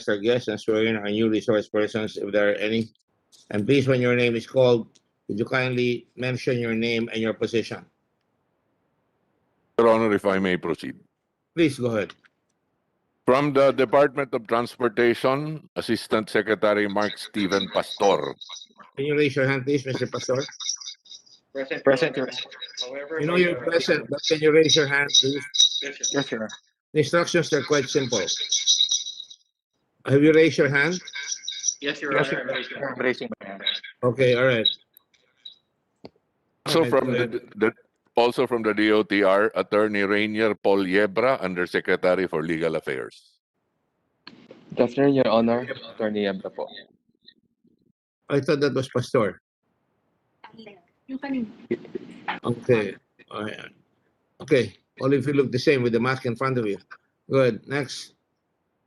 our guests and swear in our new resource persons, if there are any. And please, when your name is called, would you kindly mention your name and your position? Your Honor, if I may proceed. Please go ahead. From the Department of Transportation, Assistant Secretary Mark Steven Pastor. Can you raise your hand, please, Mr. Pastor? Present, Your You know you're present, but can you raise your hand, please? Yes, Your Honor. The instructions are quite simple. Have you raised your hand? Yes, Your Honor. I'm raising my hand. Okay, all right. So All right, from go ahead. also from the DOTR, Attorney Rainier Paul Yebra, Undersecretary for Legal Affairs. Good afternoon, Your Honor. Attorney Yebra po. I thought that was Pastor. Okay. All right. Okay. Only if you look the same with the mask in front of you. Good. Next.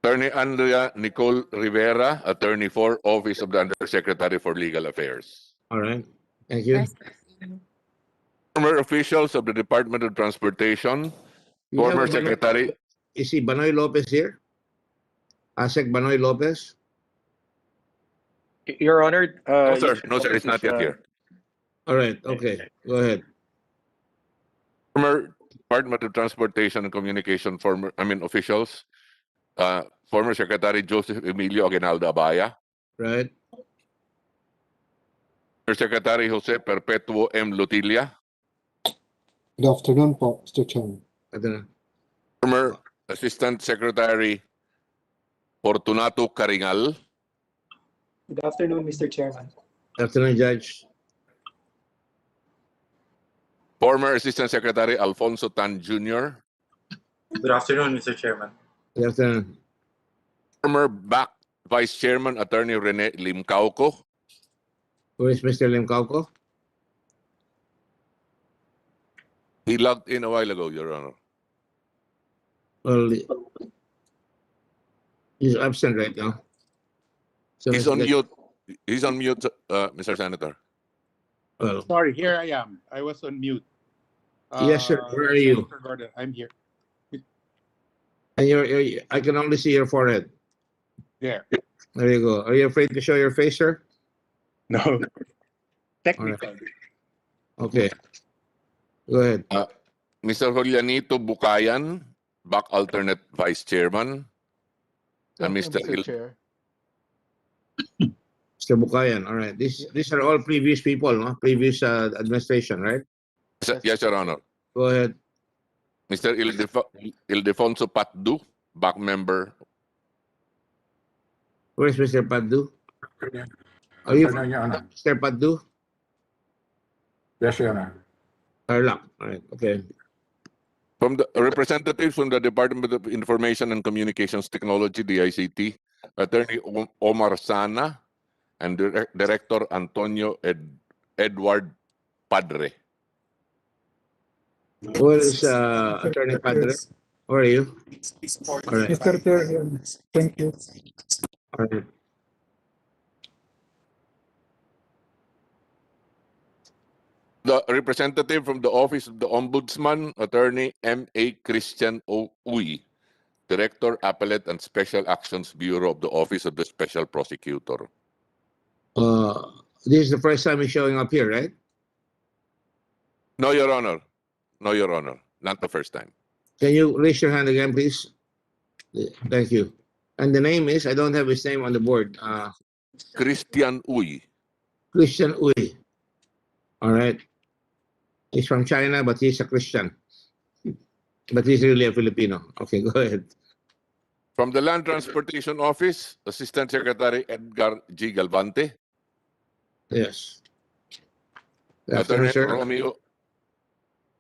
Attorney Andrea Nicole Rivera, Attorney for Office of the Undersecretary for Legal Affairs. All right. Thank you. Former officials of the Department of Transportation, You have former a Banoy- Secretary. Is he Banoy Lopez here? Asek Banoy Lopez? Your Honor. No, sir. No, sir. It's not yet here. All right. Okay. Go ahead. Former Department of Transportation and Communication officials, former Secretary Joseph Emilio Aguinaldo Abaya, Right. former Secretary Jose Perpetuo M. Lutilla, Good afternoon po, Mr. Chairman. Ito na. former Assistant Secretary Fortunato Caringal, Good afternoon, Mr. Chairman. Afternoon, Judge. former Assistant Secretary Alfonso Tan Jr., Good afternoon, Mr. Chairman. Good afternoon. former back Vice Chairman Attorney Rene Limcauco, Who is Mr. Lim Cauco? he logged in a while ago, Your Honor. Well, he's absent right now. So He's let's on get- mute. He's on mute, Mr. Senator. Well, Sorry, here I am. I was on mute. Yes, sir. Where are you? Senator Gordon, I'm here. and I can only see your forehead. There. There you go. Are you afraid to show your face, sir? No. Technical. Okay. Go ahead. Mr. Julianito Bukayan, back alternate Vice Chairman, and Mr. Chair. Mr. Bukayan. All right. These are all previous people, no? Previous administration, right? Yes, Your Honor. Go ahead. Mr. Ildefonso Patdu, back member. Where's Mr. Padu? Are you Mr. Padu? Yes, Your Honor. Tarlac. All right. Okay. From the representatives from the Department of Information and Communications Technology, DICT, Attorney Omar Sana, and Director Antonio Edward Padre. Who is Attorney Padre? Where are you? All right. Mr. Chair, thank you. All right. The representative from the Office of the Ombudsman, Attorney M.A. Christian O. Uy, Director, Appellate and Special Actions Bureau of the Office of the Special Prosecutor. This is the first time he's showing up here, right? No, Your Honor. No, Your Honor. Not the first time. Can you raise your hand again, please? Thank you. And the name is, I don't have his name on the board. Christian Uy. Christian Uy. All right. He's from China, but he's a Christian. But he's really a Filipino. Okay, go ahead. From the Land Transportation Office, Assistant Secretary Edgar G. Galvante. Yes. Good afternoon, sir.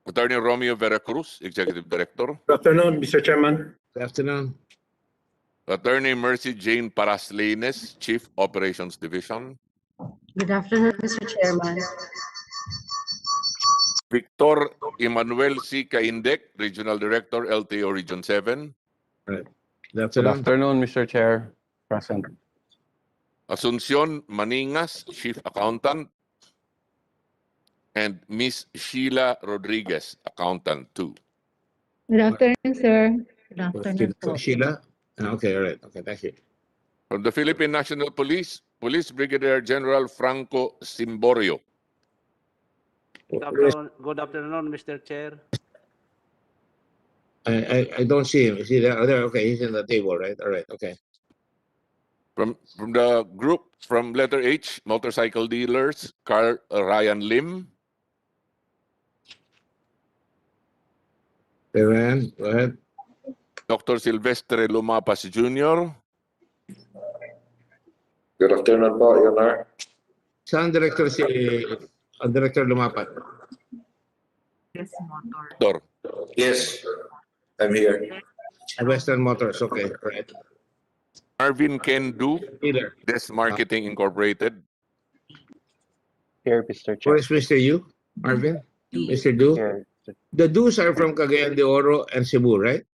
Attorney Romeo Veracruz, Executive Director. Good afternoon, Mr. Chairman. Good afternoon. Attorney Mercy Jane Paraslines, Chief Operations Division. Good afternoon, Mr. Chairman. Victor Emmanuel C. Caindec, Regional Director, LTO Region 7. Good Good afternoon. afternoon, Mr. Chair. Present. Asuncion Maningas, Chief Accountant. And Miss Sheila Rodriguez, Accountant 2. Good afternoon, sir. Good afternoon po. Sheila? Okay, all right. Okay, thank you. From the Philippine National Police, Police Brigadier General Franco Simborio. Good afternoon, Mr. Chair. I don't see him. Is he there? Oh, there. Okay, he's in the table, right? All right. Okay. From the group, from letter H, motorcycle dealers, Carl Ryan Lim. Ryan, go ahead. Dr. Silvestre Lumapas Jr., Good afternoon po, Your Honor. Saan director si Director Lumapat? Dr. Yes, I'm here. Western Motors. Okay. All right. Marvin Kendu, Dealer. Des Marketing Incorporated. Here, Mr. Where Chair. is Mr. Yu? Marvin? Mr. Du? Here. The Dus are from Cagayan de Oro and Cebu, right?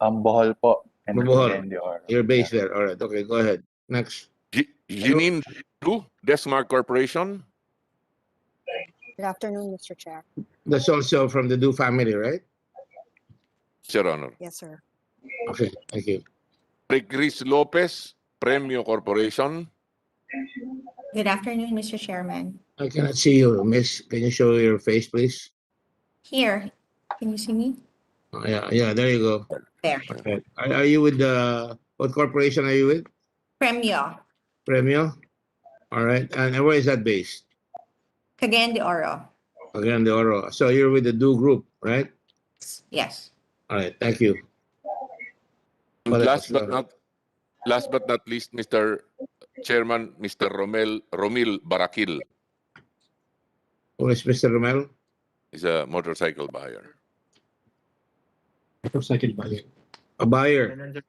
Bohol po. And Bohol. Cagayan de Oro. You're based there. All right. Okay. Go ahead. Next. Janine Du, Desmark Corporation. Good afternoon, Mr. Chair. That's also from the Du family, right? Your Honor. Yes, sir. Okay. Thank you. Chris Lopez, Premio Corporation. Good afternoon, Mr. Chairman. I cannot see you, Miss. Can you show your face, please? Here, can you see me? Oh, yeah. There you go. There. Okay. Are you with what corporation are you with? Premio, Premio? All right. And where is that based? Cagayan de Oro. Again, the Oro. So you're with the Du group, right? Yes. All right. Thank you. And last but not least, Mr. Chairman, Mr. Romil Barakil Who is Mr. Romel? is a motorcycle buyer. Motorcycle buyer. A buyer.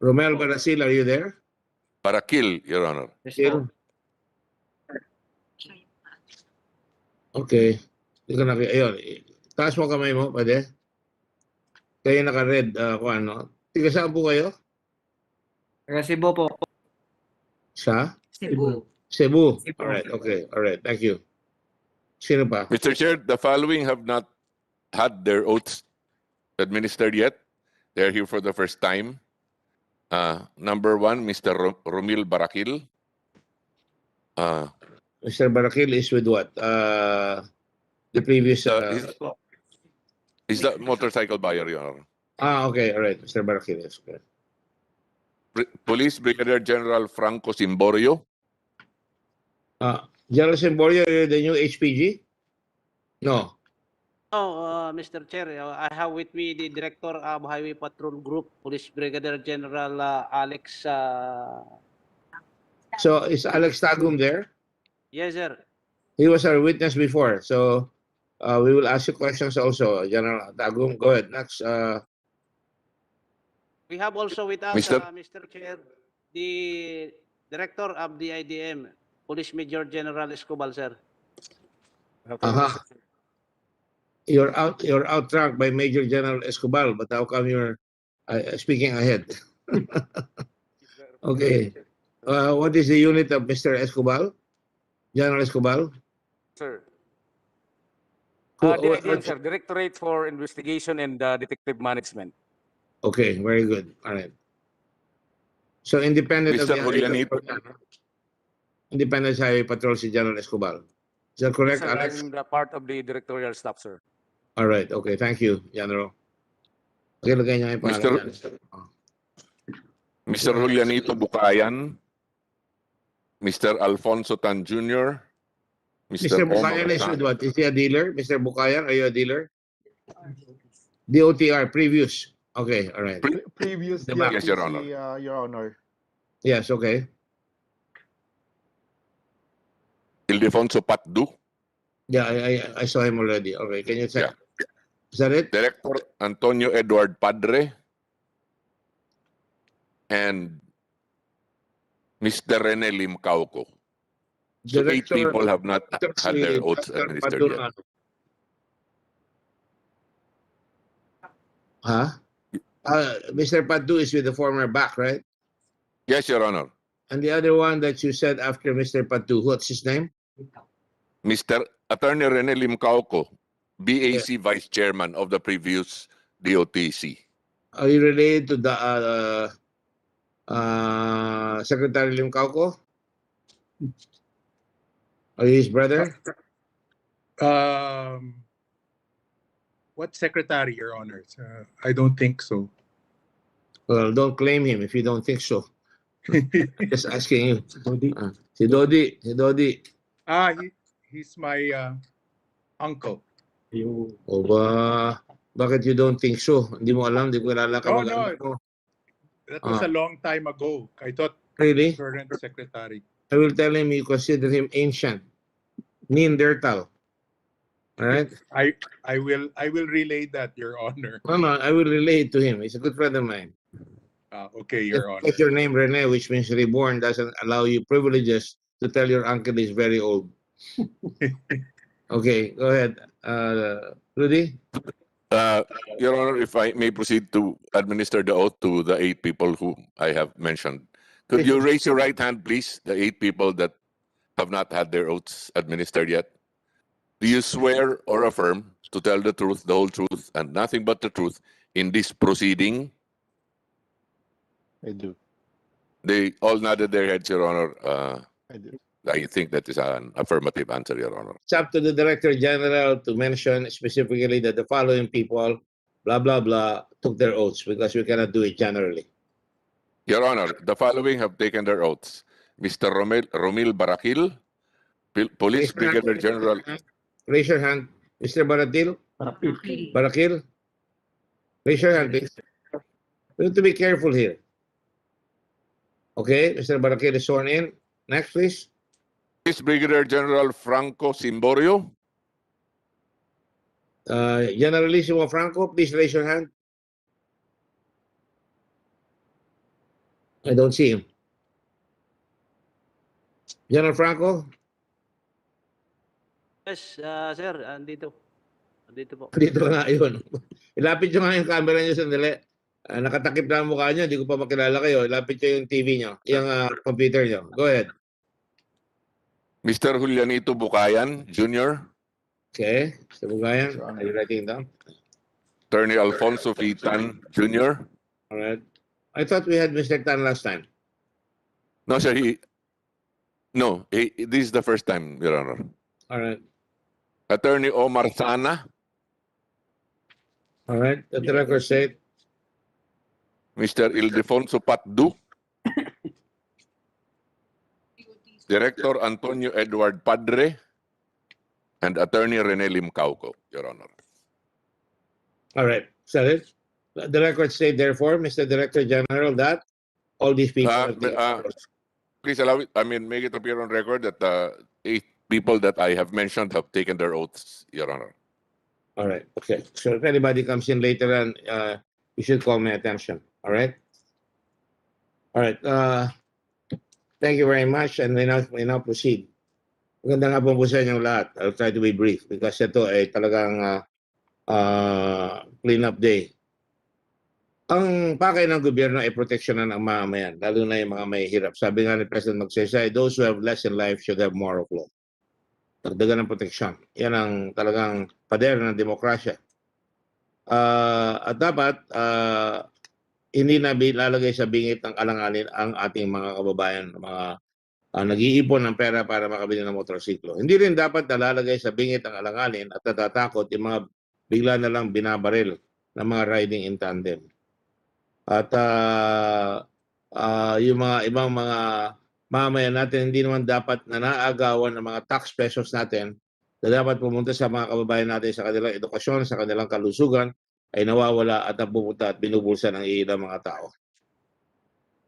Romel Barasil, are you there? Barakil, Your Honor. Still? Okay. Hindi ko ayun. Taas mo kamay mo, pwede? Kayo naka-red, kung ano. Tiga saan po kayo? Cebu po. Sa? Cebu. Cebu. All right. Okay. All right. Thank you. Sino pa? Mr. Chair, the following have not had their oaths administered yet. They're here for the first time. Number one, Mr. Romil Barakil. Mr. Barakil is with what? The previous... He's the motorcycle buyer, Your Honor. okay. All right. Mr. Barakil is okay. Police Brigadier General Franco Simborio. General Simborio, you're the new HPG? No. Oh, Mr. Chair, I have with me the Director of Highway Patrol Group, Police Brigadier General Alex. So is Alex Tagum there? Yes, sir. He was our witness before. So we will ask you questions also, General Tagum. Go ahead. Next. We have also with us, Mr. Chair, the Director of the IDM, Police Major General Escobar, sir. You're out drunk by Major General Escobar, but how come you're speaking ahead? Okay. What is the unit of Mr. Escobar? General Escobar? Sir. The IDM, sir, Directorate for Investigation and Detective Management. Okay, very good. All right. So independent Mr. of the Independent Highway Patrol si General Escobar. Is that correct, Sir, Alex? I'm the part of the directorial staff, sir. All right. Okay. Thank you, General. Okay, lagay niya yung pangalan niya. Mr. Julianito Bukayan. Mr. Alfonso Tan Jr. Mr. Bukayan is with what? Is he a dealer? Mr. Bukayan, are you a dealer? DOTR, previous. Okay, all right. Previous Yes, Your Honor. Your Honor. Yes, okay. Ildefonso Patdu. Yeah, I saw him already. Okay, can you check? Is that it? Director Antonio Edward Padre. And Mr. Rene Lim Cauco. So 8 people have not had their oaths administered yet. Mr. Padu is with the former back, right? Yes, Your Honor. And the other one that you said after Mr. Padu, what's his name? Mr. Attorney Rene Lim Cauco, BAC Vice Chairman of the previous DOTC. Are you related to Secretary Lim Cauco? Are you his brother? What secretary, Your Honors? I don't think so. Well, don't claim him if you don't think so. Just asking you. Si Dodi. He's my uncle. O ba, bakit you don't think so? Hindi mo alam, hindi ko kilala ka No, mag-anak no. mo. That was a long time ago. I thought Really? current secretary. I will tell him you consider him ancient. Neanderthal. All right? I will relay that, Your Honor. No, I will relay it to him. He's a good friend of mine. Okay, Your Honor. If your name Rene, which means reborn, doesn't allow you privileges to tell your uncle he's very old. Okay, go ahead. Rudy? Your Honor, if I may proceed to administer the oath to the 8 people who I have mentioned. Could you raise your right hand, please? The 8 people that have not had their oaths administered yet. Do you swear or affirm to tell the truth, the whole truth, and nothing but the truth in this proceeding? I do. They all nodded their heads, Your Honor. I do. I think that is an affirmative answer, Your Honor. It's up to the Director General to mention specifically that the following people, blah, blah, blah, took their oaths because we cannot do it generally. Your Honor, the following have taken their oaths. Mr. Romil Barakil, Police Brigadier General. Raise your hand. Mr. Baratil? Barakil? Raise your hand, please. We have to be careful here. Okay, Mr. Barakil is sworn in. Next, please. Police Brigadier General Franco Simborio. Generalissimo Franco, please raise your hand. I don't see him. General Franco? Yes, sir, andito. Andito po. Dito nga yun. Ilapit nyo nga yung camera nyo sandali. Nakatakip na ang mukha nyo, hindi ko pa makilala kayo. Ilapit nyo yung TV nyo, yung computer nyo. Go ahead. Mr. Julianito Bukayan, Jr. Okay, Mr. Bugayan, are you writing down? Attorney Alfonso Fitan, Jr. All right. I thought we had Mr. Tan last time. No, sir, this is the first time, Your Honor. All right. Attorney Omar Sana. All right. Let the record say it. Mr. Ildefonso Patdu. Director Antonio Edward Padre. And Attorney Rene Lim Cauco, Your Honor. All right. Is that it? The record state, therefore, Mr. Director General, that all these people have taken oaths. Please allow it, make it appear on record that 8 people that I have mentioned have taken their oaths, Your Honor. All right. Okay. So if anybody comes in later on, you should call my attention. All right. All right. Thank you very much. And we now proceed. Maganda nga po sa inyong lahat. I'll try to be brief because ito ay talagang clean-up day. Ang pakay ng gobyerno ay proteksyonan ang mamamayan, lalo na yung mga may hirap. Sabi nga ni President Magsaysay, those who have less in life should have more of law. Dagdagan ng proteksyon. Yan ang talagang pader ng demokrasya. At dapat, hindi na lalagay sa bingit ng alanganin ang ating mga kababayan, mga nag-iipon ng pera para makabili ng motorsiklo. Hindi rin dapat nalalagay sa bingit ang alanganin at natatakot yung mga bigla na lang binabaril ng mga riding in tandem. At yung mga ibang mga mamamayan natin, hindi naman dapat na naagawan ng mga tax pesos natin na dapat pumunta sa mga kababayan natin sa kanilang edukasyon, sa kanilang kalusugan, ay nawawala at napupunta at binubulsa ng ilang mga tao.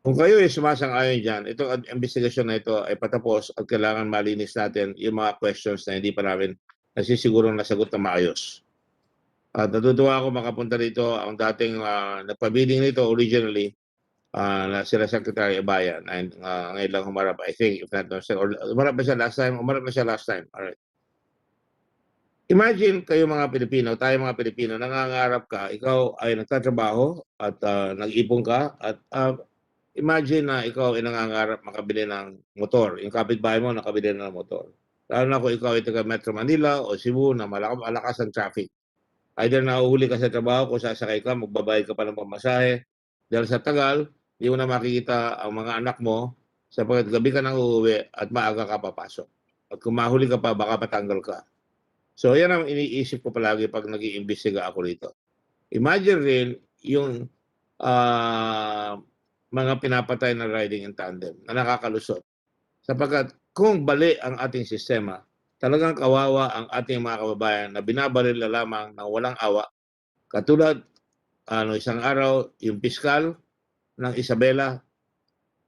Kung kayo ay sumasang-ayon dyan, itong investigasyon na ito ay patapos at kailangan malinis natin yung mga questions na hindi pa namin nasisigurong nasagot na maayos. At natutuwa ako makapunta dito ang dating nagpabiling nito originally na sila Secretary Abayan. And ngayon lang humarap, I think, if not, or humarap na siya last time. Humarap na siya last time. Alright. Imagine kayo mga Pilipino, tayo mga Pilipino, nangangarap ka, ikaw ay nagtatrabaho at nag-ipon ka at imagine na ikaw ay nangangarap makabili ng motor. Yung kapitbahay mo nakabili na ng motor. Lalo na kung ikaw ay taga Metro Manila o Cebu na malakas ang traffic. Either nauhuli ka sa trabaho kung sasakay ka, magbabayad ka pa ng pamasahe. Dahil sa tagal, Hindi mo na makikita ang mga anak mo sapagkat gabi ka nang uuwi at maaga ka papasok. At kung mahuli ka pa, baka patanggal ka. So yan ang iniisip ko palagi pag nag-iimbestiga ako rito. Imagine rin yung mga pinapatay na riding in tandem na nakakalusot. Sapagkat kung bali ang ating sistema, talagang kawawa ang ating mga kababayan na binabaril na lamang ng walang awa. Katulad, isang araw, yung piskal ng Isabela,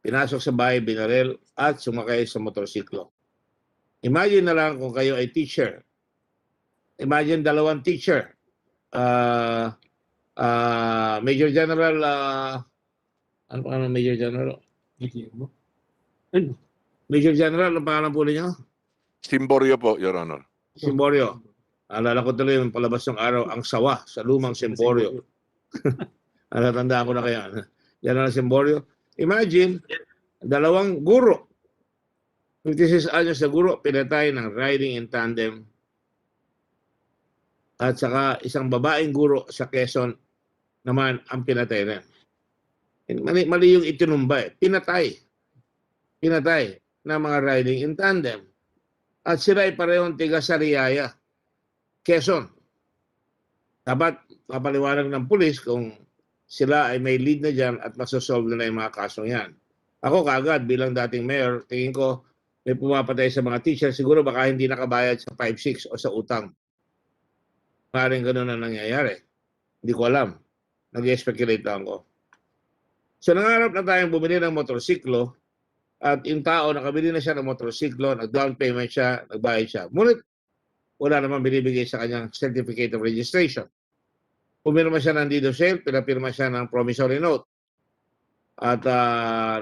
pinasok sa bahay, binaril, at sumakay sa motorsiklo. Imagine na lang kung kayo ay teacher. Imagine dalawang teacher. Major General, ano pangalan Major General? Major General, ano pangalan po niyo? Simborio po, Your Honor. Simborio. Alala ko tuloy yung palabas ng araw, ang sawa sa lumang Simborio. Natatandaan ko na kaya. Yan ang Simborio. Imagine, dalawang guro. 56 anyos na guro, pinatay ng riding in tandem. At saka isang babaeng guro sa Quezon naman ang pinatay rin. Mali yung itinumba eh. Pinatay na mga riding in tandem. At sila ay parehong tiga Sariaya, Quezon. Dapat mapaliwanag ng pulis kung sila ay may lead na dyan at masosolve na yung mga kasong yan. Ako kaagad bilang dating mayor, tingin ko may pumapatay sa mga teacher, siguro baka hindi nakabayad sa 5-6 o sa utang. Maring ganun na nangyayari. Hindi ko alam. Nag-speculate lang ko. So nangarap na tayong bumili ng motorsiklo at yung tao nakabili na siya ng motorsiklo, nag-down payment siya, nagbayad siya. Ngunit wala naman binibigay sa kanyang certificate of registration. Pumirma siya ng deed of sale, pinapirma siya ng promissory note. At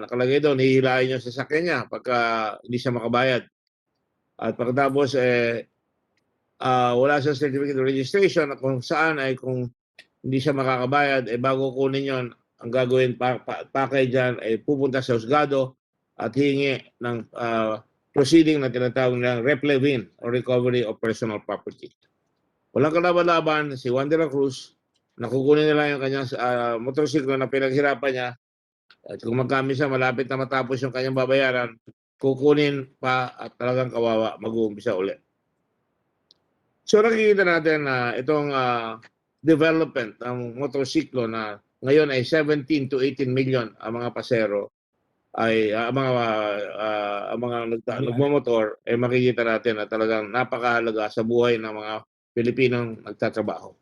nakalagay doon, hihilain niya sa sasakyan niya pagka hindi siya makabayad. At pagkatapos, wala siyang certificate of registration at kung saan ay kung hindi siya makakabayad, bago kunin yon, ang gagawin pakay dyan ay pupunta sa husgado at hingi ng proceeding na tinatawag ng replevin or recovery of personal property. Walang kalaban-laban, si Juan de la Cruz, nakukunin nila yung kanyang motorsiklo na pinaghirapan niya at kung magkami siya, malapit na matapos yung kanyang babayaran, kukunin pa at talagang kawawa, mag-uumpisa ulit. So nakikita natin na itong development ng motorsiklo na ngayon ay 17 to 18 million ang mga pasero ay ang mga nagmomotor ay makikita natin na talagang napakahalaga sa buhay ng mga Pilipinong nagtatrabaho.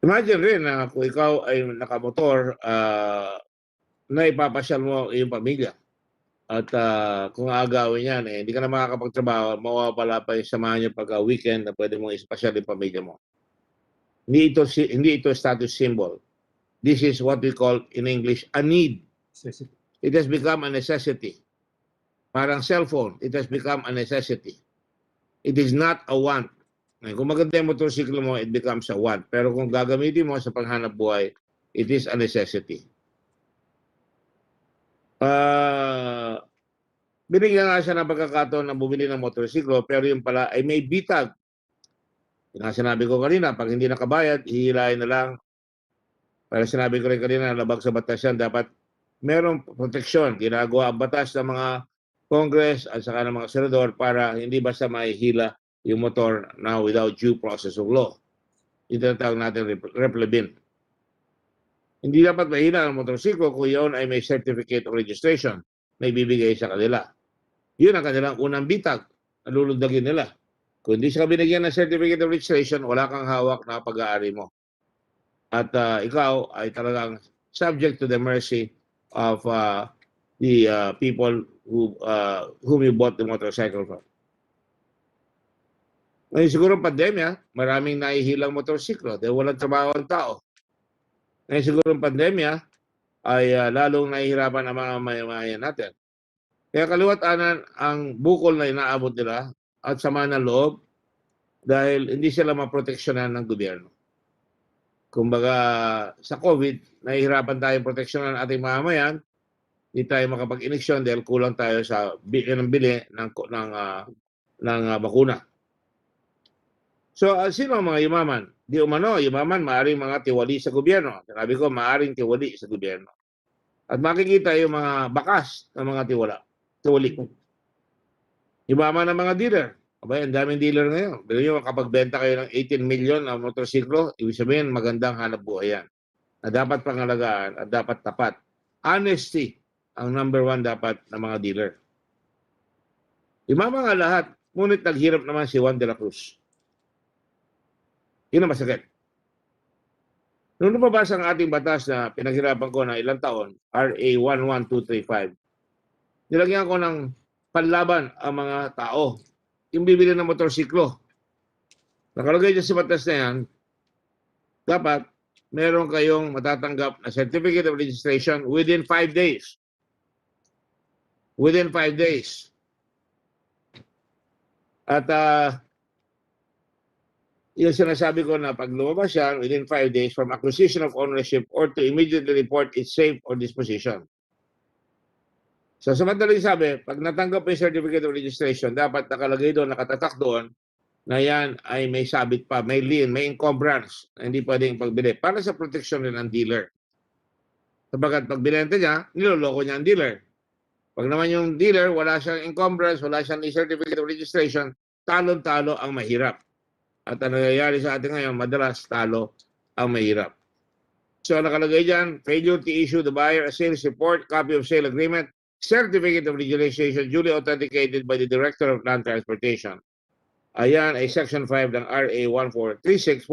Imagine rin na kung ikaw ay nakamotor na ipapasyal mo iyong pamilya at kung aagawin yan, hindi ka na makakapagtrabaho, mawawala pa yung samahan niyo pagka weekend na pwede mong ispasyal yung pamilya mo. Hindi ito status symbol. This is what we call in English a need. It has become a necessity. Parang cellphone, it has become a necessity. It is not a want. Kung maganda yung motorsiklo mo, it becomes a want. Pero kung gagamitin mo sa panghanap buhay, it is a necessity. Binigyan nga siya ng pagkakataon na bumili ng motorsiklo, pero yung pala ay may bitag. Sinabi ko kanina, pag hindi nakabayad, hihilahin na lang. Pero sinabi ko rin kanina, labag sa batas yan, dapat merong proteksyon. Ginagawa ang batas ng mga Congress at saka ng mga senador para hindi basta mahihila yung motor na without due process of law. Ito ang tawag natin replevin. Hindi dapat mahila ang motorsiklo kung yun ay may certificate of registration na ibibigay sa kanila. Yun ang kanilang unang bitag. Nalulundagin nila. Kung hindi siya binigyan ng certificate of registration, wala kang hawak na pag-aari mo. At ikaw ay talagang subject to the mercy of the people whom you bought the motorcycle from. Ngayon siguro pandemya, maraming nahihilang motorsiklo dahil walang trabaho ang tao. Ngayon siguro pandemya ay lalong nahihirapan ang mga mamayan natin. Kaya kaliwat-anan ang bukol na inaabot nila at sama ng loob dahil hindi sila maproteksyonan ng gobyerno. Kumbaga sa COVID, nahihirapan tayong proteksyonan ng ating mamamayan, hindi tayo makapag-ineksyon dahil kulang tayo sa bili ng bakuna. So, sino ang mga yumaman? Di umano, yumaman, maaaring mga tiwali sa gobyerno. Sabi ko, maaaring tiwali sa gobyerno. At makikita yung mga bakas ng mga tiwali. Yumaman ng mga dealer. Abay, ang daming dealer ngayon. Pero yung kapag benta kayo ng 18 million na motorsiklo, ibig sabihin magandang hanap buhay yan. Na dapat pangalagaan at dapat tapat. Honesty ang number 1 dapat ng mga dealer. Yumaman nga lahat, ngunit naghirap naman si Juan de la Cruz. Yun ang masakit. Nung lumabas ang ating batas na pinaghirapan ko na ilang taon, RA 11235, nilagyan ko ng panlaban ang mga tao. Yung bibili ng motorsiklo. Nakalagay dyan sa batas na yan, dapat meron kayong matatanggap na certificate of registration within 5 days. Within 5 days. At yung sinasabi ko na pag lumabas yan within 5 days from acquisition of ownership or to immediately report its safe or disposition. So sa madaling sabi, pag natanggap mo yung certificate of registration, dapat nakalagay doon, nakatatak doon, na yan ay may sabit pa, may lien, may encumbrance na hindi pwedeng pagbili para sa protection rin ng dealer. Sabagat pag binenta niya, niloloko niya ang dealer. Pag naman yung dealer, wala siyang encumbrance, wala siyang certificate of registration, talo-talo ang mahirap. At ang nangyayari sa atin ngayon, madalas talo ang mahirap. So nakalagay dyan, failure to issue the buyer a sales report, copy of sale agreement, certificate of registration duly authenticated by the Director of Land Transportation. Ayan ay Section 5 ng RA 4136,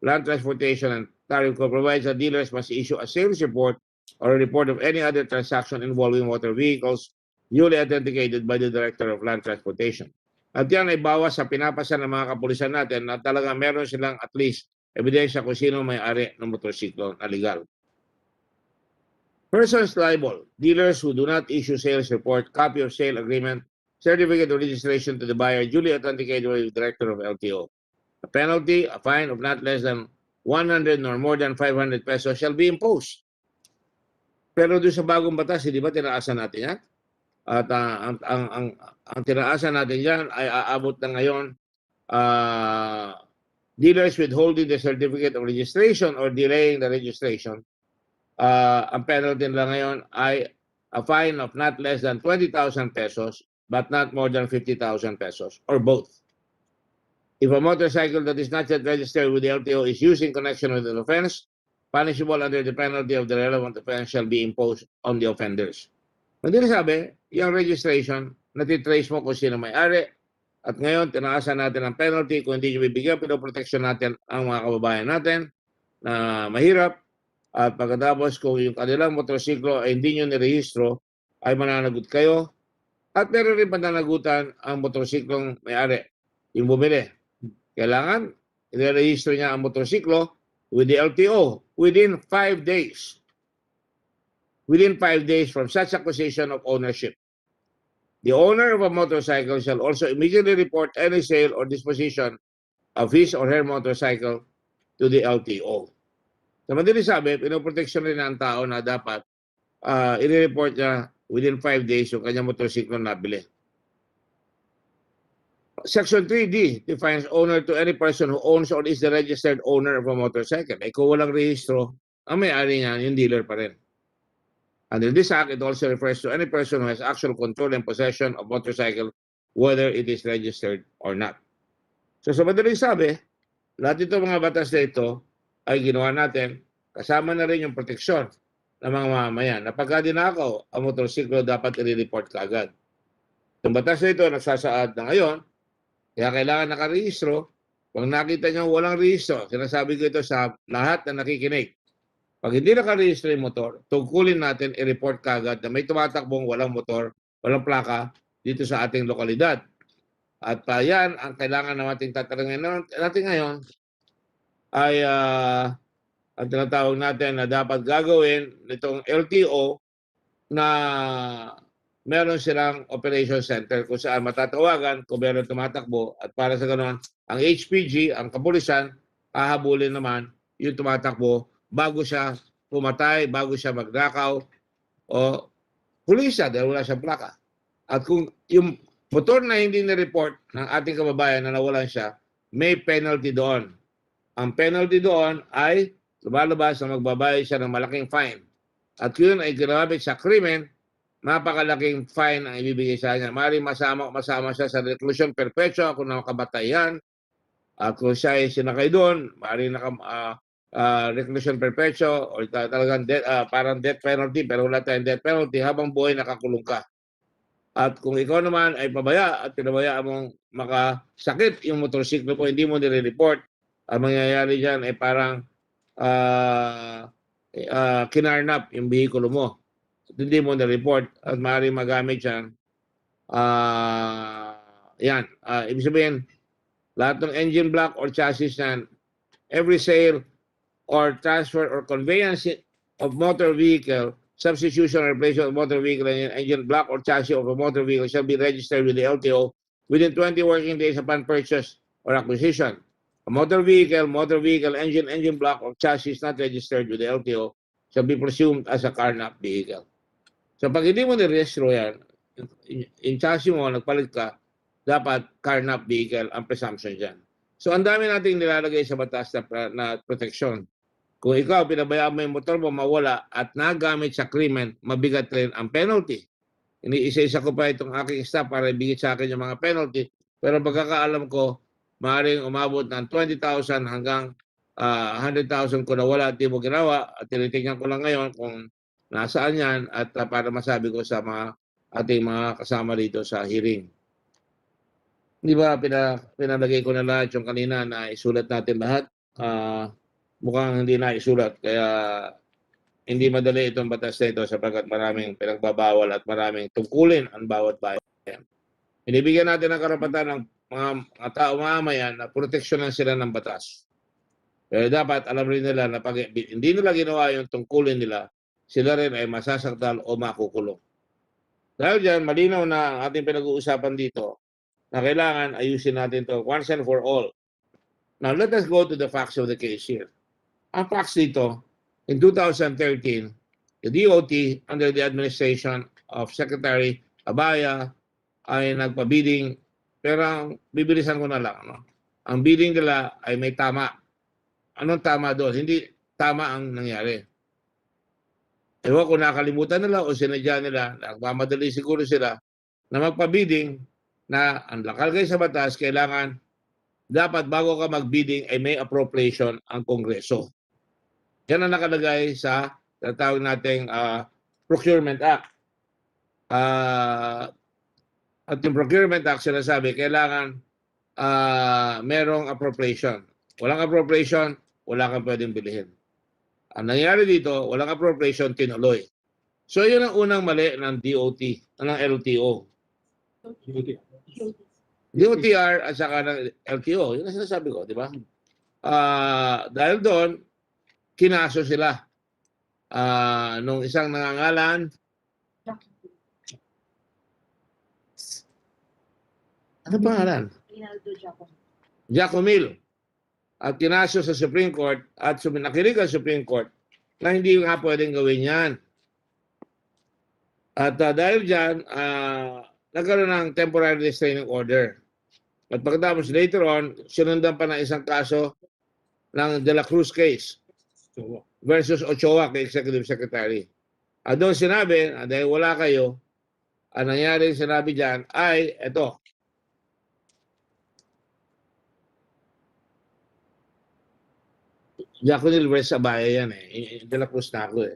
Land Transportation and Tariff Code provides that dealers must issue a sales report or a report of any other transaction involving motor vehicles duly authenticated by the Director of Land Transportation. At yan ay bawas sa pinapasa ng mga kapulisan natin na talaga meron silang at least ebidensya kung sino may-ari ng motorsiklo na legal. Persons liable, dealers who do not issue sales report, copy of sale agreement, certificate of registration to the buyer duly authenticated by the Director of LTO. A penalty, a fine of not less than 100 nor more than 500 pesos shall be imposed. Pero doon sa bagong batas, hindi ba tinaasan natin yan? At ang tinaasan natin yan ay aabot na ngayon dealers withholding the certificate of registration or delaying the registration. Ang penalty nila ngayon ay a fine of not less than 20,000 pesos but not more than 50,000 pesos or both. If a motorcycle that is not yet registered with the LTO is used in connection with an offense, punishable under the penalty of the relevant offense shall be imposed on the offenders. Hindi sabi, yung registration, natitrace mo kung sino may-ari, at ngayon, tinaasan natin ang penalty kung hindi nyo bibigyan, pinoproteksyon natin ang mga kababayan natin na mahirap, at pagkatapos kung yung kanilang motorsiklo ay hindi nyo nirehistro, ay mananagot kayo, at meron rin pananagutan ang motorsiklong may-ari, yung bumili. Kailangan, i-rehistro niya ang motorsiklo with the LTO within 5 days. Within 5 days from such acquisition of ownership. The owner of a motorcycle shall also immediately report any sale or disposition of his or her motorcycle to the LTO. Sa madaling sabi, pinoproteksyon rin ang tao na dapat i-report niya within 5 days yung kanyang motorsiklo nabili. Section 3D defines owner to any person who owns or is the registered owner of a motorcycle. Kung walang rehistro, ang may-ari niya, yung dealer pa rin. Under this act, it also refers to any person who has actual control and possession of motorcycle, whether it is registered or not. So sa madaling sabi, lahat ito mga batas na ito ay ginawa natin, kasama na rin yung proteksyon ng mga mamamayan. Na pagka dinakaw ang motorsiklo, dapat i-report ka agad. Yung batas na ito, nagsasaad na ngayon, kaya kailangan nakarehistro. Pag nakita nyo walang rehistro, sinasabi ko ito sa lahat na nakikinig. Pag hindi nakarehistro yung motor, tungkulin natin i-report kagad na may tumatakbong walang motor, walang plaka dito sa ating lokalidad. At yan, ang kailangan na ating tatanungin natin ngayon ay ang tinatawag natin na dapat gagawin nitong LTO na meron silang operation center kung saan matatawagan kung meron tumatakbo. At para sa ganoon, ang HPG, ang kapulisan, hahabulin naman yung tumatakbo bago siya pumatay, bago siya magnakaw, o huli siya dahil wala siyang plaka. At kung yung motor na hindi na-report ng ating kababayan na nawalan siya, may penalty doon. Ang penalty doon ay lumalabas na magbabayad siya ng malaking fine. At yun ay ginamit sa krimen, napakalaking fine ang ibibigay sa kanya. Maaaring masama siya sa reclusion perpetua kung nakabatay yan. At kung siya ay sinakay doon, maaaring reclusion perpetua o talagang parang death penalty, pero wala tayong death penalty, habang buhay nakakulong ka. At kung ikaw naman ay pabaya at pinabayaan mong makasakit yung motorsiklo mo, hindi mo nire-report, ang mangyayari dyan ay parang kinarnap yung bihikulo mo. At hindi mo nire-report at maaaring magamit yan. Ibig sabihin, lahat ng engine block or chassis yan, every sale or transfer or conveyance of motor vehicle, substitution or replacement of motor vehicle and engine block or chassis of a motor vehicle shall be registered with the LTO within 20 working days upon purchase or acquisition. A motor vehicle, engine block or chassis not registered with the LTO shall be presumed as a carnap vehicle. So pag hindi mo nirehistro yan, yung chassis mo, nagpalit ka, dapat carnap vehicle ang presumption dyan. So ang dami nating nilalagay sa batas na protection. Kung ikaw, pinabayaan mo yung motor mo, mawala at nagamit sa krimen, mabigat rin ang penalty. Iniisa-isa ko pa itong aking staff para ibigay sa akin yung mga penalty. Pero pagkakaalam ko, maaaring umabot ng 20,000 hanggang 100,000 kung nawala at di mo ginawa. At tinitingnan ko lang ngayon kung nasaan yan at para masabi ko sa ating mga kasama dito sa hearing. Di ba pinalagay ko na lahat yung kanina na isulat natin lahat? Mukhang hindi na isulat. Kaya hindi madali itong batas na ito sapagkat maraming pinagbabawal at maraming tungkulin ang bawat bayan. Binibigyan natin ng karapatan ng mga tao mamamayan na proteksyonan sila ng batas. Pero dapat alam rin nila na pag hindi nila ginawa yung tungkulin nila, sila rin ay masasaktan o makukulong. Dahil dyan, malinaw na ang ating pinag-uusapan dito na kailangan ayusin natin ito once and for all. Now, let us go to the facts of the case here. Ang facts dito, in 2013, the DOT, under the administration of Secretary Abaya, ay nagpa-bidding, pero bibilisan ko na lang. No? Ang bidding nila ay may tama. Anong tama doon? Hindi tama ang nangyari. Ewan kung nakalimutan nila o sinadya nila, nagmamadali siguro sila na magpa-bidding na ang nakalagay sa batas, kailangan dapat bago ka mag-bidding ay may appropriation ang Kongreso. Yan ang nakalagay sa tatawag nating Procurement Act. At yung Procurement Act sinasabi, kailangan merong appropriation. Walang appropriation, wala kang pwedeng bilihin. Ang nangyari dito, walang appropriation, tinuloy. So yun ang unang mali ng DOT, ng LTO. DOTR at saka ng LTO, yun ang sinasabi ko, di ba? Dahil doon, kinaso sila nung isang nangangalan ano pangalan? Giacomil. At kinaso sa Supreme Court at nakinig ang Supreme Court na hindi nga pwedeng gawin yan. At dahil dyan, nagkaroon ng temporary restraining order. At pagkatapos later on, sinundan pa ng isang kaso ng De La Cruz case versus Ochoa kay Executive Secretary. At doon sinabi, dahil wala kayo, ang nangyari sinabi dyan ay ito. Jacqueline versus Abaya yan eh. De La Cruz na ako eh.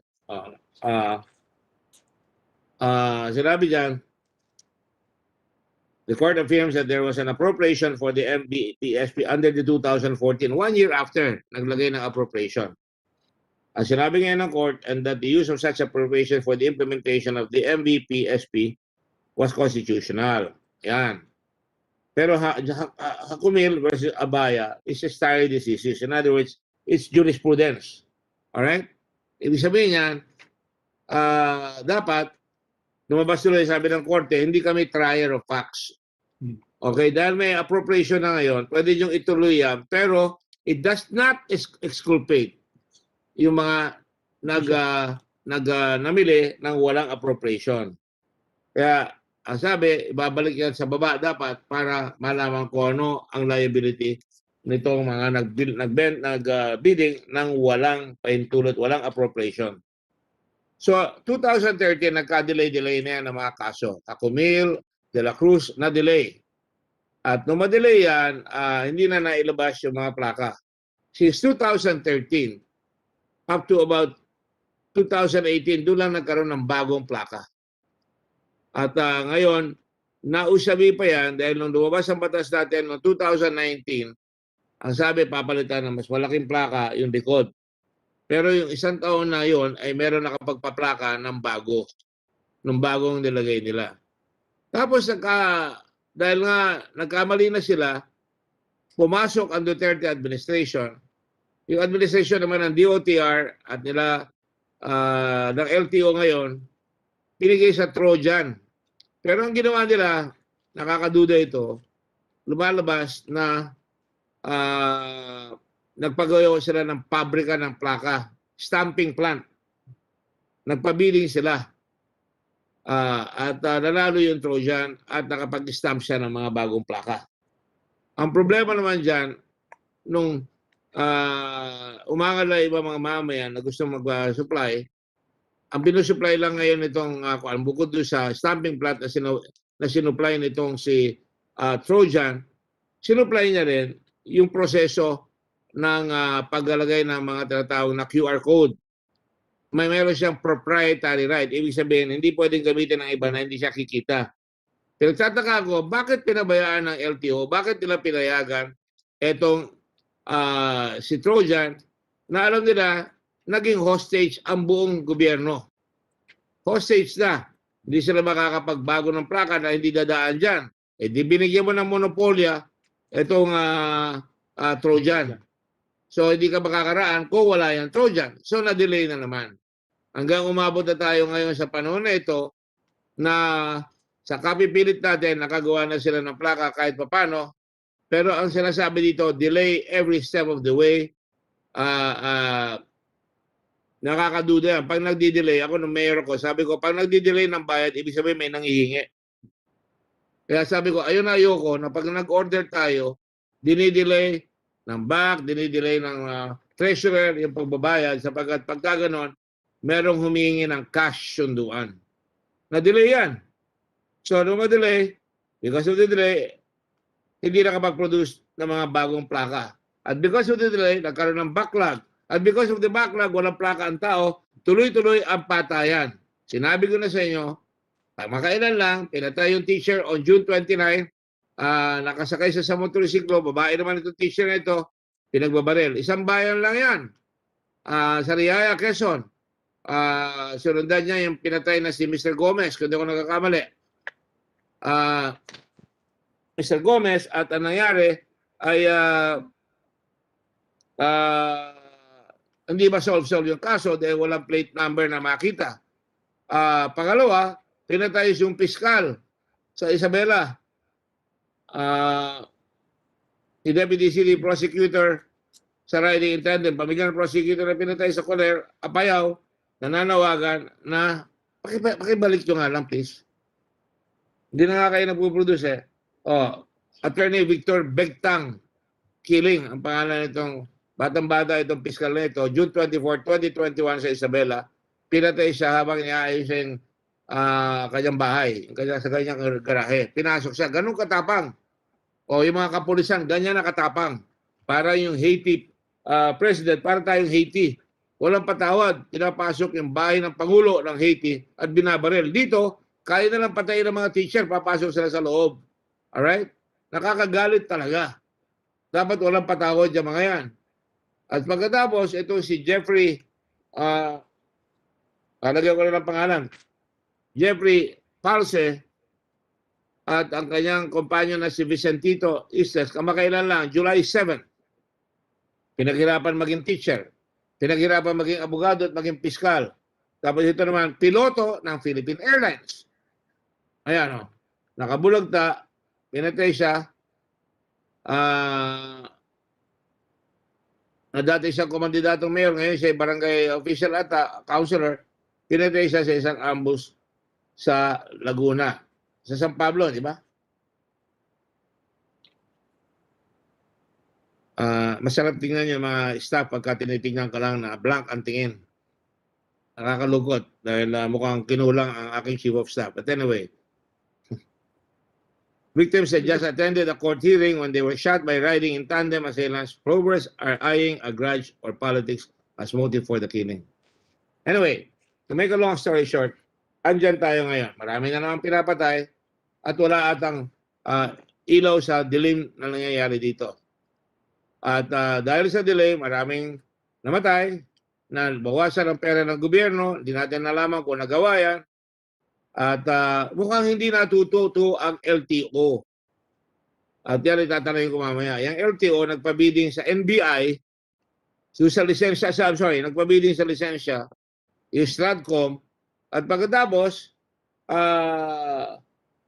Sinabi dyan, the court affirms that there was an appropriation for the MBPSP under the 2014, 1 year after naglagay ng appropriation. Ang sinabi ngayon ng court, and that the use of such appropriation for the implementation of the MBPSP was constitutional. Yan. Pero Jacomil versus Abaya is a stare decisis. In other words, it's jurisprudence. Alright? Ibig sabihin yan, dapat lumabas tuloy, sabi ng korte, hindi kami trier of facts. Okay, dahil may appropriation na ngayon, pwede niyong ituloy yan, pero it does not exculpate yung mga namili ng walang appropriation. Kaya, ang sabi, ibabalik yan sa baba dapat para malaman kung ano ang liability nitong mga nag-bidding ng walang pahintulot, walang appropriation. So, 2013, nagka-delay-delay na yan ng mga kaso. Acumil, De La Cruz, na-delay. At nung ma-delay yan, hindi na nailabas yung mga plaka. Since 2013, up to about 2018, doon lang nagkaroon ng bagong plaka. At ngayon, nausabi pa yan dahil nung lumabas ang batas natin noong 2019, ang sabi papalitan ng mas malaking plaka yung likod. Pero yung isang taon na yon ay meron nakapagpaplaka ng bago, ng bagong nilagay nila. Tapos dahil nga nagkamali na sila, pumasok ang Duterte administration. Yung administration naman ng DOTR at nila ng LTO ngayon, pinigay sa Trojan. Pero ang ginawa nila, nakakaduda ito, lumalabas na nagpagawa sila ng pabrika ng plaka, stamping plant. Nagpabiling sila. At nanalo yung Trojan at nakapag-stamp siya ng mga bagong plaka. Ang problema naman dyan, nung umangal na iba mga mamayan na gusto mag-supply, ang pinusupply lang ngayon itong bukod doon sa stamping plant na sinupply nitong si Trojan, sinupply niya rin yung proseso ng paglalagay ng mga tinatawag na QR code. Meron siyang proprietary right. Ibig sabihin, hindi pwedeng gamitin ng iba na hindi siya kikita. Pinagtataka ko, bakit pinabayaan ng LTO? Bakit nila pinayagan etong si Trojan na alam nila naging hostage ang buong gobyerno. Hostage na. Hindi sila makakapagbago ng plaka na hindi dadaan dyan. Eh di binigyan mo ng monopolya itong Trojan. So hindi ka makakaraan kung wala yung Trojan. So na-delay na naman. Hanggang umabot na tayo ngayon sa panahon na ito na sa kapipilit natin nakagawa na sila ng plaka kahit papano. Pero ang sinasabi dito, delay every step of the way. Nakakaduda yan. Pag nagdi-delay, ako nung mayor ko, sabi ko, pag nagdi-delay ng bayad, ibig sabihin may nanghihingi. Kaya sabi ko, ayun ayoko na pag nag-order tayo, dinidelay ng bank, dinidelay ng treasurer, yung pagbabayad, sapagkat pagka ganon, merong humingi ng cash sunduan. Na-delay yan. So, nung ma-delay, because of the delay, hindi nakapag-produce ng mga bagong plaka. At because of the delay, nagkaroon ng backlog. At because of the backlog, walang plaka ang tao, tuloy-tuloy ang patayan. Sinabi ko na sa inyo, makailan lang, pinatay yung teacher on June 29, nakasakay sa motorsiklo, babae naman itong teacher na ito, pinagbabaril. Isang bayan lang yan. Sa Riyaya, Quezon. Sunundan niya yung pinatay na si Mr. Gomez, kung di ako nagkakamali. Mr. Gomez, at ang nangyari ay hindi ba solve yung kaso dahil walang plate number na makita. Pangalawa, pinatay yung piskal sa Isabela. Si Deputy City Prosecutor sa riding intendant, pamilya ng prosecutor na pinatay sa Coler, Apayaw, nananawagan na pakibalik nyo nga lang please. Hindi na nga kayo nagpuproduce eh. Attorney Victor Begtang Killing, ang pangalan nitong batang-bata itong piskal na ito, June 24, 2021 sa Isabela, pinatay siya habang inaayos siya yung kanyang bahay, sa kanyang garahe. Pinasok siya. Ganun katapang. Yung mga kapulisan, ganyan nakatapang. Para yung Haiti president, para tayong Haiti. Walang patawad. Pinapasok yung bahay ng Pangulo ng Haiti at binabaril. Dito, kaya na lang patayin ng mga teacher, papasok sila sa loob. Alright? Nakakagalit talaga. Dapat walang patawad yung mga yan. At pagkatapos, ito si Jeffrey, lagyan ko na ng pangalan, Jeffrey Palse at ang kanyang kompanyo na si Vicentito Isles, kamakailan lang, July 7, pinaghirapan maging teacher, pinaghirapan maging abogado at maging piskal. Tapos ito naman, piloto ng Philippine Airlines. Ayan nakabulagta, pinatay siya, na dati siyang kumandidatong mayor, ngayon siya barangay official at councilor, pinatay siya sa isang ambush sa Laguna. Sa San Pablo, di ba? Masarap tingnan yung mga staff pagka tinitingnan ka lang na blank ang tingin. Nakakalungkot dahil mukhang kinulang ang aking chief of staff. But anyway, victims had just attended a court hearing when they were shot by riding in tandem assailants. Probers are eyeing a grudge or politics as motive for the killing. Anyway, to make a long story short, andyan tayo ngayon. Marami na naman pinapatay at wala atang ilaw sa dilim na nangyayari dito. At dahil sa delay, maraming namatay, na bawasan ang pera ng gobyerno, hindi natin nalaman kung nagawa yan. At mukhang hindi natututo ang LTO. At yan itatanungin ko mamaya. Yung LTO nagpabidding sa NBI, sa lisensya, nagpabidding sa lisensya, yung Stratcom, at pagkatapos,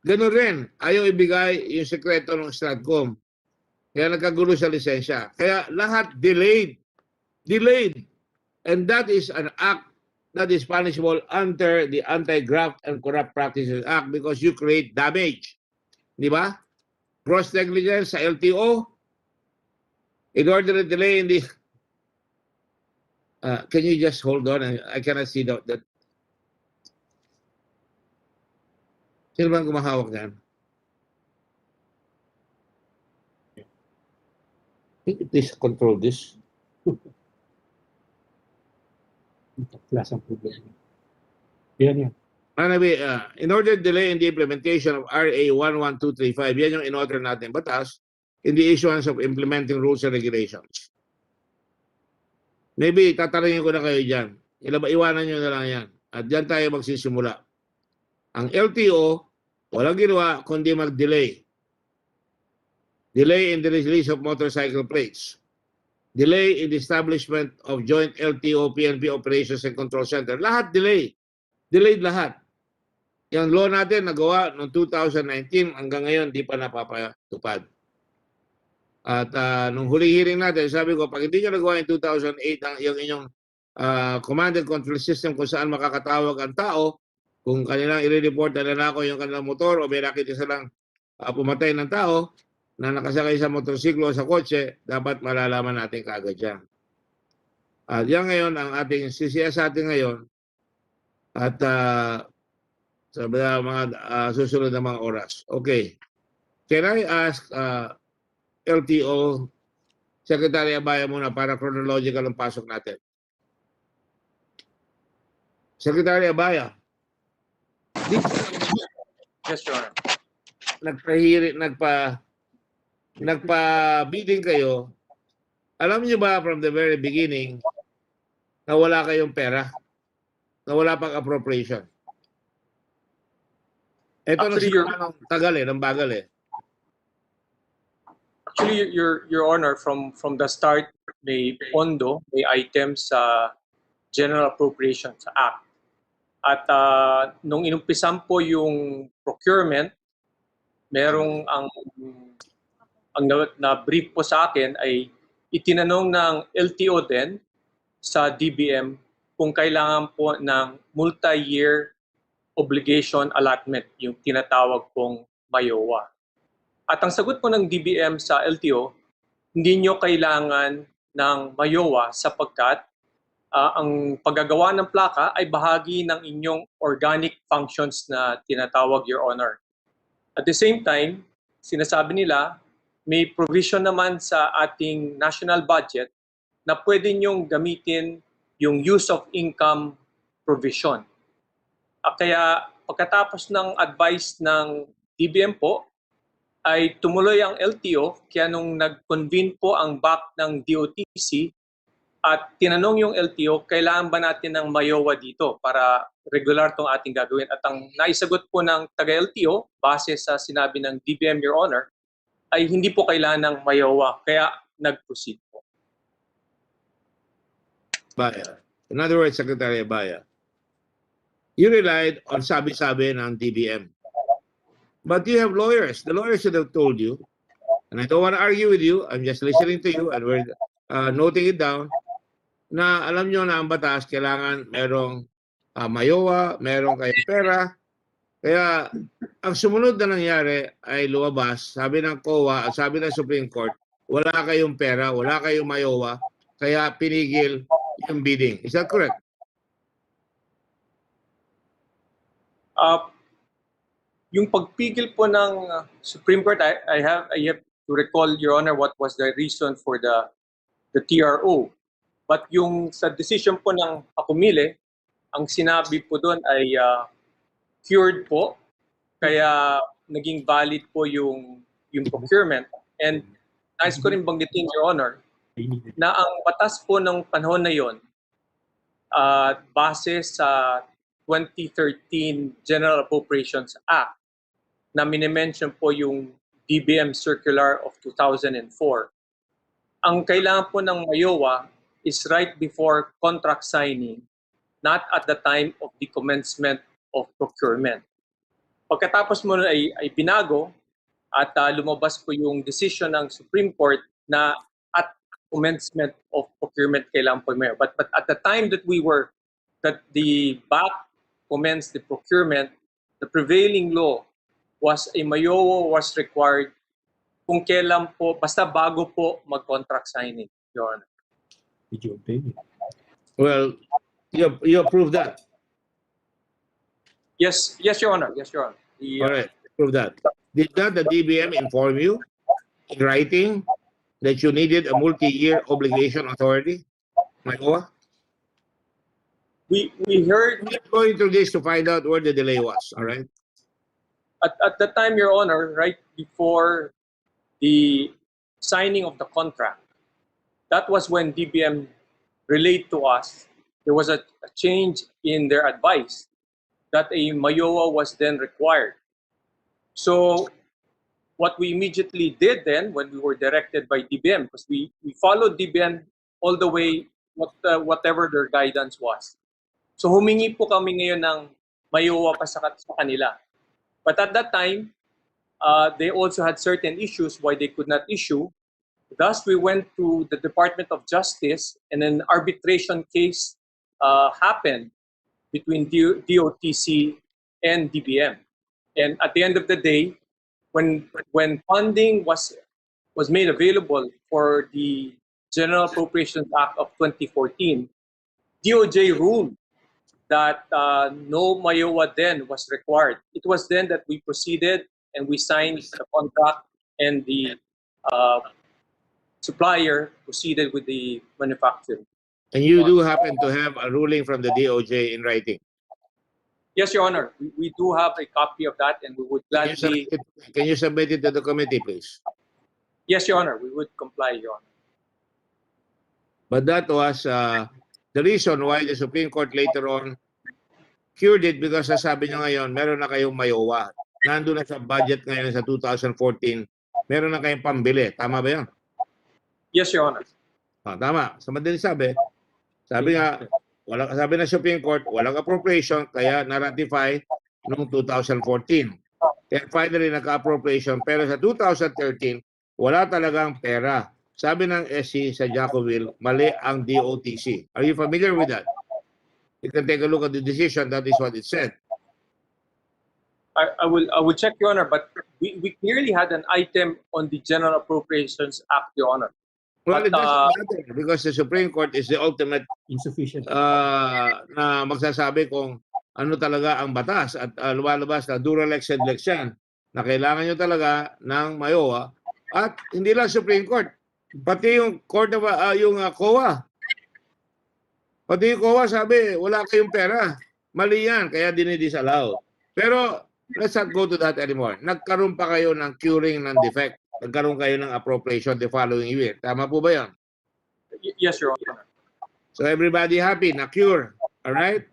ganun rin, ayaw ibigay yung sekreto ng Stratcom. Kaya nagkagulo sa lisensya. Kaya lahat delayed. Delayed. And that is an act that is punishable under the Anti-Graft and Corrupt Practices Act because you create damage. Di ba? Gross negligence sa LTO. In order to delay in the... can you just hold on? I cannot see that. Sino bang kumahawak yan? Please control this. Anyway, in order to delay in the implementation of RA 11235, yan yung in-order natin batas in the issuance of implementing rules and regulations. Maybe tatanungin ko na kayo dyan. Iwanan nyo na lang yan. At dyan tayo magsisimula. Ang LTO, walang ginawa kundi mag-delay. Delay in the release of motorcycle plates. Delay in the establishment of joint LTO-PNP operations and control center. Lahat delay. Delayed lahat. Yung law natin nagawa noong 2019 hanggang ngayon di pa napapatupad. At nung huling hearing natin, sabi ko, pag hindi nyo nagawa in 2008 yung inyong command and control system kung saan makakatawag ang tao, kung kanilang i-report na nanakaw yung kanilang motor o may nakita silang pumatay ng tao na nakasakay sa motorsiklo o sa kotse, dapat malalaman natin kaagad yan. At yan ngayon ang ating CCS atin ngayon at sa mga susunod na mga oras. Okay. Can I ask LTO Secretary Abaya muna para chronological ang pasok natin? Secretary Abaya. Yes, Your Honor. Nagpa-bidding kayo. Alam niyo ba from the very beginning na wala kayong pera? Na wala pang appropriation? Ito Actually, na tagal ng bagal eh. Actually, Your Honor, from the start, may pondo, may items sa General Appropriations Act. At nung inumpisan po yung procurement, merong ang na-brief po sa akin ay itinanong ng LTO din sa DBM kung kailangan po ng multi-year obligation allotment, yung tinatawag pong MAYOA. At ang sagot po ng DBM sa LTO, hindi nyo kailangan ng MAYOA sapagkat ang paggagawa ng plaka ay bahagi ng inyong organic functions na tinatawag, Your Honor. At the same time, sinasabi nila, may provision naman sa ating national budget na pwede nyong gamitin yung use of income provision. Kaya pagkatapos ng advice ng DBM po, ay tumuloy ang LTO, kaya nung nag-convene po ang back ng DOTC at tinanong yung LTO, kailangan ba natin ng MAYOA dito para regular tong ating gagawin? At ang naisagot po ng taga-LTO, base sa sinabi ng DBM, Your Honor, ay hindi po kailangan ng MAYOA, kaya nag-proceed po. Abaya. In other words, Secretary Abaya, you relied on sabi-sabi ng DBM. But you have lawyers. The lawyers should have told you, and I don't want to argue with you, I'm just listening to you and we're noting it down, na alam nyo na ang batas, kailangan merong MAYOA, merong kayong pera. Kaya ang sumunod na nangyari ay lumabas, sabi ng COA at sabi ng Supreme Court, wala kayong pera, wala kayong mayowa, kaya pinigil yung bidding. Is that correct? Yung pagpigil po ng Supreme Court, I have to recall, Your Honor, what was the reason for the TRO. But yung sa decision po ng Akumile, ang sinabi po doon ay cured po, kaya naging valid po yung procurement. And nais ko rin banggitin, Your Honor, na ang batas po ng panahon na yon, base sa 2013 General Appropriations Act, na minimension po yung DBM Circular of 2004. Ang kailangan po ng mayowa is right before contract signing, not at the time of the commencement of procurement. Pagkatapos mo ay binago at lumabas po yung decision ng Supreme Court na at commencement of procurement kailangan po mayor. But at the time that the BAC commenced the procurement, the prevailing law was a mayowa was required kung kailan po, basta bago po mag-contract signing, Your Honor. Well, you approve that. Yes, Your Honor. Yes, Your Honor. All right, approve that. Did not the DBM inform you in writing that you needed a multi-year obligation authority? Mayowa? We heard Let's go into this to find out where the delay was, all right? at the time, Your Honor, right before the signing of the contract, that was when DBM relayed to us there was a change in their advice that a mayowa was then required. So what we immediately did then when we were directed by DBM, because we followed DBM all the way, whatever their guidance was. So humingi po kami ngayon ng mayowa pa sa kanila. But at that time, they also had certain issues why they could not issue. Thus, we went to the Department of Justice, and an arbitration case happened between DOTC and DBM. And at the end of the day, when funding was made available for the General Appropriations Act of 2014, DOJ ruled that no mayowa then was required. It was then that we proceeded and we signed the contract, and the supplier proceeded with the manufacturing. And you do happen to have a ruling from the DOJ in writing? Yes, Your Honor. We do have a copy of that, and we would gladly... Can you submit it to the committee, please? Yes, Your Honor. We would comply, Your Honor. But that was the reason why the Supreme Court later on cured it, because sabi nyo ngayon, meron na kayong mayowa. Nandun na sa budget ngayon sa 2014, meron na kayong pambili. Tama ba yan? Yes, Your Honor. Tama. Sa madaling sabi nga, sabi ng Supreme Court, walang appropriation, kaya na-ratify noong 2014. Kaya finally nagka-appropriation, pero sa 2013, wala talagang pera. Sabi ng SC sa Jacobville, mali ang DOTC. Are you familiar with that? You can take a look at the decision. That is what it said. I will check, Your Honor, but we clearly had an item on the General Appropriations Act, Your Honor. Well, it doesn't matter because the Supreme Court is the ultimate insufficient na magsasabi kung ano talaga ang batas at lumalabas na dual lex sed lex yan na kailangan nyo talaga ng mayowa at hindi lang Supreme Court, pati yung Court of yung COA. Pati yung COA sabi, wala kayong pera. Mali yan, kaya dinidisallow. Pero let's not go to that anymore. Nagkaroon pa kayo ng curing ng defect. Nagkaroon kayo ng appropriation the following year. Tama po ba yan? Yes, Your Honor. So everybody happy, na-cure. Alright?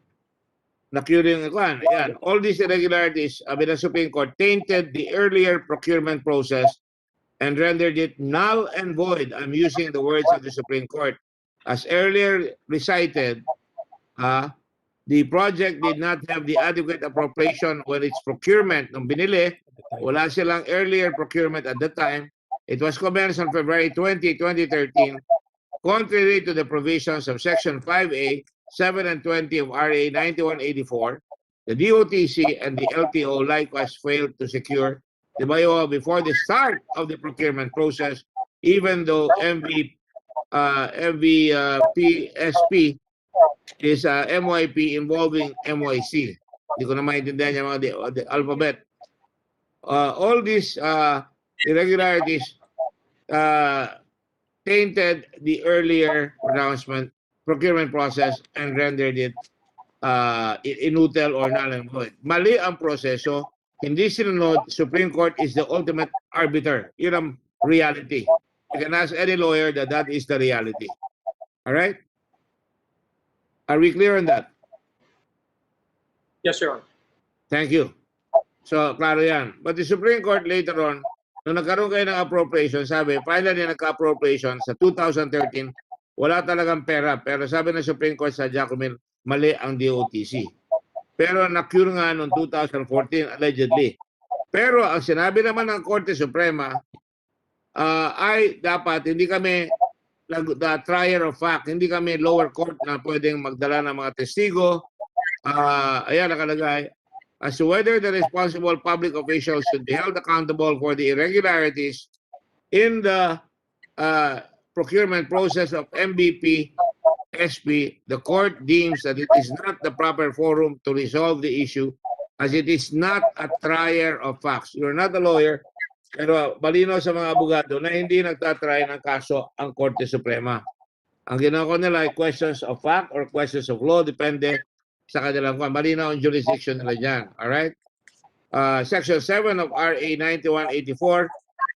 Na-cure yung kwan. Ayan. All these irregularities, sabi ng Supreme Court, tainted the earlier procurement process and rendered it null and void. I'm using the words of the Supreme Court. As earlier recited, the project did not have the adequate appropriation when its procurement, nung binili, wala silang earlier procurement at the time. It was commenced on February 20, 2013, contrary to the provisions of Section 5A, 7 and 20 of RA 9184. The DOTC and the LTO likewise failed to secure the mayowa before the start of the procurement process, even though MVPSP is MYP involving MYC. Hindi ko na maintindihan yung mga the alphabet. All these irregularities tainted the earlier procurement process and rendered it inutil or null and void. Mali ang proseso, hindi sinunod, Supreme Court is the ultimate arbiter. Yun ang reality. You can ask any lawyer that is the reality. All right? Are we clear on that? Yes, Your Honor. Thank you. So, klaro yan. But the Supreme Court later on, nung nagkaroon kayo ng appropriation, sabi, finally nagka-appropriation sa 2013, wala talagang pera. Pero sabi ng Supreme Court sa Jacomel, mali ang DOTC. Pero na-cure nga noong 2014, allegedly. Pero ang sinabi naman ng Korte Suprema ay dapat hindi kami the trier of fact, hindi kami lower court na pwedeng magdala ng mga testigo. Ayan nakalagay, as to whether the responsible public officials should be held accountable for the irregularities in the procurement process of MVP SP, the court deems that it is not the proper forum to resolve the issue as it is not a trier of facts. You're not a lawyer, pero malinaw sa mga abogado na hindi nagtatry ng kaso ang Korte Suprema. Ang ginagawa nila ay questions of fact or questions of law, depende sa kanilang kung malinaw ang jurisdiction nila dyan. Alright? Section 7 of RA 9184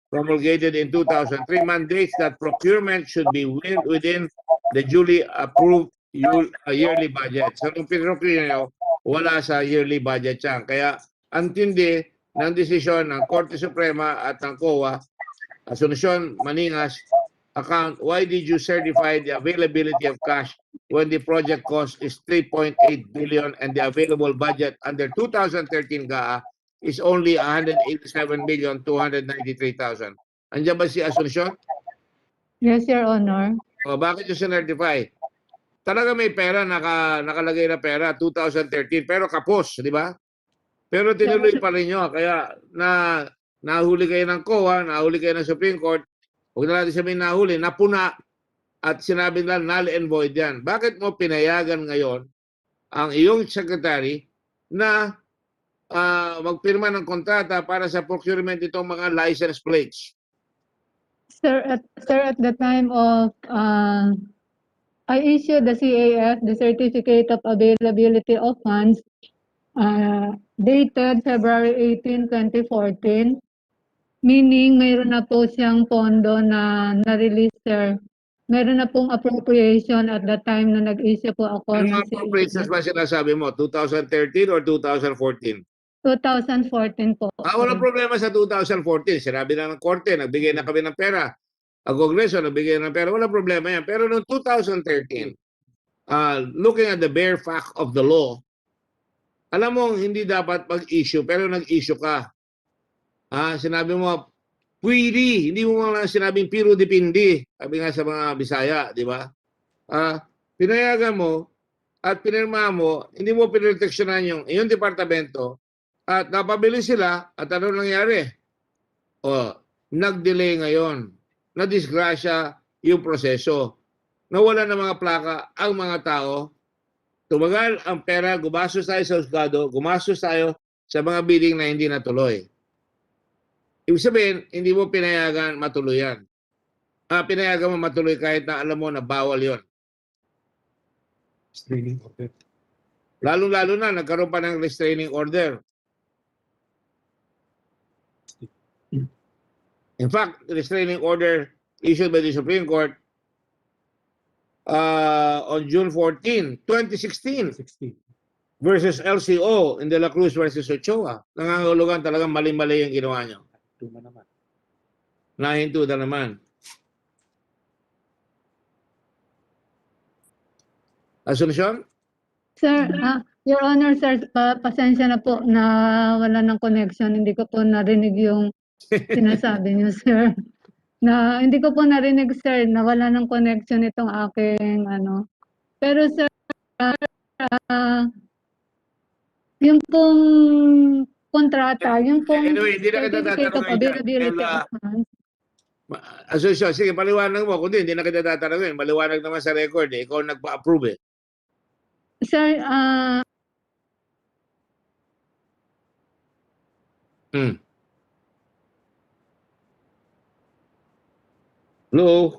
promulgated in 2003 mandates that procurement should be within the duly approved yearly budget. So, nung pinrocure nyo, wala sa yearly budget yan. Kaya, antindi ng desisyon ng Korte Suprema at ng COA, Asuncion Maningas account, why did you certify the availability of cash when the project cost is 3.8 billion and the available budget under 2013 GAA is only 187,293,000? Andiyan ba si Asuncion? Yes, Your Honor. O bakit yung sinertify? Talaga may pera, nakalagay na pera, 2013, pero kapos, di ba? Pero tinuloy pa rin nyo, kaya nahuli kayo ng COA, nahuli kayo ng Supreme Court, huwag na natin sabihin nahuli, napuna, at sinabi nila null and void yan. Bakit mo pinayagan ngayon ang iyong secretary na magpirma ng kontrata para sa procurement itong mga license plates? Sir, at the time of I issued the CAF, the Certificate of Availability of Funds, dated February 18, 2014, meaning mayroon na po siyang pondo na na-release, sir. Meron na pong appropriation at the time na nag-issue po ako Ano ng ang appropriations ba sinasabi mo? 2013 or 2014? 2014 po. Walang problema sa 2014. Sinabi na ng Korte, nagbigay na kami ng pera. Ang Kongreso, nagbigay ng pera. Walang problema yan. Pero noong 2013, looking at the bare fact of the law, alam mo, hindi dapat mag-issue, pero nag-issue ka. Sinabi mo, pwede. Hindi mo lang sinabing piro dipindi. Sabi nga sa mga Bisaya, di ba? Pinayagan mo at pinirma mo, hindi mo pinroteksyonan yung iyong departamento at napabili sila at ano nangyari? Nag-delay ngayon. Na-disgrasya yung proseso. Nawala ng mga plaka ang mga tao. Tumagal ang pera, gumastos tayo sa husgado, gumastos tayo sa mga bidding na hindi natuloy. Ibig sabihin, hindi mo pinayagan matuloy yan. Pinayagan mo matuloy kahit na alam mo na bawal yon. Lalo-lalo na, nagkaroon pa ng restraining order. In fact, the restraining order issued by the Supreme Court on June 14, 2016 versus LCO in De La Cruz versus Ochoa. Nangangahulugan talagang mali-mali yung ginawa nyo. Nahinto na naman. Asuncion? Sir, Your Honor, sir, pasensya na po na wala ng connection. Hindi ko po narinig yung sinasabi niyo, sir. Hindi ko po narinig, sir, na wala ng connection itong aking ano. Pero sir, yung pong kontrata, yung pong Anyway, hindi na kita Certificate of tatanungin dyan. Availability of Funds. Asosyo, sige, paliwanag mo. Kundi hindi na kita tatanungin. Maliwanag naman sa record eh. Ikaw nagpa-approve eh. Sir, Hello?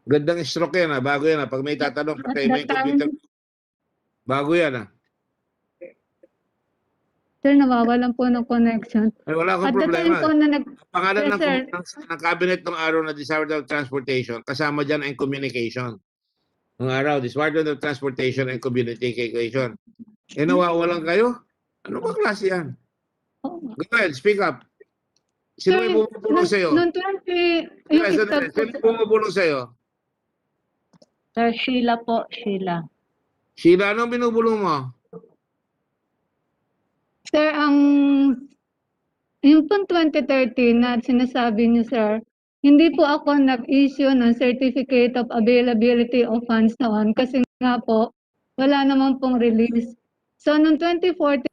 Gandang stroke yan bago yan Pag may tatanong, patay mo yung computer. Bago yan Sir, nawawalan po ng connection. Ay, wala akong At the time problema. po na Pangalan Yes, sir. ng cabinet ng araw na Department of Transportation, kasama dyan ang communication. Ng araw, Department of Transportation and Communication. Nawawalan kayo? Ano ba klase yan? Go ahead, speak up. Sino may bumubulong sa'yo? Noong 20, yung stop po, Sino bumubulong sa'yo? Sir, Sheila po, Sheila. Sheila, anong binubulong mo? sir, yung pong 2013 na sinasabi niyo, sir, hindi po ako nag-issue ng Certificate of Availability of Funds noon kasi nga po, wala naman pong release. So, noong 2014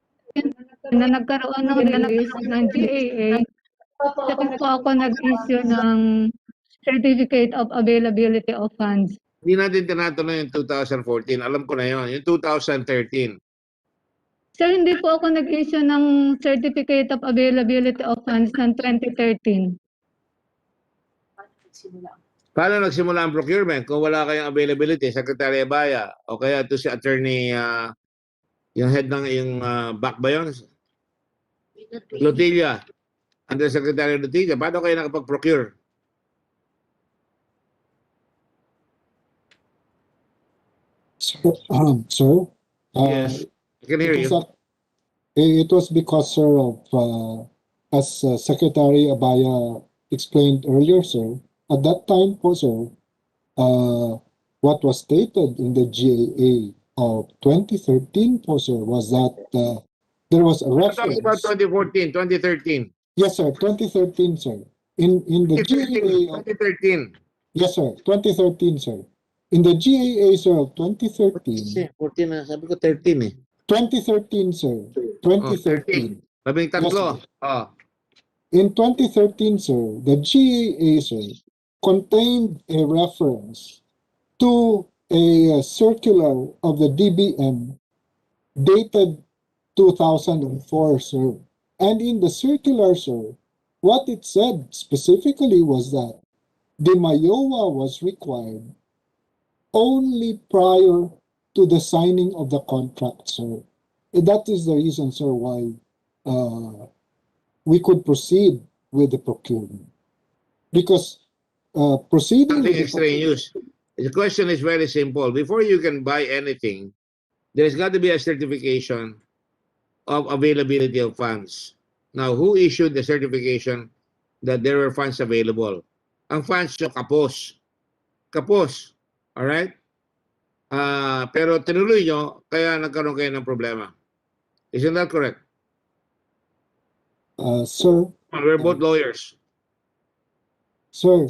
na nagkaroon ng release ng GAA, saka po ako nag-issue ng Certificate of Availability of Funds. Hindi natin tinatanong yung 2014. Alam ko na yun. Yung 2013. Sir, hindi po ako nag-issue ng Certificate of Availability of Funds ng 2013. Paano nagsimula ang procurement kung wala kayong availability? Secretary Abaya o kaya ito si Attorney, yung head ng yung back ba yun? Lotilla. Undersecretary Lotilla. Paano kayo nakapag-procure? Sir? Yes. I can hear you. It was because, sir, of as Secretary Abaya explained earlier, sir, at that time po, sir, what was stated in the GAA of 2013 po, sir, was that there was a reference. Talking about 2014, 2013. Yes, sir, 2013, sir. In the 2013, GAA of 2013. Yes, sir, 2013, sir. In the GAA, sir, of 2013. 14 na, sabi ko 13 eh. 2013, sir. 2013. 13. Yes, in 2013, sir, the GAA, sir, contained a reference to a circular of the DBM dated 2004, sir. And in the circular, sir, what it said specifically was that the MAYOA was required only prior to the signing of the contract, sir. And that is the reason, sir, why we could proceed with the procurement. Because proceeding Nothing with the extraneous. The question is very simple. Before you can buy anything, there's got to be a certification of availability of funds. Now, who issued the certification that there were funds available? Ang funds yung kapos. Kapos. Alright? Pero tinuloy nyo, kaya nagkaroon kayo ng problema. Isn't that correct? Sir. We're both lawyers. Sir,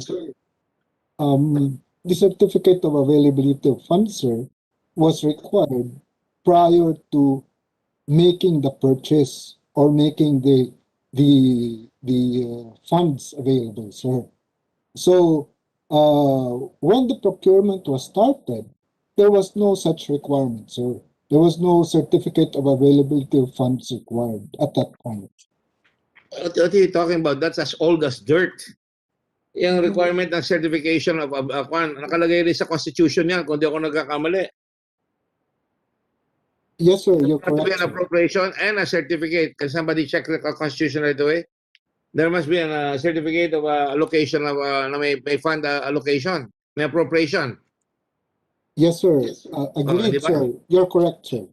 the certificate of availability of funds, sir, was required prior to making the purchase or making the funds available, sir. So when the procurement was started, there was no such requirement, sir. There was no certificate of availability of funds required at that point. What are you talking about? That's as old as dirt. Yung requirement ng certification of nakalagay rin sa Constitution yan, kung di ako nagkakamali. Yes, sir. You're There must be correct, an appropriation and a certificate. Can somebody check the Constitution right away? There must be a certificate of allocation of may fund allocation, may appropriation. Yes, sir. Agreed, sir. You're correct, sir.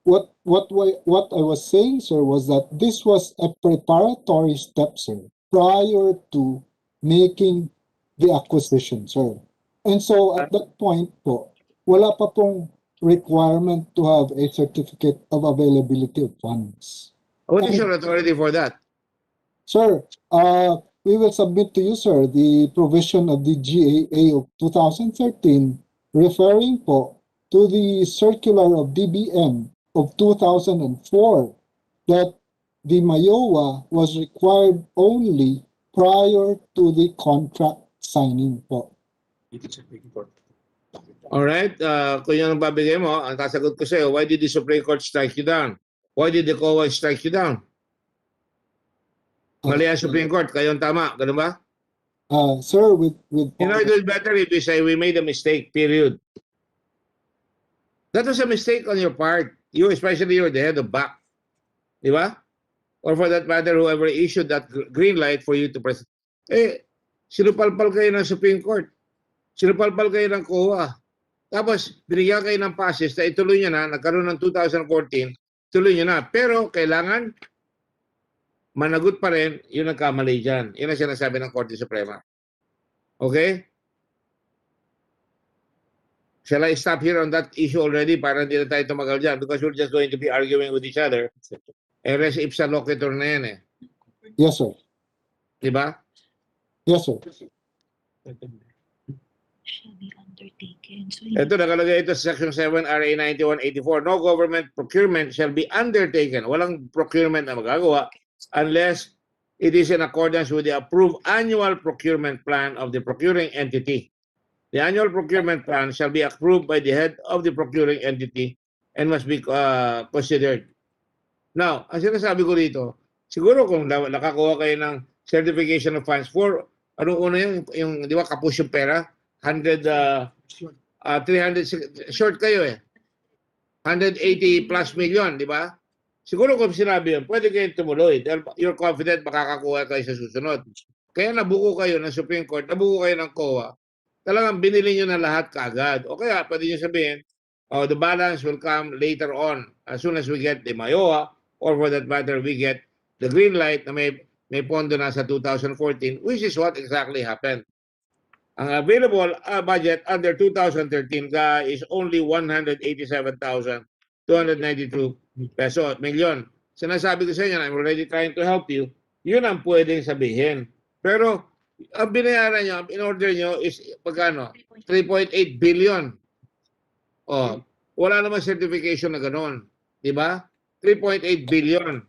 What I was saying, sir, was that this was a preparatory step, sir, prior to making the acquisition, sir. And so at that point po, wala pa pong requirement to have a certificate of availability of funds. What is your authority for that? Sir, we will submit to you, sir, the provision of the GAA of 2013 referring po to the circular of DBM of 2004 that the Mayowa was required only prior to the contract signing po. Alright, kung yun ang babigay mo, ang kasagot ko sa'yo, why did the Supreme Court strike you down? Why did the COA strike you down? Mali ang Supreme Court, kayo ang tama, ganun ba? Sir, with You know, it would be better if you say we made a mistake, period. That was a mistake on your part. You, especially, you're the head of BAC. Di ba? Or for that matter, whoever issued that green light for you to press. Sinupalpal kayo ng Supreme Court. Sinupalpal kayo ng COA. Tapos, binigyan kayo ng passes na ituloy nyo na, nagkaroon ng 2014, tuloy nyo na. Pero, kailangan managot pa rin yung nagkamali dyan. Yun ang sinasabi ng Korte Suprema. Okay? Shall I stop here on that issue already para hindi na tayo tumagal dyan? Because we're just going to be arguing with each other. Res ipsa loquitur na yan eh. Yes, sir. Diba? Yes, sir. Shall be undertaken. So, Ito, nakalagay ito sa Section 7 RA 9184. No government procurement shall be undertaken. Walang procurement na magagawa unless it is in accordance with the approved annual procurement plan of the procuring entity. The annual procurement plan shall be approved by the head of the procuring entity and must be considered. Now, ang sinasabi ko dito, siguro kung nakakuha kayo ng certification of funds for, ano una yung di ba, kapus yung pera, 300, short kayo eh. 180 plus million, di ba? Siguro kung sinabi yun, pwede kayong tumuloy. You're confident makakakuha kayo sa susunod. Kaya nabuko kayo ng Supreme Court, nabuko kayo ng COA, talagang binili nyo na lahat kaagad. O kaya pwede nyo sabihin, the balance will come later on as soon as we get the Mayowa or for that matter, we get the green light na may pondo na sa 2014, which is what exactly happened. Ang available budget under 2013 is only 187,292 million. Sinasabi ko sa inyo, I'm already trying to help you, yun ang pwedeng sabihin. Pero ang binayaran nyo, in order nyo is pagkano? 3.8 billion. Wala naman certification na gano'n. Diba? 3.8 billion.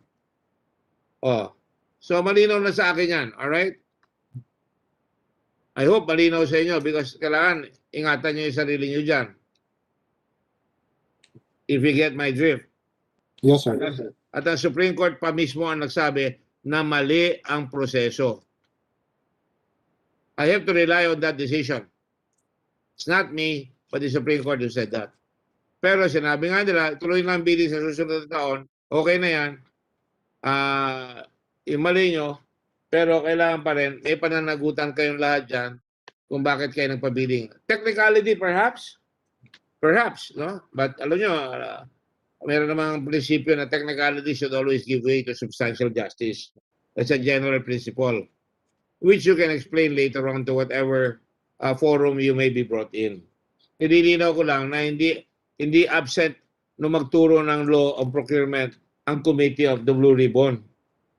So malinaw na sa akin yan. Alright? I hope malinaw sa inyo because kailangan ingatan nyo yung sarili nyo dyan. If you get my drift. Yes, sir. At ang Supreme Court pa mismo ang nagsabi na mali ang proseso. I have to rely on that decision. It's not me, but the Supreme Court who said that. Pero sinabi nga nila, tuloy lang bilis sa susunod na taon, okay na yan. Yung mali nyo, pero kailangan pa rin, may pananagutan kayong lahat dyan kung bakit kayo nagpabiling. Technicality, perhaps? Perhaps, no? But alam nyo, meron namang prinsipyo na technicality should always give way to substantial justice. That's a general principle, which you can explain later on to whatever forum you may be brought in. Nililinaw ko lang na hindi absent no magturo ng law of procurement ang Committee of the Blue Ribbon.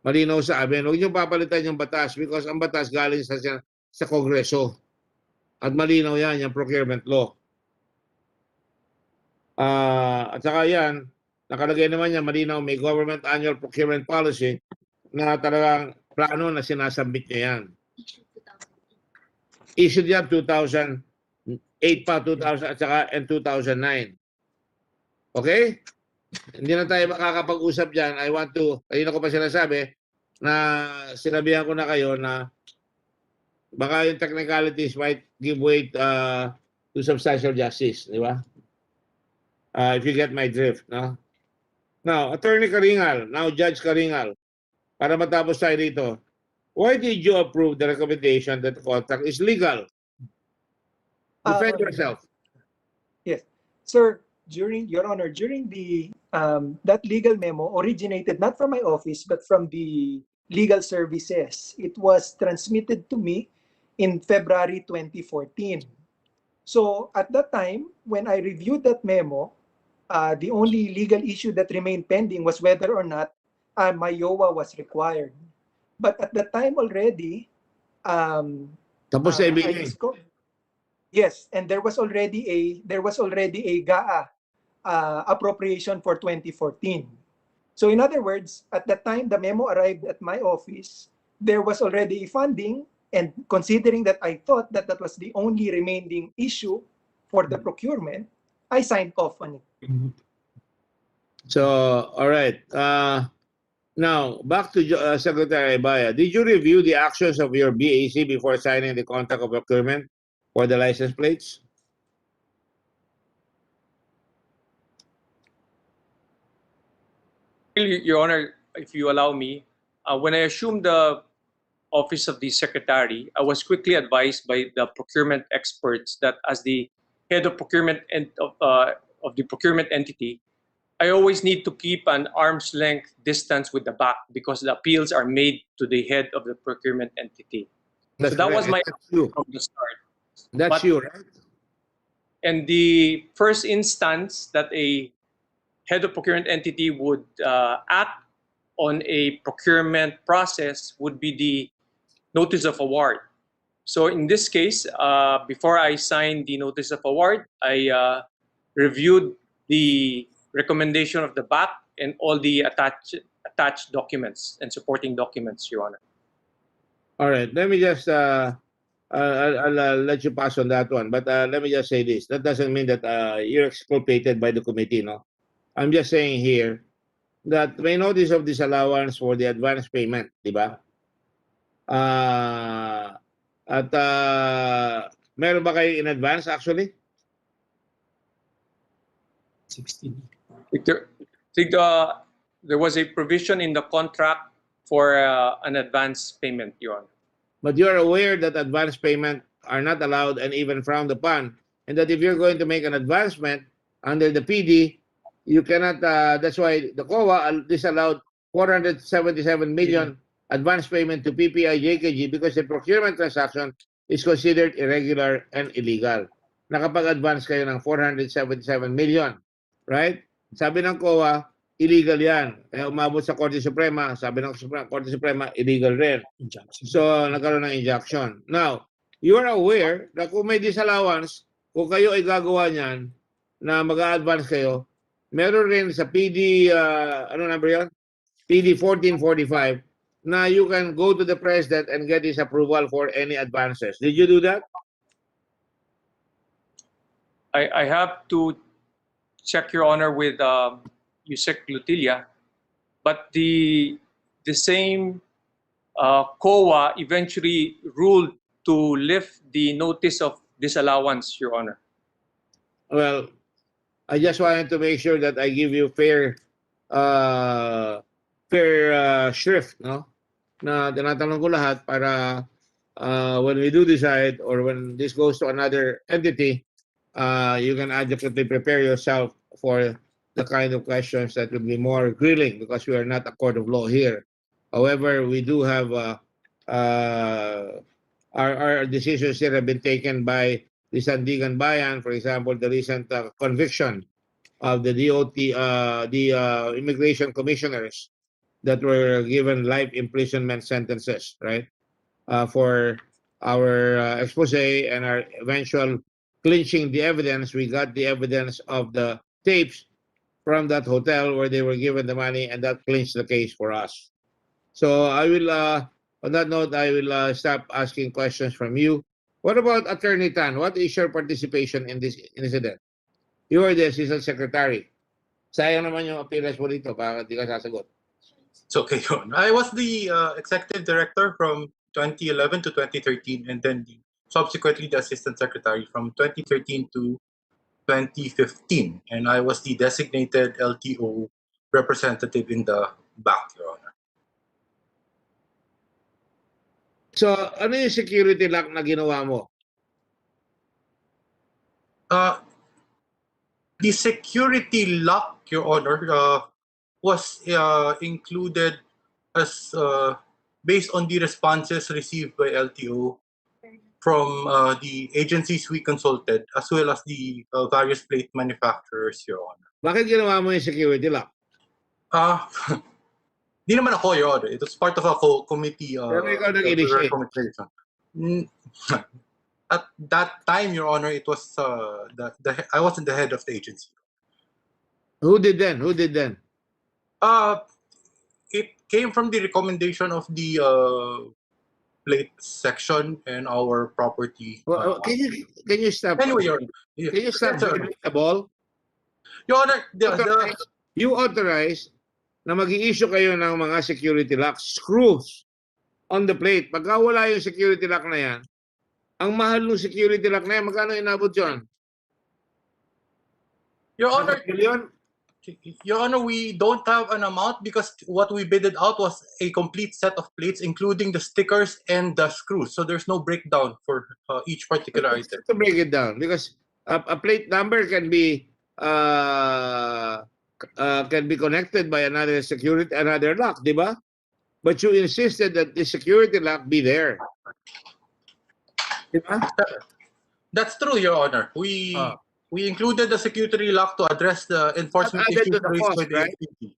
Malinaw sa amin, huwag niyo papalitan yung batas because ang batas galing sa Kongreso. At malinaw yan, yung procurement law. At saka yan, nakalagay naman yan, malinaw, may government annual procurement policy na talagang plano na sinasabit niya yan. Issued yan 2008 pa, 2000 at saka and 2009. Okay? Hindi na tayo makakapag-usap dyan. I want to, kanina ko pa sinasabi, na sinabihan ko na kayo na baka yung technicalities might give way to substantial justice. Di ba? If you get my drift. No? Now, Attorney Karingal, now Judge Karingal, para matapos tayo dito, why did you approve the recommendation that the contract is legal? Defend yourself. Yes. Sir, Your Honor, during the that legal memo originated not from my office but from the legal services. It was transmitted to me in February 2014. So at that time, when I reviewed that memo, the only legal issue that remained pending was whether or not Mayowa was required. But at that time already, tapos na ibigay. Yes, and there was already a GAA appropriation for 2014. So in other words, at the time the memo arrived at my office, there was already funding, and considering that I thought that that was the only remaining issue for the procurement, I signed off on it. So, all right. Now, back to Secretary Ibaya. Did you review the actions of your BAC before signing the contract of procurement for the license plates? Your Honor, if you allow me, when I assumed the office of the secretary, I was quickly advised by the procurement experts that as the head of procurement and of the procurement entity, I always need to keep an arm's length distance with the back because the appeals are made to the head of the procurement entity. That's so that was correct. my That's you. from the start. That's But- you, right? And the first instance that a head of procurement entity would act on a procurement process would be the notice of award. So in this case, before I signed the notice of award, I reviewed the recommendation of the BAT and all the attached documents and supporting documents, Your Honor. All right. Let me just I'll let you pass on that one. But let me just say this. That doesn't mean that you're exculpated by the committee, no? I'm just saying here that may notice of disallowance for the advance payment, di ba? At meron ba kayo in advance actually? 16. There was a provision in the contract for an advance payment, Your Honor. But you're aware that advance payment are not allowed and even frowned upon, and that if you're going to make an advancement under the PD, you cannot, that's why the COA disallowed 477 million advance payment to PPI JKG because the procurement transaction is considered irregular and illegal. Nakapag-advance kayo ng 477 million, right? Sabi ng COA, illegal yan. Kaya umabot sa Korte Suprema, sabi ng Korte Suprema, illegal rin. So, nagkaroon ng injunction. Now, you are aware na kung may disallowance, kung kayo ay gagawa niyan, na mag-a-advance kayo, meron rin sa PD, ano number yan? PD 1445, na you can go to the President and get his approval for any advances. Did you do that? I have to check, Your Honor, with Yusek Lutilia, but the same COA eventually ruled to lift the notice of disallowance, Your Honor. Well, I just wanted to make sure that I give you fair shrift, no? Na tinatanong ko lahat para when we do decide or when this goes to another entity, you can adequately prepare yourself for the kind of questions that will be more grilling because we are not a court of law here. However, we do have our decisions here have been taken by the Sandigan Bayan, for example, the recent conviction of the DOT, the immigration commissioners that were given life imprisonment sentences, right? For our expose and our eventual clinching the evidence. We got the evidence of the tapes from that hotel where they were given the money, and that clinched the case for us. So I will, on that note, I will stop asking questions from you. What about Attorney Tan? What is your participation in this incident? You are the Assistant Secretary. Sayang naman yung appearance mo dito, bakit di ka sasagot? It's okay, Yon. I was the executive director from 2011 to 2013, and then subsequently the assistant secretary from 2013 to 2015. And I was the designated LTO representative in the back, Your Honor. So, ano yung security lock na ginawa mo? The security lock, Your Honor, was included as based on the responses received by LTO from the agencies we consulted, as well as the various plate manufacturers, Your Honor. Bakit ginawa mo yung security lock? Di naman ako, Your Honor. It was part of a committee. Pero ikaw nag-initiate. At that time, Your Honor, it was I wasn't the head of the agency. Who did then? Who did then? It came from the recommendation of the plate section and our property. Can you stop? Anyway, Can you stop dribbling the ball? Your Honor, You authorize na mag-i-issue kayo ng mga security locks, screws on the plate. Pagka wala yung security lock na yan, ang mahal ng security lock na yan, magkano inabot yun? Your Honor, Million? Your Honor, we don't have an amount because what we bidded out was a complete set of plates, including the stickers and the screws. So there's no breakdown for each particular item. To break it down, because a plate number can be connected by another lock, di ba? But you insisted that the security lock be there. Di ba? That's true, Your Honor. We included the security lock to address the enforcement issues raised by the LTO.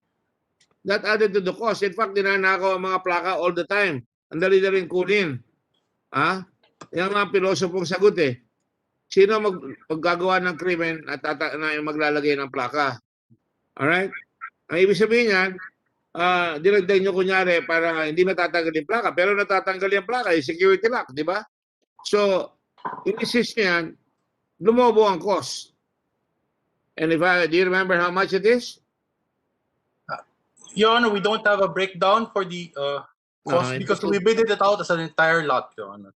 That added to the cost. In fact, dinanakaw ang mga plaka all the time. Ang dali-daling kunin. Yung mga pilosopong sagot eh. Sino maggagawa ng krimen at na maglalagay ng plaka? Alright? Ang ibig sabihin yan, dinagdag nyo kunyari para hindi natatanggal yung plaka, pero natatanggal yung plaka, yung security lock, di ba? So, in-insist niyan, lumobo ang cost. And do you remember how much it is? Your Honor, we don't have a breakdown for the cost because we bidded it out as an entire lot, Your Honor.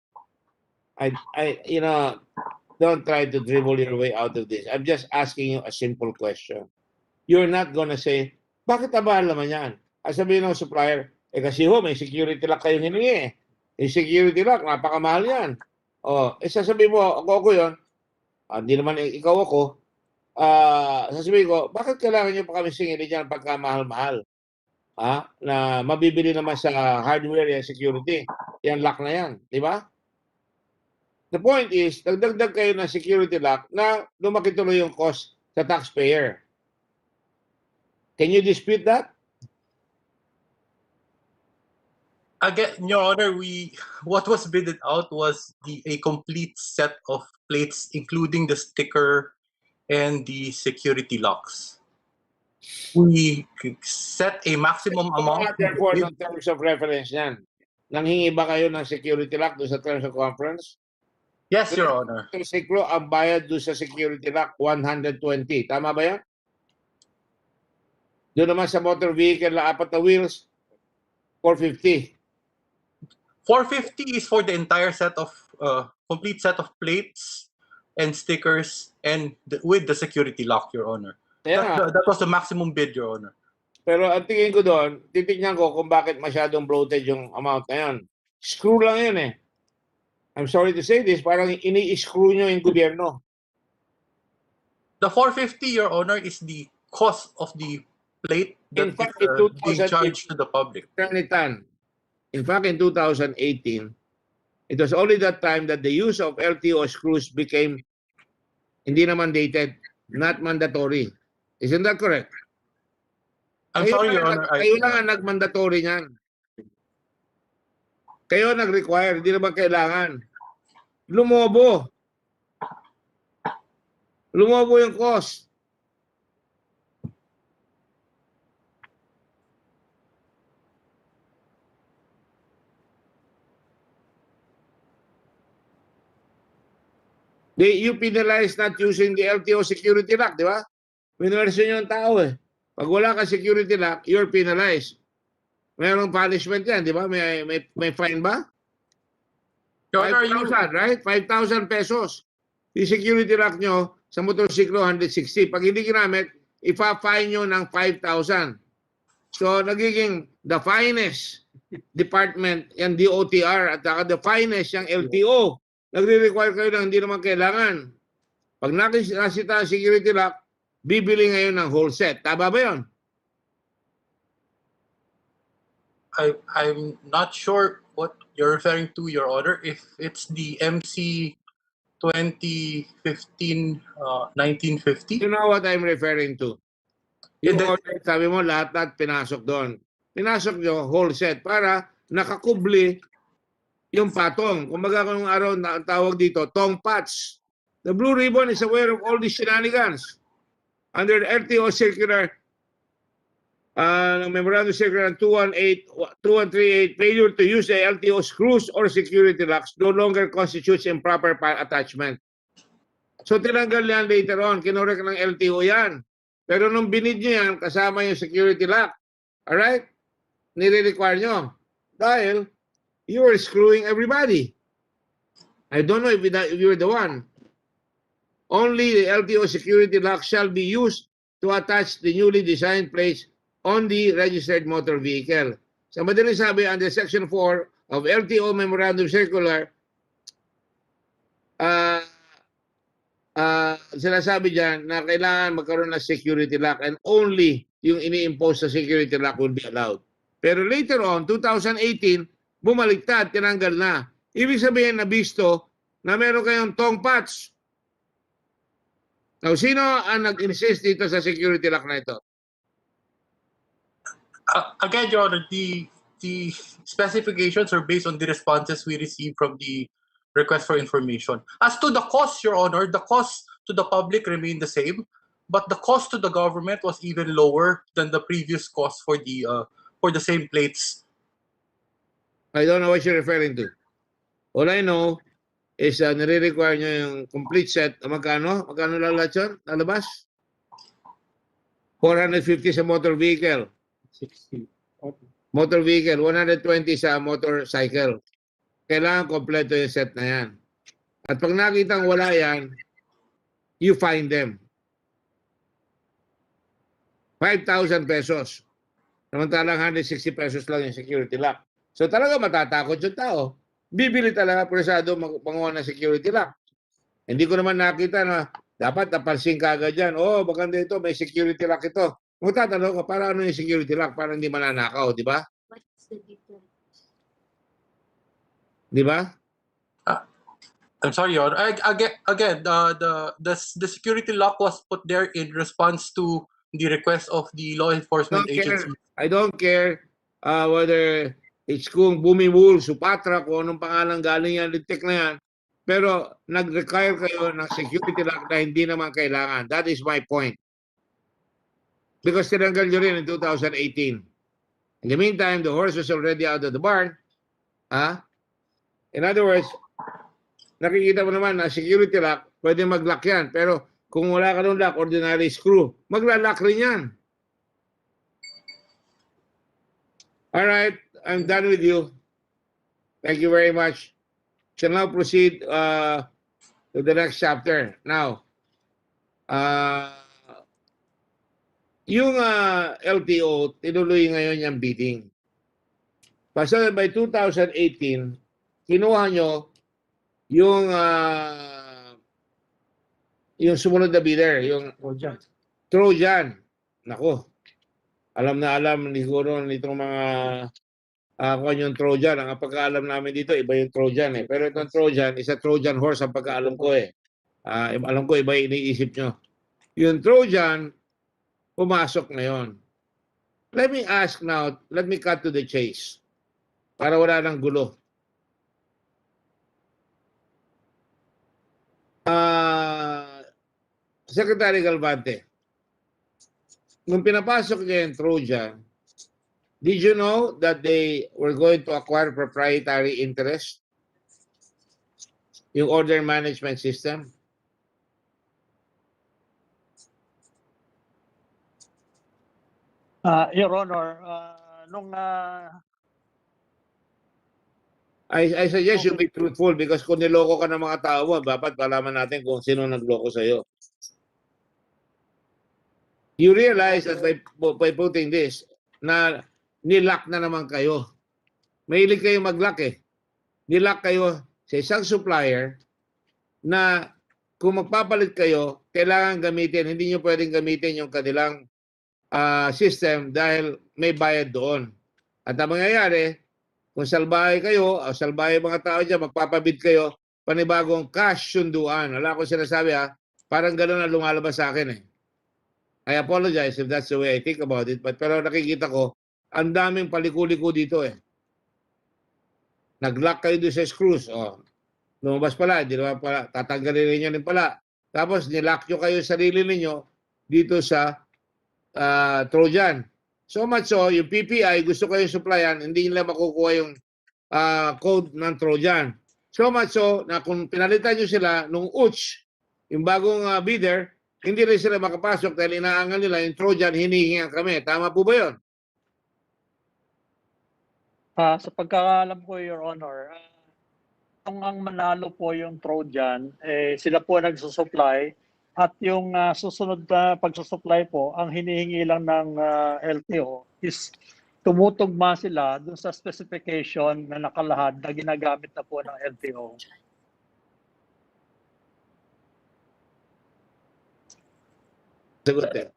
Don't try to dribble your way out of this. I'm just asking you a simple question. You're not gonna say, bakit abahal naman yan? Sabihin ng supplier, kasi may security lock kayong hiningi eh. Yung security lock, napakamahal yan. Sasabihin mo, ako yun, hindi naman ikaw ako, sasabihin ko, bakit kailangan nyo pa kami singilin dyan pagkamahal-mahal? Na mabibili naman sa hardware yung security. Yan lock na yan, di ba? The point is, nagdagdag kayo ng security lock na lumaki tuloy yung cost sa taxpayer. Can you dispute that? Again, Your Honor, what was bidded out was a complete set of plates, including the sticker and the security locks. We set a maximum amount. Therefore, in terms of reference yan, nanghingi ba kayo ng security lock doon sa terms of conference? Yes, Your Honor. Siklo, ang bayad doon sa security lock, 120. Tama ba yan? Doon naman sa motor vehicle na 4 na wheels, 450. 450 is for the entire set of, complete set of plates and stickers and with the security lock, Your Honor. That was the maximum bid, Your Honor. Pero ang tingin ko doon, titignan ko kung bakit masyadong bloated yung amount na yun. Screw lang yun eh. I'm sorry to say this, parang ini-screw nyo yung gobyerno. The 450, Your Honor, is the cost of the plate that is being charged to the public. In fact, in 2018, it was only that time that the use of LTO screws became hindi na mandated, not mandatory. Isn't that correct? I'm sorry, Your Honor. Kayo lang ang nag-mandatory niyan. Kayo nag-require, hindi naman kailangan. Lumobo. Lumobo yung cost. You penalize not using the LTO security lock, di ba? Minwerso nyo ang tao eh. Pag wala ka security lock, you're penalized. Mayroong punishment yan, di ba? May fine ba? 5,000, right? 5,000 pesos. Yung security lock nyo sa motorsiklo, 160. Pag hindi ginamit, ipa-fine nyo ng 5,000. So, nagiging the finest department, yung DOTR, at saka the finest, yung LTO. Nagre-require kayo na hindi naman kailangan. Pag nakita ang security lock, bibili ngayon ng whole set. Tama ba yun? I'm not sure what you're referring to, Your Honor. If it's the MC 2015, 1950. You know what I'm referring to? Yung order, sabi mo, lahat pinasok doon. Pinasok nyo whole set para nakakubli yung patong. Kumbaga kung araw na tawag dito, tong patch. The Blue Ribbon is aware of all these shenanigans. Under the LTO circular ng Memorandum Circular 2138, failure to use the LTO screws or security locks no longer constitutes improper attachment. So tinanggal yan later on, kinorek ng LTO yan. Pero nung binid nyo yan, kasama yung security lock. Alright? Nire-require nyo. Dahil you are screwing everybody. I don't know if you're the one. Only the LTO security lock shall be used to attach the newly designed plates on the registered motor vehicle. Sa madaling sabi, under Section 4 of LTO Memorandum Circular, sinasabi dyan na kailangan magkaroon ng security lock and only yung ini-impose sa security lock will be allowed. Pero later on, 2018, bumaliktad, tinanggal na. Ibig sabihin na bisto na meron kayong tong patch. Now, sino ang nag-insist dito sa security lock na ito? Again, Your Honor, the specifications are based on the responses we received from the request for information. As to the cost, Your Honor, the cost to the public remained the same, but the cost to the government was even lower than the previous cost for the same plates. I don't know what you're referring to. All I know is nire-require nyo yung complete set. Magkano? Magkano lang lahat yun? Lalabas? 450 sa motor vehicle. 60. Motor vehicle, 120 sa motorcycle. Kailangan kompleto yung set na yan. At pag nakitang wala yan, you find them. 5,000 pesos. Samantalang 160 pesos lang yung security lock. So talaga matatakot yung tao. Bibili talaga presado panguha ng security lock. Hindi ko naman nakita na dapat napansin ka agad dyan. Oh, maganda ito, may security lock ito. Kung tatanong ka, para ano yung security lock? Para hindi mananakaw, di ba? What's the difference? Di ba? I'm sorry, Your Honor. Again, the security lock was put there in response to the request of the law enforcement agency. I don't care whether it's kung Bumimul, Supatra, kung anong pangalan galing yan, litik na yan. Pero nag-require kayo ng security lock na hindi naman kailangan. That is my point. Because tinanggal nyo rin in 2018. In the meantime, the horse was already out of the barn. In other words, nakikita mo naman na security lock, pwede mag-lock yan. Pero kung wala ka ng lock, ordinary screw, magla-lock rin yan. Alright, I'm done with you. Thank you very much. Shall now proceed to the next chapter. Now, yung LTO, tinuloy ngayon yung bidding. Basta by 2018, kinuha nyo yung sumunod na bidder, yung Trojan. Nako, alam na alam siguro nitong mga kung yung Trojan. Ang pagkaalam namin dito, iba yung Trojan eh. Pero itong Trojan, isa Trojan horse ang pagkaalam ko eh. Alam ko, iba yung iniisip nyo. Yung Trojan, pumasok ngayon. Let me ask now, let me cut to the chase. Para wala nang gulo. Secretary Galvante, nung pinapasok niya yung Trojan, did you know that they were going to acquire proprietary interest? Yung order management system? Your Honor, I suggest you be truthful because kung niloko ka ng mga tao mo, dapat palaman natin kung sino nagloko sa'yo. You realize that by putting this, na nilock na naman kayo. Mahilig kayo mag-lock eh. Nilock kayo sa isang supplier na kung magpapalit kayo, kailangan gamitin. Hindi nyo pwedeng gamitin yung kanilang system dahil may bayad doon. At ang mangyayari, kung salbahe kayo, o salbahe mga tao dyan, magpapabid kayo, panibagong cash sunduan. Wala akong sinasabi parang gano'n na lumalabas sa akin eh. I apologize if that's the way I think about it, pero nakikita ko, ang daming paliko-liko dito eh. Nag-lock kayo doon sa screws. Lumabas pala, hindi naman pala, tatanggalin ninyo din pala. Tapos nilock nyo kayo sarili ninyo dito sa Trojan. So much so, yung PPI, gusto ko yung supplyan, hindi nila makukuha yung code ng Trojan. So much so, na kung pinalitan nyo sila nung UCH, yung bagong bidder, hindi rin sila makapasok dahil inaangal nila yung Trojan, hinihingan kami. Tama po ba yun? Sa pagkakalam ko, Your Honor, kung ang manalo po yung Trojan, sila po nagsusupply at yung susunod na pagsusupply po, ang hinihingi lang ng LTO is tumutugma sila dun sa specification na nakalahad na ginagamit na po ng LTO. Sagot eh.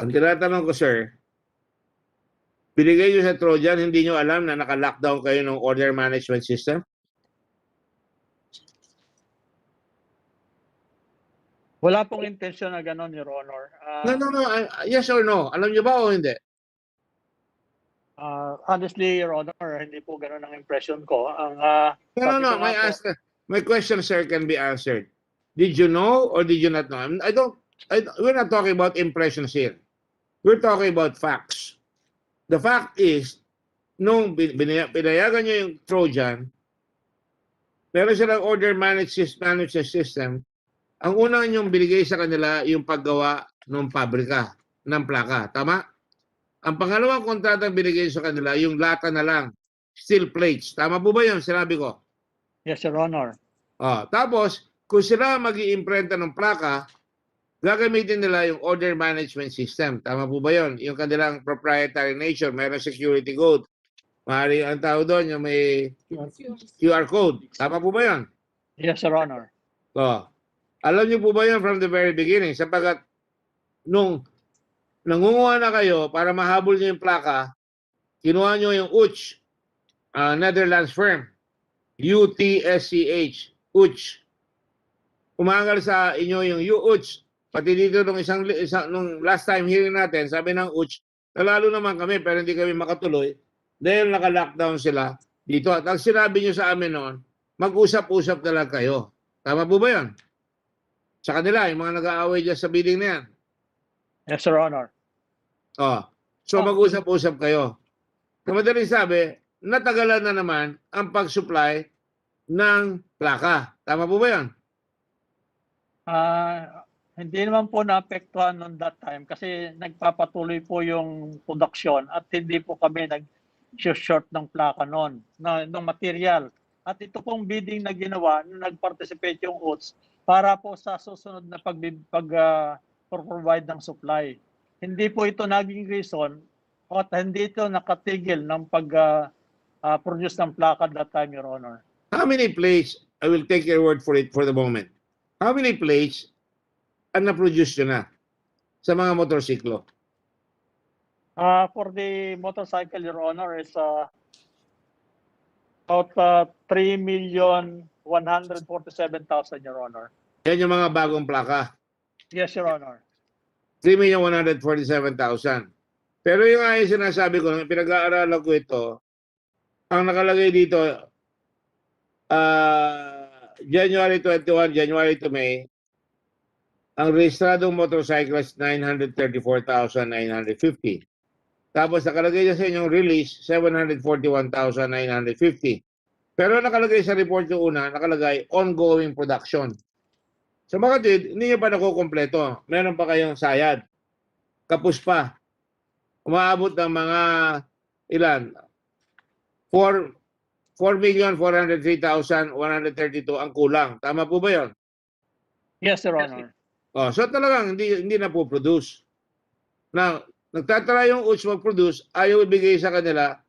Ang tinatanong ko, sir, binigay nyo sa Trojan, hindi nyo alam na naka-lockdown kayo ng order management system? Wala pong intention na gano'n, Your Honor. No. Yes or no? Alam nyo ba o hindi? Honestly, Your Honor, hindi po gano'n ang impression ko. No. My question, sir, can be answered. Did you know or did you not know? We're not talking about impressions here. We're talking about facts. The fact is, nung pinayagan nyo yung Trojan, meron silang order management system, ang unang yung binigay sa kanila yung paggawa ng pabrika, ng plaka. Tama? Ang pangalawang kontratang binigay sa kanila, yung lata na lang, steel plates. Tama po ba yun? Sinabi ko. Yes, Your Honor. Tapos, kung sila mag-iimprenta ng plaka, gagamitin nila yung order management system. Tama po ba yun? Yung kanilang proprietary nature, mayroong security code. Maaari ang tao doon, yung may QR code. Tama po ba yun? Yes, Your Honor. Alam niyo po ba yun from the very beginning? Sapagat nung nangunguha na kayo para mahabol niyo yung plaka, kinuha niyo yung UCH, Netherlands firm, UTSCH, UCH. Umangal sa inyo yung UCH. Pati dito nung last time hearing natin, sabi ng UCH, nalalo naman kami pero hindi kami makatuloy dahil naka-lockdown sila dito. At ang sinabi niyo sa amin noon, mag-usap-usap na lang kayo. Tama po ba yun? Sa kanila, yung mga nag-aaway dyan sa bidding na yan. Yes, Your Honor. So mag-usap-usap kayo. Na madaling sabi, natagalan na naman ang pag-supply ng plaka. Tama po ba yan? Hindi naman po naapektuhan noon that time kasi nagpapatuloy po yung production at hindi po kami nag-short ng plaka noon, ng material. At ito pong bidding na ginawa, nag-participate yung UTS para po sa susunod na pag-provide ng supply. Hindi po ito naging reason at hindi ito nakatigil ng pag-produce ng plaka that time, Your Honor. How many plates, I will take your word for it for the moment, how many plates ang na-produce nyo na sa mga motorsiklo? For the motorcycle, Your Honor, is about 3,147,000, Your Honor. Yan yung mga bagong plaka. Yes, Your Honor. 3,147,000. Pero yung ay sinasabi ko, pinag-aaralan ko ito, ang nakalagay dito, January 21, January to May, ang rehistradong motorcycle is 934,950. Tapos nakalagay niya sa inyong release, 741,950. Pero nakalagay sa report yung una, nakalagay ongoing production. Sa mga kapatid, hindi nyo pa nakukompleto. Meron pa kayong sayad. Kapos pa. Umaabot ng mga ilan? 4,403,132 ang kulang. Tama po ba yun? Yes, Your Honor. So talagang hindi na po produce. Now, nagtatry yung UTS mag-produce, ayaw ibigay sa kanila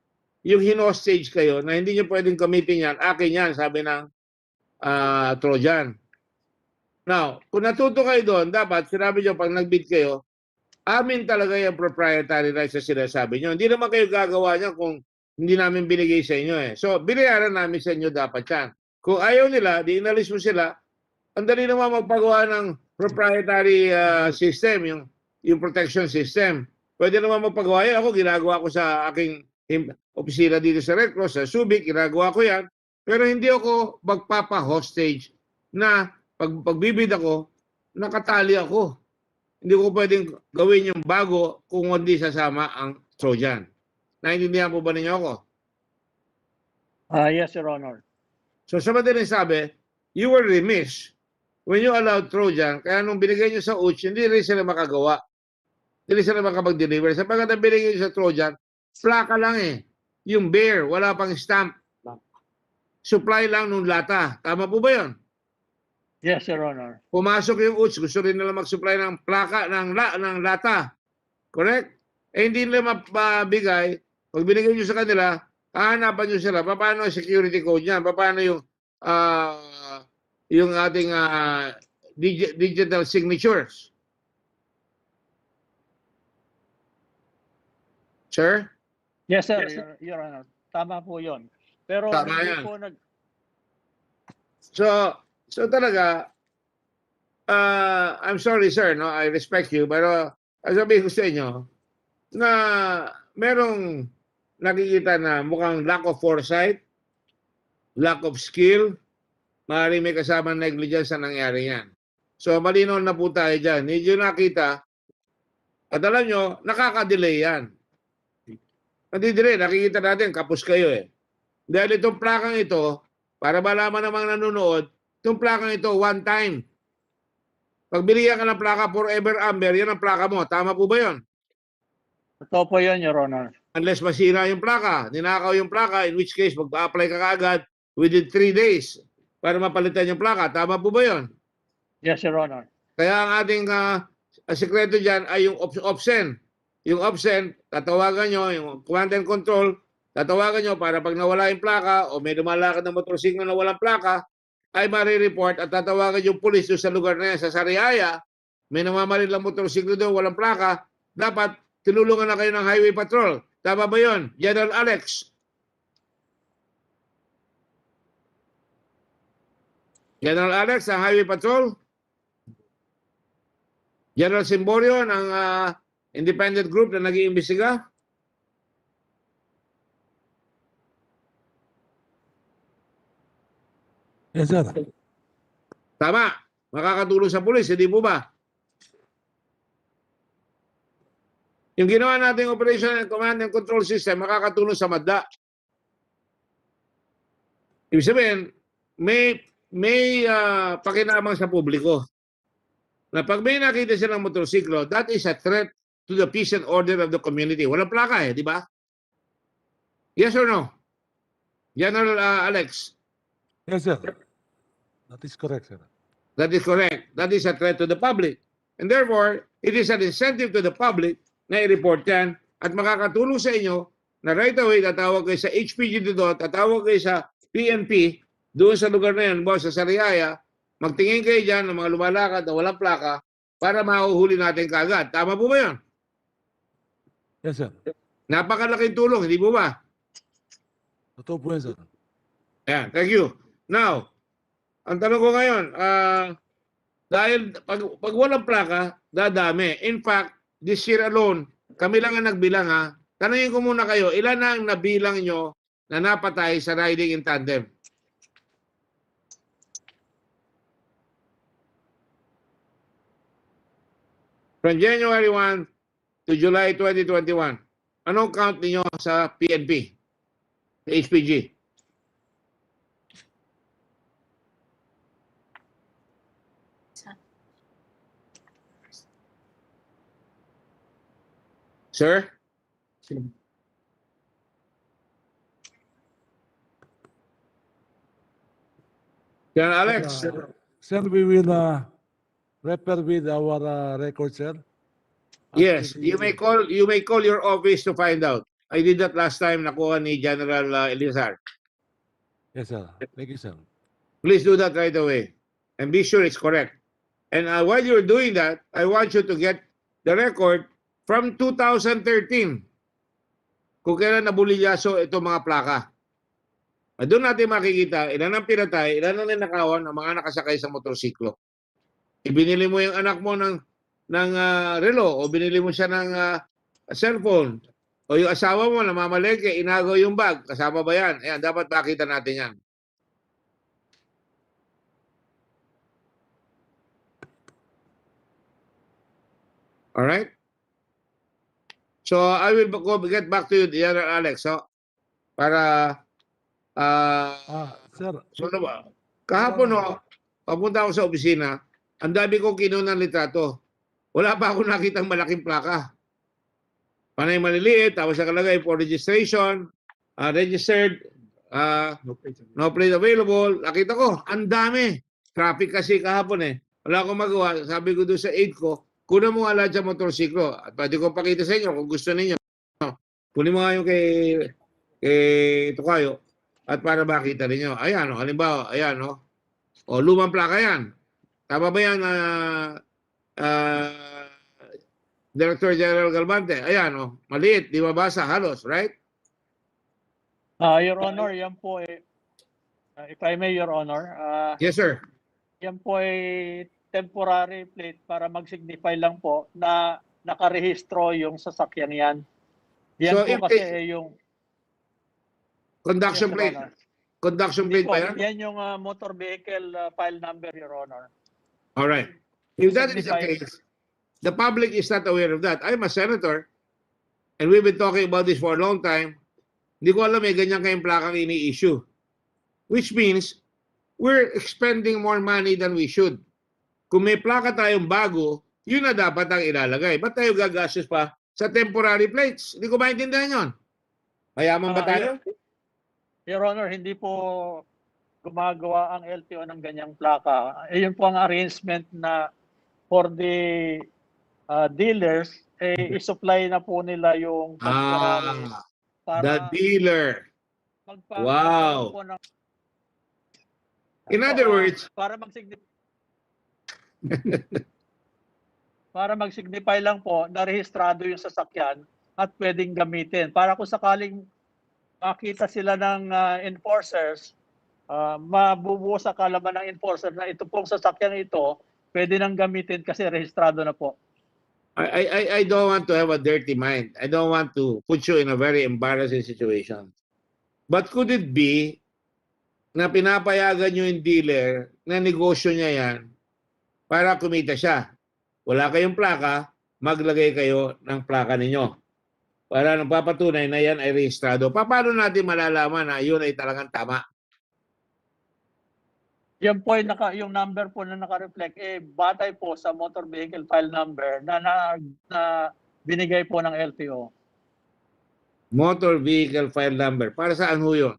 yung hinostage kayo na hindi nyo pwedeng gamitin yan. Akin yan, sabi ng Trojan. Now, kung natuto kayo doon, dapat sinabi nyo pag nag-bid kayo, amin talaga yung proprietary rights na sinasabi nyo. Hindi naman kayo gagawa niyan kung hindi namin binigay sa inyo eh. So, binayaran namin sa inyo dapat yan. Kung ayaw nila, di inalis mo sila, ang dali naman magpagawa ng proprietary system, yung protection system. Pwede naman magpagawa yan. Ako, ginagawa ko sa aking opisina dito sa Red Cross, sa Subic, ginagawa ko yan. Pero hindi ako magpapa-hostage na pagbibid ako, nakatali ako. hindi ko pwedeng gawin yung bago kung hindi sasama ang Trojan. Naintindihan po ba ninyo ako? Yes, Your Honor. So sa madaling sabi, you were remiss when you allowed Trojan, kaya nung binigay nyo sa UCH, hindi rin sila makagawa. Hindi sila makapag-deliver. Sapagkat ang binigay nyo sa Trojan, plaka lang eh. Yung bear, wala pang stamp. Supply lang nung lata. Tama po ba yun? Yes, Your Honor. Pumasok yung UCH, gusto rin nila mag-supply ng plaka, ng lata. Correct? Eh hindi nila mabigay. Pag binigay nyo sa kanila, hahanapan nyo sila. Paano ang security code niyan? Paano yung ating digital signatures? Sir? Yes, sir. Your Honor. Tama po yun. Pero Tama hindi yan. po nag... So talaga, I'm sorry sir, no, I respect you, pero sabihin ko sa inyo na merong nakikita na mukhang lack of foresight, lack of skill, maaaring may kasamang negligence na nangyari yan. So malinaw na po tayo dyan. Hindi nyo nakita, at alam nyo, nakaka-delay yan. Nadidelay, nakikita natin, kapos kayo eh. Dahil itong plakang ito, para malaman namang nanonood, itong plakang ito, one time. Pag binigyan ka ng plaka forever amber, yan ang plaka mo. Tama po ba yun? Totoo po yun, Your Honor. Unless masira yung plaka, ninakaw yung plaka, in which case, mag-apply ka kaagad within 3 days para mapalitan yung plaka. Tama po ba yun? Yes, Your Honor. Kaya ang ating sekreto dyan ay yung OPSEN. Yung OPSEN, tatawagan nyo, yung command and control, tatawagan nyo para pag nawala yung plaka o may lumalakad ng motorsiklo na walang plaka, ay marireport at tatawagan yung pulis doon sa lugar na yan. Sa Sariaya, may namamalin lang motorsiklo doon, walang plaka, dapat tinulungan na kayo ng highway patrol. Tama ba yun, General Alex? General Alex, ang highway patrol? General Simborio ng independent group na nag-iimbestiga? Yes, sir. Tama. Makakatulong sa pulis, hindi po ba? Yung ginawa nating operation and command and control system, makakatulong sa MADA. Ibig sabihin, may pakinabang sa publiko. Na pag may nakita silang motorsiklo, that is a threat to the peace and order of the community. Walang plaka eh, di ba? Yes or no? General Alex? Yes, sir. That is correct, sir. That is correct. That is a threat to the public. And therefore, it is an incentive to the public na i-report yan at makakatulong sa inyo na right away tatawag kayo sa HPG doon, tatawag kayo sa PNP doon sa lugar na yan, sa Sariaya, magtingin kayo dyan ng mga lumalakad na walang plaka para mahuhuli natin kaagad. Tama po ba yun? Yes, sir. Napakalaking tulong, hindi po ba? Totoo po yan, sir. Yan, thank you. Now, ang tanong ko ngayon, dahil pag walang plaka, dadami. In fact, this year alone, kami lang ang nagbilang ha. Tanungin ko muna kayo, ilan na ang nabilang nyo na napatay sa riding in tandem? From January 1 to July 2021, anong count niyo sa PNP, sa HPG? Sir? Yan, Alex. Sir, we will refer with our record, sir. Yes, you may call your office to find out. I did that last time, nakuha ni General Elizar. Yes, sir. Thank you, sir. Please do that right away. And be sure it's correct. And while you're doing that, I want you to get the record from 2013. Kung kailan nabulilyaso itong mga plaka. Doon natin makikita ilan ang pinatay, ilan ang ninakawan ng mga nakasakay sa motorsiklo. Ibinili mo yung anak mo ng relo o binili mo siya ng cellphone o yung asawa mo namamalengke, inagaw yung bag. Kasama ba yan? Ayan, dapat makita natin yan. All right? So I will get back to you, the other Alex, para Sir, so, kahapon papunta ako sa opisina, ang dami kong kinunang litrato. Wala pa ako nakitang malaking plaka. Panay maliliit, tapos nakalagay for registration, registered, no plate available. Nakita ko, ang dami. Traffic kasi kahapon eh. Wala akong magawa. Sabi ko doon sa aid ko, kunin mo nga lahat sa motorsiklo. At pwede ko pakita sa inyo kung gusto ninyo. Kunin mo nga yung kay Tukayo. At para makita ninyo. Ayan, halimbawa, ayan, o lumang plaka yan. Tama ba yan, Director General Galvante? Ayan, maliit, di mabasa halos, right? Your Honor, yan po if I may, Your Honor. Yes, sir. Yan po ay temporary plate para mag-signify lang po na nakarehistro yung sasakyan yan. Yan So, po kasi yung conduction Yes, Your plate. Honor. Conduction Hindi plate po, pa yan? yan yung motor vehicle file number, Your Honor. All right. If that is the Signify- case, the public is not aware of that. I'm a senator, and we've been talking about this for a long time. Hindi ko alam may ganyan kayong plakang ini-issue. Which means, we're expending more money than we should. Kung may plaka tayong bago, yun na dapat ang ilalagay. Ba't tayo gagastos pa sa temporary plates? Hindi ko maintindihan yun. Mayaman ba tayo? Your Honor, hindi po gumagawa ang LTO ng ganyang plaka. Yun po ang arrangement na for the dealers, i-supply na po nila yung temporary The dealer. Wow. Po ng, In other words, para mag-signify lang po na rehistrado yung sasakyan at pwedeng gamitin. Para kung sakaling makita sila ng enforcers, mabubuo sa kalaman ng enforcer na ito pong sasakyan ito, pwede nang gamitin kasi rehistrado na po. I don't want to have a dirty mind. I don't want to put you in a very embarrassing situation. But could it be na pinapayagan nyo yung dealer na negosyo niya yan para kumita siya? Wala kayong plaka, maglagay kayo ng plaka ninyo. Para nang papatunay na yan ay rehistrado. Paano natin malalaman na yun ay talagang tama? Yan po ay yung number po na naka-reflect, batay po sa motor vehicle file number na binigay po ng LTO. Motor vehicle file number. Para saan ho yun?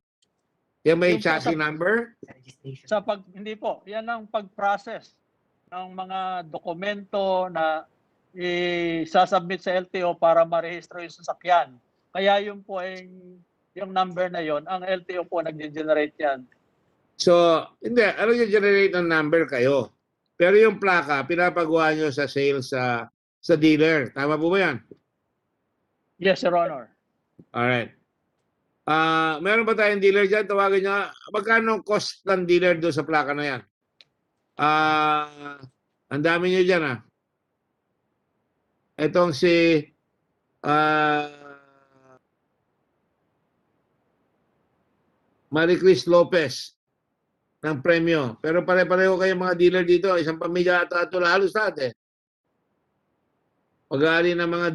Yan may Yung chassis number? Hindi po, yan ang pag-process ng mga dokumento na isasubmit sa LTO para marehistro yung sasakyan. Kaya yun po ay yung number na yon, ang LTO po nag-generate yan. So, hindi. Ano yung generate ng number kayo? Pero yung plaka, pinapagawa nyo sa sales sa dealer. Tama po ba yan? Yes, Your Honor. Alright. Meron ba tayong dealer dyan? Tawagin niya. Magkano cost ng dealer doon sa plaka na yan? Ang dami nyo dyan Itong si Maricris Lopez ng premyo. Pero pare-pareho kayong mga dealer dito. Isang pamilya ata ito halos lahat Pag-aali ng mga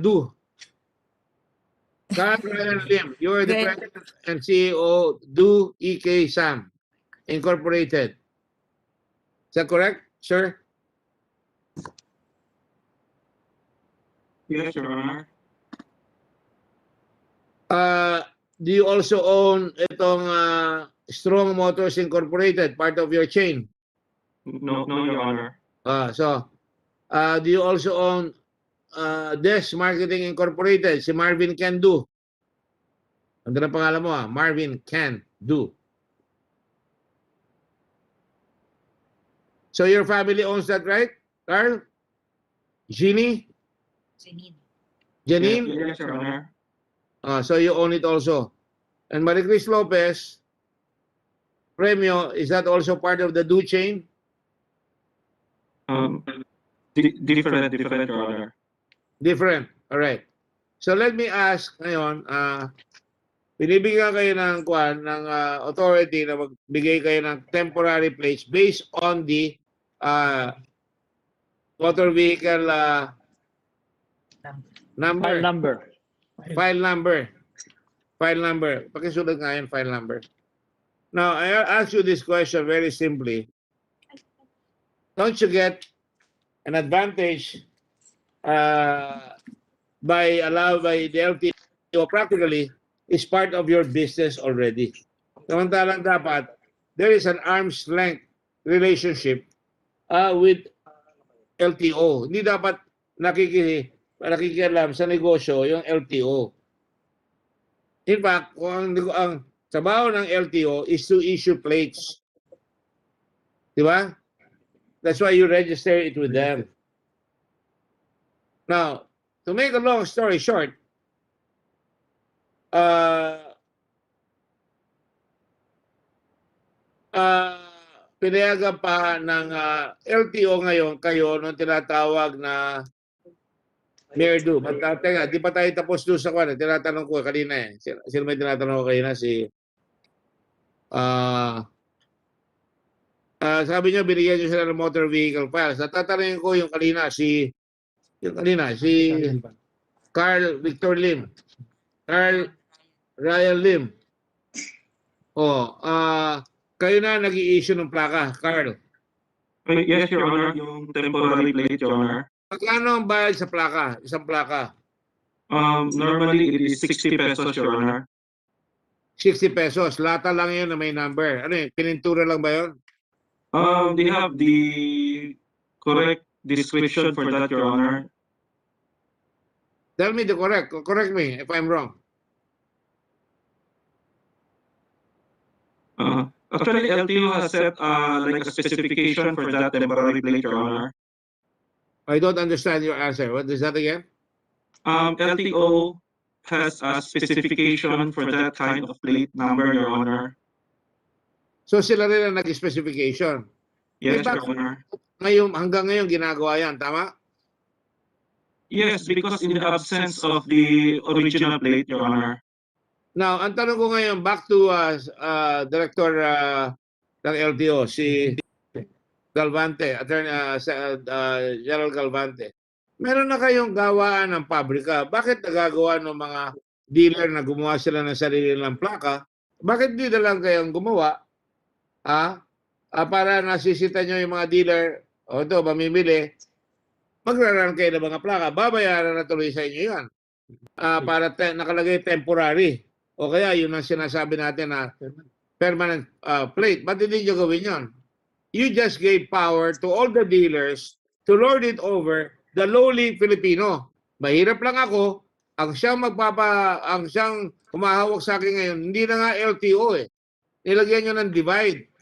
Carl Ryan Lim, you are the president and CEO Do EK Sam Incorporated. Is that correct, sir? Yes, Your Honor. Do you also own itong Strong Motors Incorporated, part of your chain? No, Your Honor. Do you also own Des Marketing Incorporated, si Marvin Can Do? Ang ganda pangalan mo Marvin Can Do. So your family owns that, right, Carl? Jeannie? Janine? Yes, Your Honor. So you own it also. And Maricris Lopez, Premio, is that also part of the Do chain? Different, Your Honor. Different. All right. So let me ask ngayon, binibigyan kayo ng authority na magbigay kayo ng temporary plates based on the motor vehicle File number. File number. File number. Pakisulat nga yan, file number. Now, I'll ask you this question very simply. Don't you get an advantage by the LTO practically is part of your business already. Samantalang dapat, there is an arm's length relationship with LTO. Hindi dapat nakikialam sa negosyo yung LTO. In fact, ang trabaho ng LTO is to issue plates. Di ba? That's why you register it with them. Now, to make a long story short, pinayagan pa ng LTO ngayon kayo nung tinatawag na Merdu. But teka, di pa tayo tapos doon sa kwan. Tinatanong ko kanina eh. Sino may tinatanong ko kanina? Sabi niyo, binigyan niyo sila ng motor vehicle files. Tatanungin ko yung kanina, si Carl Victor Lim. Carl Ryan Lim. Kayo na nag-i-issue ng plaka, Carl. Yes, Your Honor, yung temporary plate, Your Honor. Magkano ang bayad sa plaka? Isang plaka? Normally, it is 60 pesos, Your Honor. 60 pesos. Lata lang yun na may number. Ano yun? Pinintura lang ba yun? They have the correct description for that, Your Honor. Tell me the correct me if I'm wrong. Actually, LTO has set like a specification for that temporary plate, Your Honor. I don't understand your answer. What is that again? LTO has a specification for that kind of plate number, Your Honor. So sila rin ang nag-specification. Yes, Your Honor. Hanggang ngayon ginagawa yan, tama? Yes, because in the absence of the original plate, Your Honor. Now, ang tanong ko ngayon, back to Director ng LTO, si Galvante, General Galvante. Meron na kayong gawaan ng pabrika. Bakit nagagawa ng mga dealer na gumawa sila ng sarili ng plaka? Bakit di na lang kayong gumawa? Para nasisita nyo yung mga dealer, ito, mamimili, magraran kayo ng mga plaka, babayaran na tuloy sa inyo yan. Para nakalagay temporary. O kaya yun ang sinasabi natin na permanent plate. Ba't hindi nyo gawin yun? You just gave power to all the dealers to lord it over the lowly Filipino. Mahirap lang ako, ang siyang humahawak sa akin ngayon, hindi na nga LTO eh. Nilagyan nyo ng divide.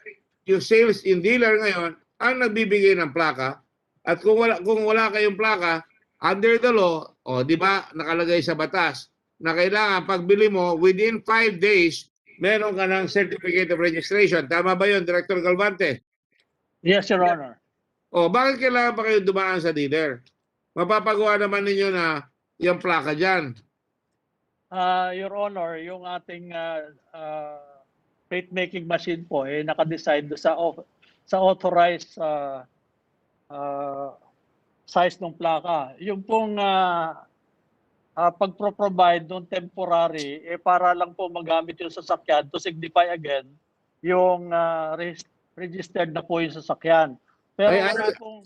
Yung sales in dealer ngayon ang nagbibigay ng plaka, at kung wala kayong plaka under the law, di ba nakalagay sa batas na kailangan pagbili mo within 5 days meron ka ng certificate of registration. Tama ba yun, Director Galvante? Yes, Your Honor. Bakit kailangan pa kayo dumaan sa dealer? Mapapagawa naman ninyo na yung plaka dyan. Your Honor, yung ating plate making machine po naka-decide sa authorized size ng plaka. Yung pong pagpro-provide ng temporary para lang po magamit yung sasakyan to signify again yung registered na po yung sasakyan. Pero wala pong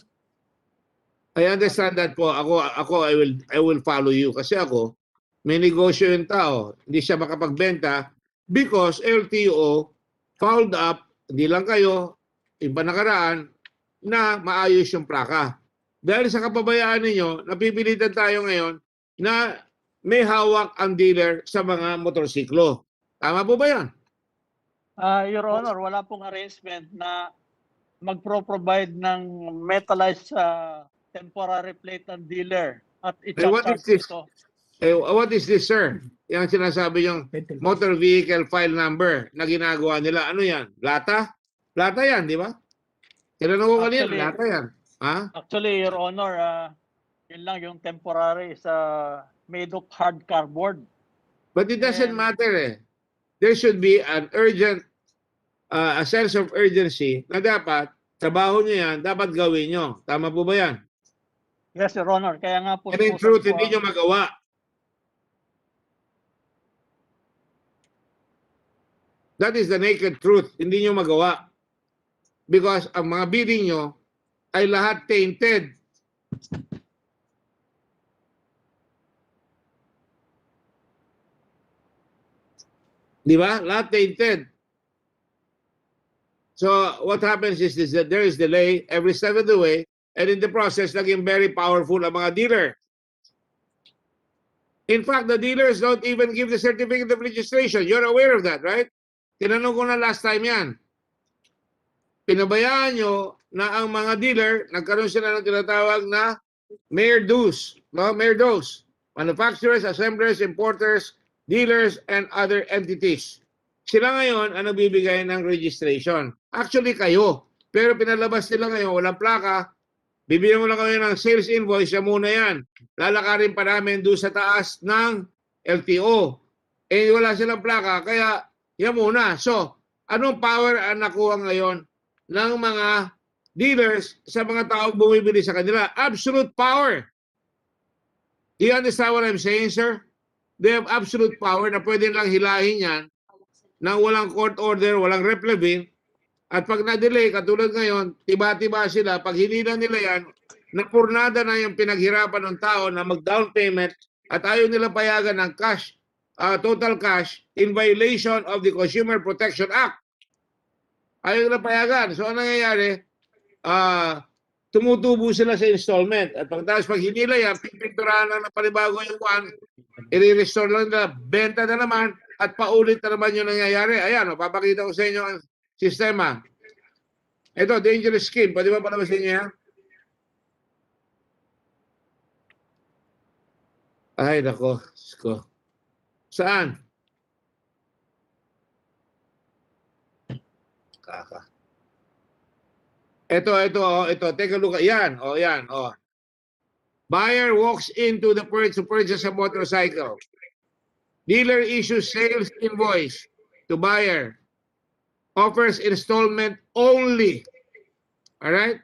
I understand that po. Ako I will follow you kasi ako may negosyo yung tao. Hindi siya makapagbenta because LTO fouled up, hindi lang kayo, iba nakaraan, na maayos yung plaka. Dahil sa kapabayaan ninyo, napipilitan tayo ngayon na may hawak ang dealer sa mga motorsiklo. Tama po ba yan? Your Honor, wala pong arrangement na magpro-provide ng metalized temporary plate ng dealer at i-charge ito. What is this, sir? Yung sinasabi yung motor vehicle file number na ginagawa nila. Ano yan? Lata? Lata yan, di ba? Tinanong ko kanina, lata yan. Actually, Your Honor, yun lang yung temporary sa made of hard cardboard. But it doesn't matter eh. There should be an urgent, a sense of urgency na dapat, trabaho nyo yan, dapat gawin nyo. Tama po ba yan? Yes, Your Honor. Kaya nga po And in truth, hindi nyo ang... magawa. That is the naked truth. Hindi nyo magawa. Because ang mga bidding nyo ay lahat tainted. Di ba? Lahat tainted. So what happens is that there is delay every step of the way, and in the process, naging very powerful ang mga dealer. In fact, the dealers don't even give the certificate of registration. You're aware of that, right? Tinanong ko na last time yan. Pinabayaan nyo na ang mga dealer, nagkaroon sila ng tinatawag na mayor dues, no? Mayor dues. Manufacturers, assemblers, importers, dealers, and other entities. Sila ngayon ang nagbibigay ng registration. Actually, kayo. Pero pinalabas nila ngayon, walang plaka. Bibigyan mo lang kayo ng sales invoice, siya muna yan. Lalakarin pa namin doon sa taas ng LTO. Eh, wala silang plaka, kaya yan muna. So, anong power ang nakuha ngayon ng mga dealers sa mga taong bumibili sa kanila? Absolute power. Do you understand what I'm saying, sir? They have absolute power na pwede lang hilahin yan nang walang court order, walang replevin. At pag na-delay, katulad ngayon, tiba-tiba sila, pag hinila nila yan, napurnada na yung pinaghirapan ng tao na mag-down payment at ayaw nila payagan ng cash, total cash, in violation of the Consumer Protection Act. Ayaw nila payagan. So, ano nangyayari? Tumutubo sila sa installment. At pag hinila yan, pipinturahan na ng panibago yung one, i-restore lang nila, benta na naman, at paulit na naman yung nangyayari. Ayan, papakita ko sa inyo ang sistema. Ito, dangerous scheme. Pwede ba palabasin niya? Ay, nako. Saan? Kaka. Ito. Take a look. Yan. Yan. Buyer walks into the to purchase a motorcycle. Dealer issues sales invoice to buyer. Offers installment only. All right?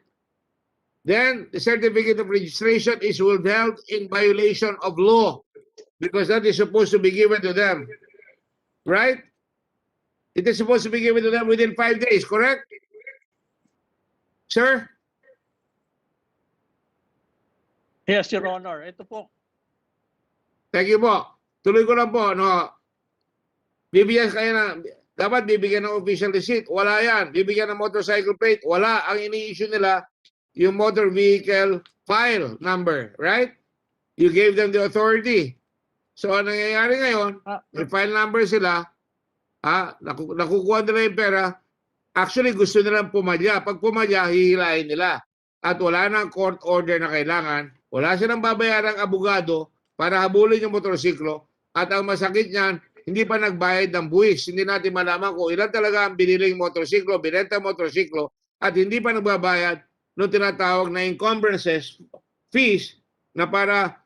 Then, the certificate of registration is withheld in violation of law because that is supposed to be given to them. Right? It is supposed to be given to them within 5 days, correct? Sir? Yes, Your Honor. Ito po. Thank you po. Tuloy ko lang po, no? Bibigyan kayo dapat bibigyan ng official receipt. Wala yan. Bibigyan ng motorcycle plate. Wala. Ang ini-issue nila, yung motor vehicle file number. Right? You gave them the authority. So, ang nangyayari ngayon, may file number sila, nakukuha nila yung pera, actually gusto nilang pumadya. Pag pumadya, hihilahin nila. At wala nang court order na kailangan. Wala silang babayarang abogado para habulin yung motorsiklo. At ang masakit niyan, hindi pa nagbayad ng buwis. Hindi natin malaman kung ilan talaga ang biniling motorsiklo, binenta motorsiklo, at hindi pa nagbabayad ng tinatawag na encumbrances, fees, na para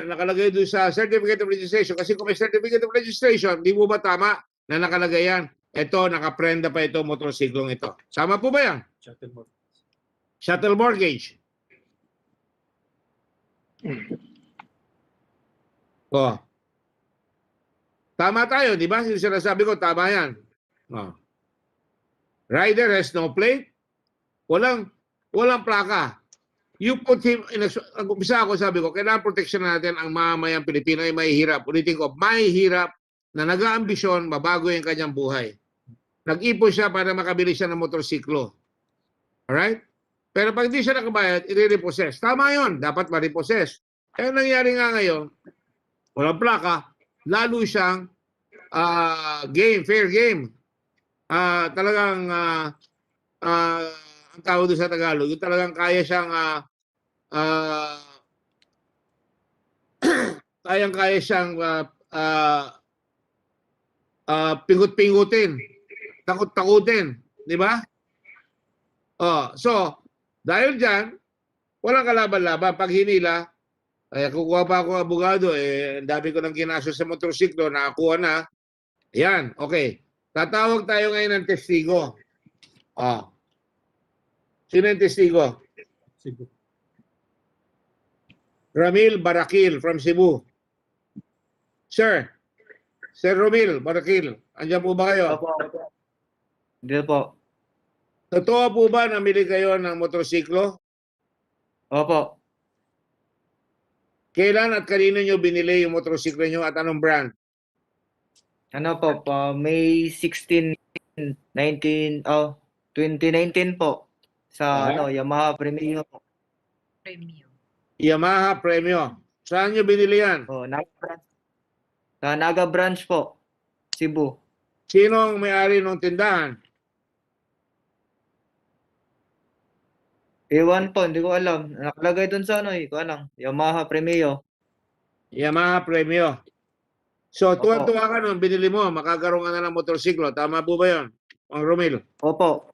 nakalagay doon sa certificate of registration. Kasi kung may certificate of registration, di mo ba tama na nakalagay yan? Ito, nakaprenda pa ito, motorsiklong ito. Sama po ba yan? Shuttle mortgage. Tama tayo, di ba? Yung sinasabi ko, tama yan. Rider has no plate. Walang plaka. You put him in umpisa ako, sabi ko, kailangan protection natin ang mamamayang Pilipino ay mahihirap. Ulitin ko, mahihirap na nag-aambisyon, mabago yung kanyang buhay. Nag-ipon siya para makabili siya ng motorsiklo. Alright? Pero pag di siya nakabayad, i-repossess. Tama yun, dapat ma-repossess. Kaya nangyari nga ngayon, walang plaka, lalo siyang fair game. Talagang ang tawag doon sa Tagalog, yung talagang kaya siyang kaya siyang pingut-pingutin, takot-takutin, di ba? So, dahil dyan, walang kalaban-laban. Pag hinila, kukuha pa ako abogado, ang dami ko ng kinaso sa motorsiklo, nakakuha na. Yan, okay. Tatawag tayo ngayon ng testigo. Sino yung testigo? Ramil Barakil from Cebu. Sir Ramil Barakil, andyan po ba kayo? Opo. Hindi po. Totoo po ba namili kayo ng motorsiklo? Opo. Kailan at kanino nyo binili yung motorsiklo nyo at anong brand? Ano po, May 16, 2019 po. Sa Yamaha Premio po. Yamaha Premio. Saan nyo binili yan? Sa Naga Branch po, Cebu. Sino ang may-ari ng tindahan? Ewan po, hindi ko alam. Nakalagay dun sa ko alam, Yamaha Premio. Yamaha Premio. So, tuwa-tuwa ka nung binili mo, makakaroon ka na ng motorsiklo. Tama po ba yun, Mang Romil? Opo.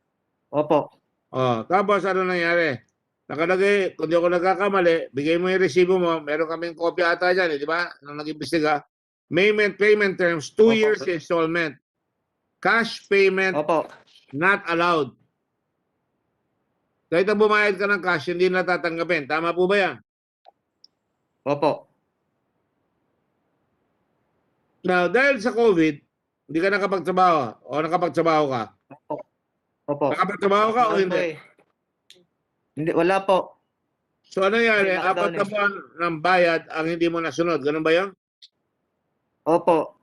Tapos ano nangyari? Nakalagay, kung di ako nagkakamali, bigay mo yung resibo mo, meron kaming kopya ata dyan, di ba? Nung nag-imbestiga. Payment terms, 2 years installment. Cash payment, not allowed. Kahit na bumayad ka ng cash, hindi natatanggapin. Tama po ba yan? Opo. Now, dahil sa COVID, hindi ka nakapagtrabaho o nakapagtrabaho ka? Opo. Nakapagtrabaho ka o hindi? Hindi, wala po. So ano nangyari? 4 na buwan ng bayad ang hindi mo nasunod. Ganun ba yun? Opo.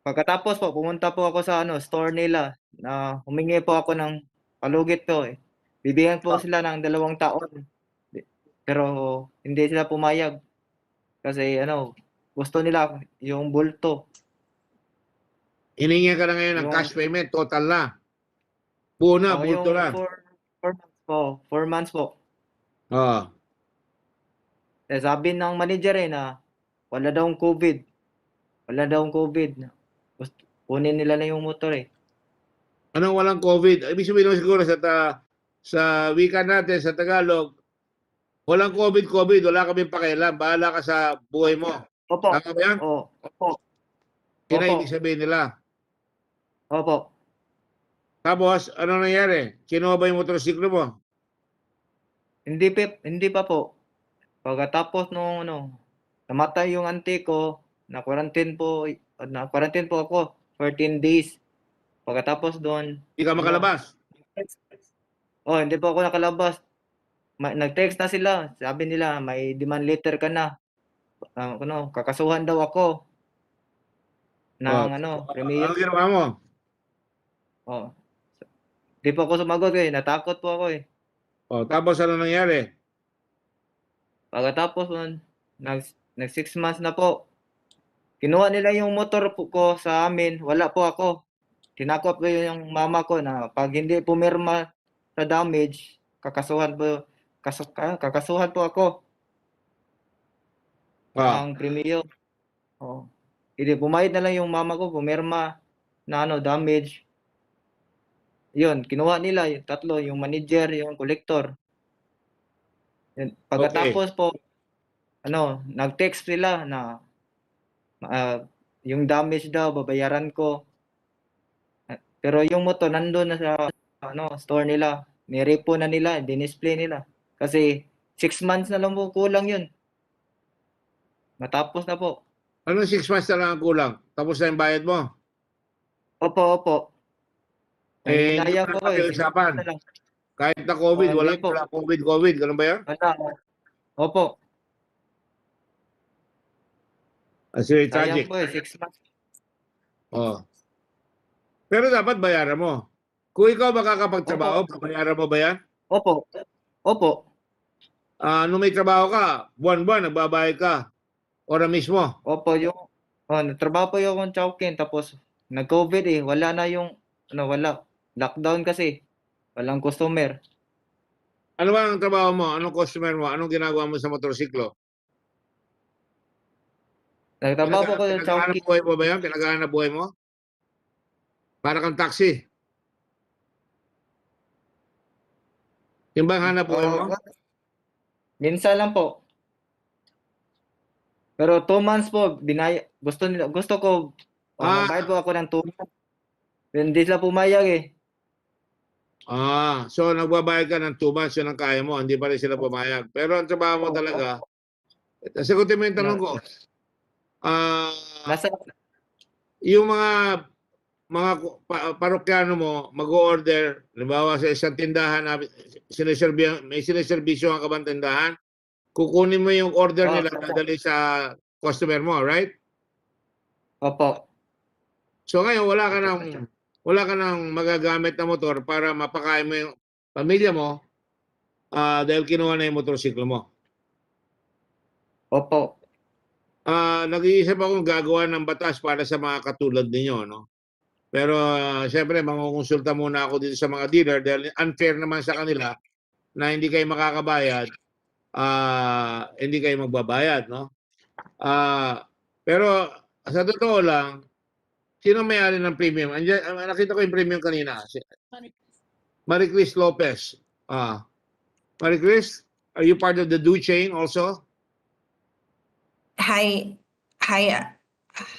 Pagkatapos po, pumunta po ako sa store nila na humingi po ako ng palugit po eh. Bibigyan po sila ng 2 taon. Pero hindi sila pumayag. Kasi gusto nila yung bulto. Hiningi ka na ngayon ng cash payment, total na. Buo na, bulto na. 4 months po. Oo. Sabi ng manager na wala daw COVID. Wala daw COVID. Kunin nila na yung motor eh. Anong walang COVID? Ibig sabihin naman siguro sa wika natin, sa Tagalog, walang COVID, wala kaming pakialam. Bahala ka sa buhay mo. Opo. Tama ba yan? Opo. Yun ang ibig sabihin nila. Opo. Tapos, ano nangyari? Kinuha ba yung motorsiklo mo? Hindi pa po. Pagkatapos nung namatay yung auntie ko, na-quarantine po ako 14 days. Pagkatapos doon, Hindi ka makalabas? Hindi po ako nakalabas. Nag-text na sila. Sabi nila, may demand letter ka na. Kakasuhan daw ako. Premium. Ano ginawa mo? Di po ako sumagot eh. Natakot po ako eh. Tapos ano nangyari? Pagkatapos nag 6 months na po. Kinuha nila yung motor ko sa amin. Wala po ako. Tinakot ko yung mama ko na pag hindi pumirma sa damage, kakasuhan po ako. Ang premium. Hindi, pumayad na lang yung mama ko, pumirma na damage. Yun, kinuha nila yung tatlo, yung manager, yung collector. Pagkatapos po, nag-text sila na yung damage daw, babayaran ko. Pero yung motor nandun na sa store nila. Nirepo na nila, dinisplay nila. Kasi 6 months na lang po kulang yun. Matapos na po. Anong 6 months na lang ang kulang? Tapos na yung bayad mo? Opo. Hindi mo na pag-iusapan. Kahit na COVID, wala COVID. Ganun ba yan? Wala. Opo. Kasi tragic. Sayang po 6 months. Pero dapat bayaran mo. Kung ikaw makakapagtrabaho, bayaran mo ba yan? Opo. Nung may trabaho ka, buwan-buwan, nagbabayad ka. Ora mismo. Opo, nagtrabaho po yung chowking, tapos nag-COVID eh. Wala na yung, wala. Lockdown kasi. Walang customer. Ano ba ang trabaho mo? Anong customer mo? Anong ginagawa mo sa motorsiklo? Nagtrabaho po ko yung Pinaghahanap buhay mo ba yan? Pinaghahanap buhay mo? Para kang taxi. Yung bang hanap buhay mo? Minsan lang po. Pero 2 months po, gusto ko, magbayad po ako ng 2 months. Hindi sila pumayag eh. So nagbabayad ka ng 2 months, yun ang kaya mo. Hindi pa rin sila pumayag. Pero ang trabaho mo talaga, Sagutin mo yung tanong ko. Nasa Yung mga parokyano mo mag-order, halimbawa sa isang tindahan na may siniservisyo ang kabang tindahan, kukunin mo yung order nila, dadali sa customer mo, right? Opo. So ngayon wala ka nang magagamit na motor para mapakain mo yung pamilya mo dahil kinuha na yung motorsiklo mo. Opo. Nag-iisip akong gagawa ng batas para sa mga katulad ninyo, no? Pero siyempre, mangungonsulta muna ako dito sa mga dealer dahil unfair naman sa kanila na hindi kayo makakabayad, hindi kayo magbabayad, no? Pero sa totoo lang, sino may-ari ng premium? Nakita ko yung premium kanina. Marie Chris Lopez. Marie Chris, are you part of the Do chain also? Hi,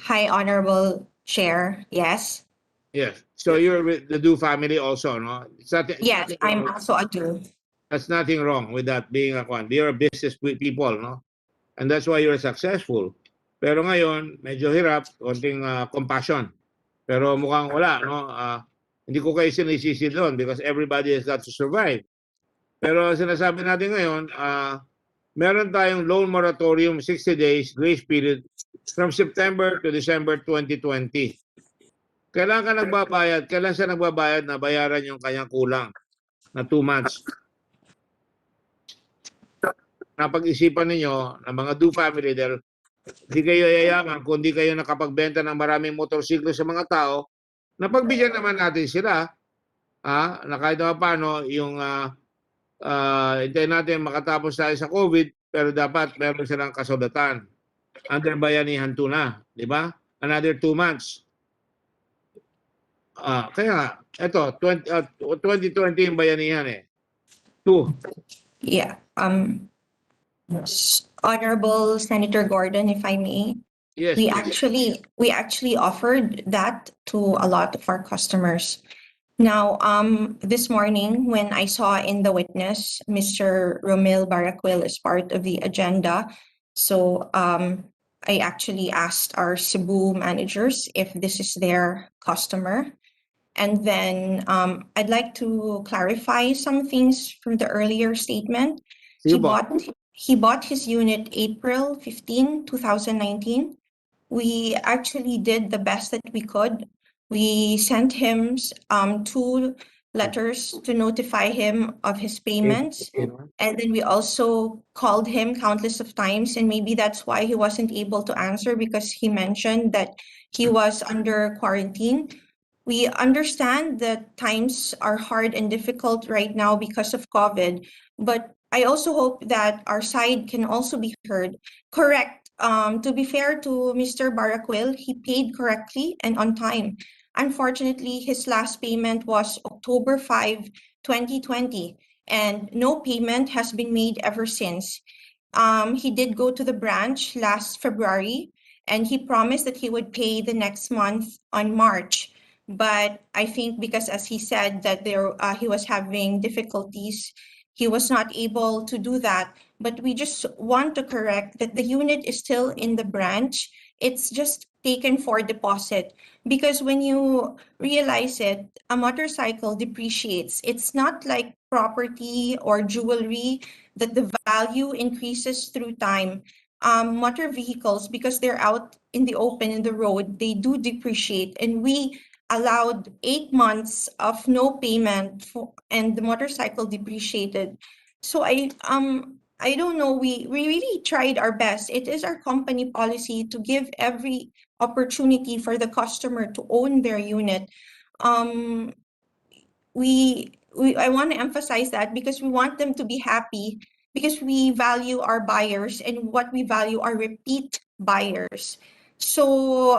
Honorable Chair. Yes. Yes. So you're with the Do family also, no? Yes, I'm also a Do. That's nothing wrong with that being a one. You're a business people, no? And that's why you're successful. Pero ngayon, medyo hirap, konting compassion. Pero mukhang wala, no? Hindi ko kayo sinisisi doon because everybody has got to survive. Pero sinasabi natin ngayon, meron tayong loan moratorium, 60 days grace period from September to December 2020. Kailan ka nagbabayad? Kailan siya nagbabayad na bayaran yung kanyang kulang na 2 months? Napag-isipan ninyo ng mga Do family dahil hindi kayo yayaman kung hindi kayo nakapagbenta ng maraming motorsiklo sa mga tao, napagbigyan naman natin sila na kahit na paano yung hintayin natin makatapos tayo sa COVID pero dapat meron silang kasulatan. Under bayanihan 2 na, di ba? Another 2 months. Kaya ito 2020 yung bayanihan eh. 2. Yeah. Honorable Senator Gordon, if I may. Yes. We actually offered that to a lot of our customers. Now, this morning when I saw in the witness, Mr. Romel Baracuel is part of the agenda. So I actually asked our Cebu managers if this is their customer. And then I'd like to clarify some things from the earlier statement. He bought his unit April 15, 2019. We actually did the best that we could. We sent him 2 letters to notify him of his payments. And then we also called him countless of times, and maybe that's why he wasn't able to answer because he mentioned that he was under quarantine. We understand that times are hard and difficult right now because of COVID, but I also hope that our side can also be heard. Correct. To be fair to Mr. Baracuel, he paid correctly and on time. Unfortunately, his last payment was October 5, 2020, and no payment has been made ever since. He did go to the branch last February, and he promised that he would pay the next month on March. But I think because, as he said, that he was having difficulties, he was not able to do that. But we just want to correct that the unit is still in the branch. It's just taken for deposit because when you realize it, a motorcycle depreciates. It's not like property or jewelry that the value increases through time. Motor vehicles, because they're out in the open in the road, they do depreciate, and we allowed 8 months of no payment and the motorcycle depreciated. So I don't know, we really tried our best. It is our company policy to give every opportunity for the customer to own their unit. I want to emphasize that because we want them to be happy, because we value our buyers, and what we value are repeat buyers. So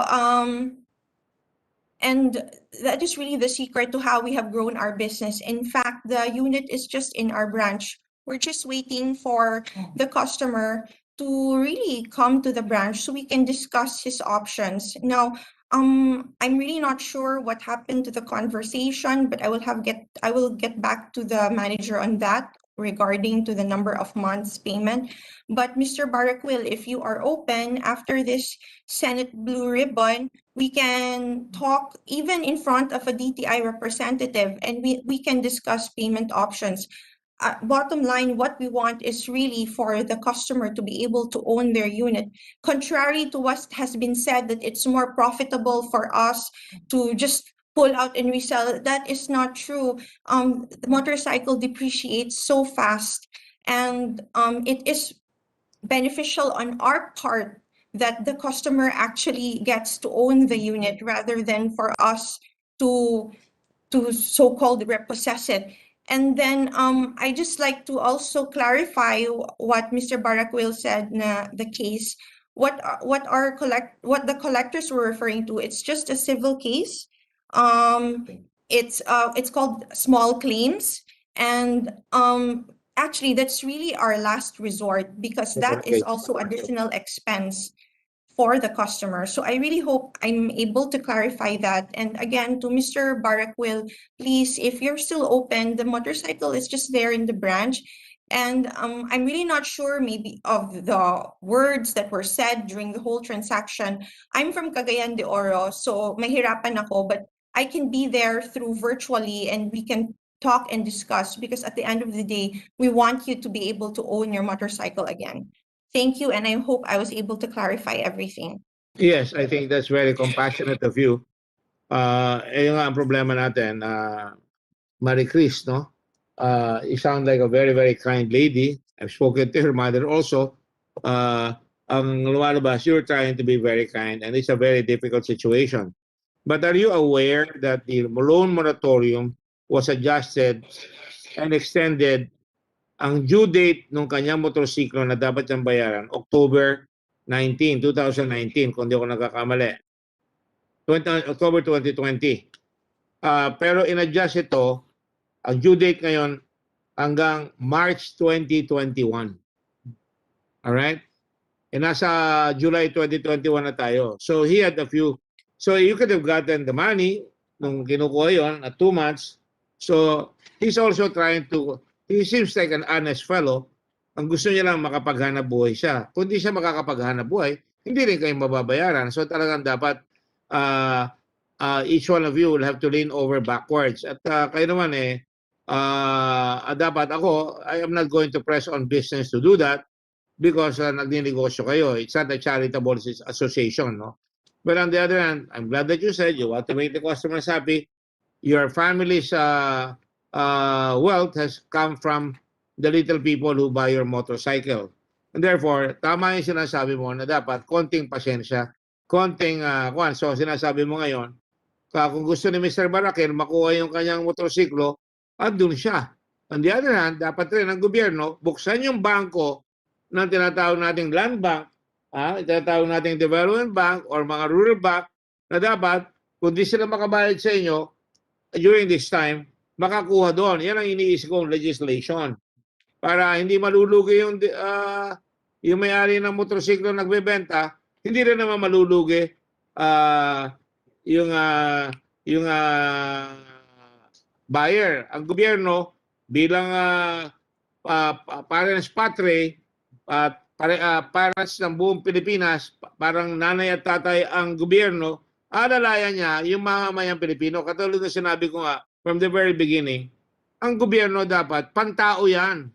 and that is really the secret to how we have grown our business. In fact, the unit is just in our branch. We're just waiting for the customer to really come to the branch so we can discuss his options. Now, I'm really not sure what happened to the conversation, but I will get back to the manager on that. regarding to the number of months payment. But Mr. Barakwil, if you are open after this Senate Blue Ribbon, we can talk even in front of a DTI representative, and we can discuss payment options. Bottom line, what we want is really for the customer to be able to own their unit. Contrary to what has been said, that it's more profitable for us to just pull out and resell, that is not true. The motorcycle depreciates so fast, and it is beneficial on our part that the customer actually gets to own the unit rather than for us to so-called repossess it. And then I just like to also clarify what Mr. Barakwil said na the case. What the collectors were referring to, it's just a civil case. It's called small claims, and actually that's really our last resort because that is also additional expense for the customer. So I really hope I'm able to clarify that. And again, to Mr. Barakwil, please, if you're still open, the motorcycle is just there in the branch. And I'm really not sure maybe of the words that were said during the whole transaction. I'm from Cagayan de Oro, so mahirapan ako, but I can be there through virtually and we can talk and discuss because at the end of the day, we want you to be able to own your motorcycle again. Thank you, and I hope I was able to clarify everything. Yes, I think that's very compassionate of you. Yung nga ang problema natin, Marie Chris, no? You sound like a very, very kind lady. I've spoken to her mother also. Ang lumalabas, you're trying to be very kind, and it's a very difficult situation. But are you aware that the loan moratorium was adjusted and extended? Ang due date ng kanyang motorsiklo na dapat niyang bayaran, October 19, 2019, kung di ako nagkakamali. October 2020. Pero in-adjust ito, ang due date ngayon hanggang March 2021. Alright? E nasa July 2021 na tayo. So he had a few. So you could have gotten the money nung kinukuha yon at 2 months. So he's also trying to, he seems like an honest fellow. Ang gusto niya lang makapaghanap buhay siya. Kung di siya makakapaghanap buhay, hindi rin kayo mababayaran. So talagang dapat each one of you will have to lean over backwards. At kayo naman dapat ako, I am not going to press on business to do that because nagninegosyo kayo. It's not a charitable association, no? But on the other hand, I'm glad that you said you want to make the customers happy. Your family's wealth has come from the little people who buy your motorcycle. And therefore, tama yung sinasabi mo na dapat konting pasensya, konting So sinasabi mo ngayon, kung gusto ni Mr. Barakwil makuha yung kanyang motorsiklo, andun siya. On the other hand, dapat rin ang gobyerno buksan yung bangko ng tinatawag nating land bank, tinatawag nating development bank or mga rural bank na dapat kung di sila makabayad sa inyo during this time, makakuha doon. Yan ang iniisip kong legislation. Para hindi malulugi yung may-ari ng motorsiklo nagbebenta, hindi rin naman malulugi yung buyer. Ang gobyerno bilang parents patre at parents ng buong Pilipinas, parang nanay at tatay ang gobyerno, alalayan niya yung mamamayang Pilipino. Katulad na sinabi ko nga from the very beginning, ang gobyerno dapat pantao yan.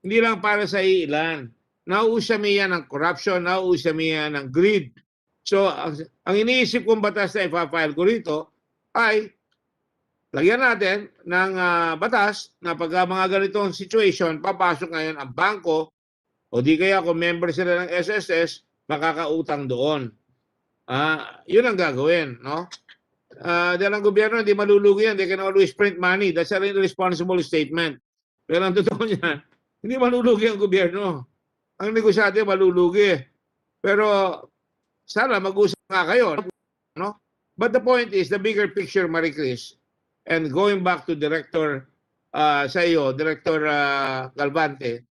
Hindi lang para sa ilan. Nauusami yan ng corruption, nauusami yan ng greed. So, ang iniisip kong batas na ipafile ko rito ay lagyan natin ng batas na pag mga ganitong situation, papasok ngayon ang bangko o di kaya kung member sila ng SSS, makakautang doon. Yun ang gagawin, no? Dahil ang gobyerno hindi malulugi yan, they can always print money. That's a responsible statement. Pero ang totoo niyan, hindi malulugi ang gobyerno. Ang negosyante malulugi. Pero sana mag-usap nga kayo, no? But the point is, the bigger picture, Marie Chris, and going back to Director sa iyo, Director Galvante,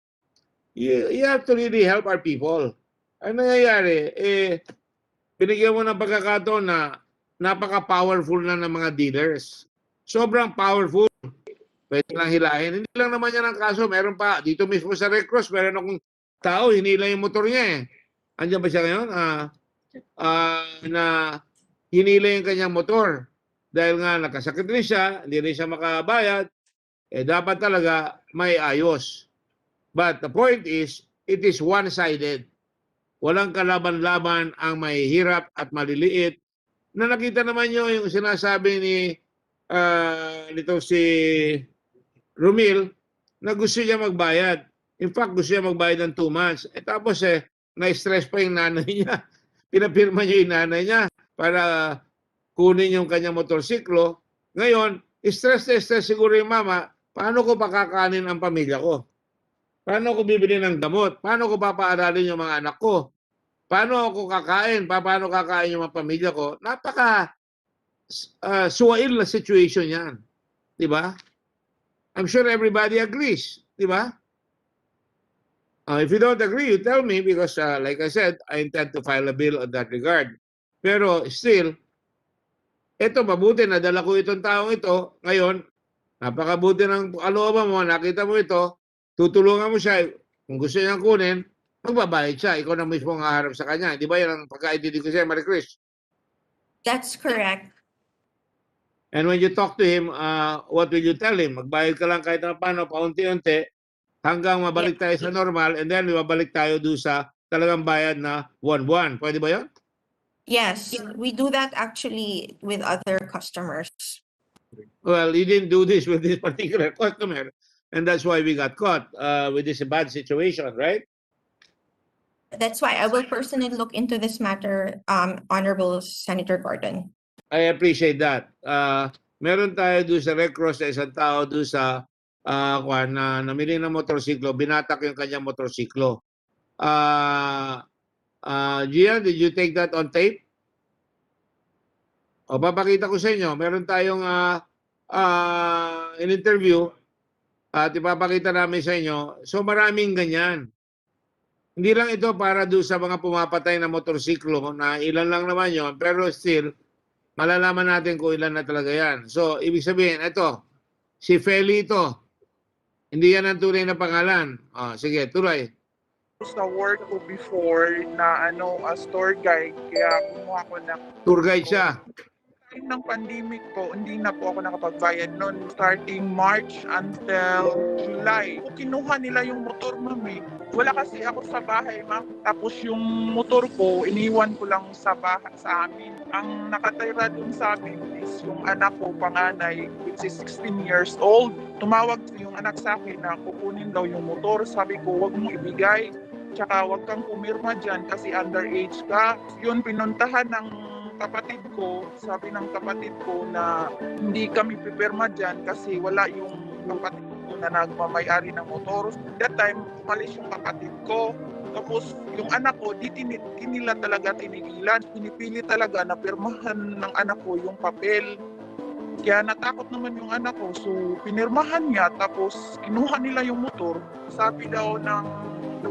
you have to really help our people. Ang nangyayari, binigyan mo ng pagkakataon na napaka-powerful na ng mga dealers. Sobrang powerful. Pwede lang hilahin. Hindi lang naman yan ang kaso. Meron pa, dito mismo sa Red Cross, meron akong tao, hinila yung motor niya eh. Andiyan ba siya ngayon? Na hinila yung kanyang motor. Dahil nga nakasakit rin siya, hindi rin siya makabayad, eh dapat talaga may ayos. But the point is, it is one-sided. Walang kalaban-laban ang mahihirap at maliliit. Na nakita naman nyo yung sinasabi ni nito si Romil na gusto niya magbayad. In fact, gusto niya magbayad ng 2 months. Tapos na-stress pa yung nanay niya. Pinapirma niya yung nanay niya para kunin yung kanyang motorsiklo. Ngayon, stress na stress siguro yung mama, paano ko pakakanin ang pamilya ko? Paano ko bibili ng gamot? Paano ko papaaralin yung mga anak ko? Paano ako kakain? Paano kakain yung mga pamilya ko? Napaka suwail na situation yan. Di ba? I'm sure everybody agrees. Di ba? If you don't agree, you tell me because like I said, I intend to file a bill on that regard. Pero still, ito mabuti, nadala ko itong taong ito. Ngayon, napakabuti ng kalooban mo, nakita mo ito, tutulungan mo siya. Kung gusto niyang kunin, magbabayad siya. Ikaw na mismo ang haharap sa kanya. Di ba yan ang pagkaintindi ko siya, Marie Chris? That's correct. And when you talk to him, what will you tell him? Magbayad ka lang kahit na paano, paunti-unti, hanggang mabalik tayo sa normal, and then mabalik tayo doon sa talagang bayad na buwan-buwan. Pwede ba yun? Yes, we do that actually with other customers. Well, he didn't do this with this particular customer, and that's why we got caught with this bad situation, right? That's why I will personally look into this matter, Honorable Senator Gordon. I appreciate that. Meron tayo doon sa Red Cross na isang tao doon sa na namili ng motorsiklo, binatak yung kanyang motorsiklo. Gian, did you take that on tape? O papakita ko sa inyo, meron tayong in-interview at ipapakita namin sa inyo. So maraming ganyan. Hindi lang ito para doon sa mga pumapatay na motorsiklo na ilan lang naman yon, pero still, malalaman natin kung ilan na talaga yan. So, ibig sabihin, ito, si Feli ito, hindi yan ang tunay na pangalan. Sige, tuloy. Sa work ko before na store guide, kaya kumuha ko ng Tour guide siya. time ng pandemic po, hindi na po ako nakapagbayad noon. Starting March until July. Kinuha nila yung motor, ma'am eh. Wala kasi ako sa bahay, ma'am. Tapos yung motor ko, iniwan ko lang sa bahay sa amin. Ang nakatira dun sa amin is yung anak ko, panganay, which is 16 years old. Tumawag yung anak sa akin na kukunin daw yung motor. Sabi ko, wag mo ibigay. Tsaka wag kang pumirma dyan kasi underage ka. Yun, pinuntahan ng kapatid ko, sabi ng kapatid ko na hindi kami pipirma dyan kasi wala yung kapatid ko na nagmamayari ng motor. That time, umalis yung kapatid ko. Tapos yung anak ko, di nila talaga tinigilan. Pinipili talaga na pirmahan ng anak ko yung papel. Kaya natakot naman yung anak ko. So pinirmahan niya, tapos kinuha nila yung motor. Sabi daw ng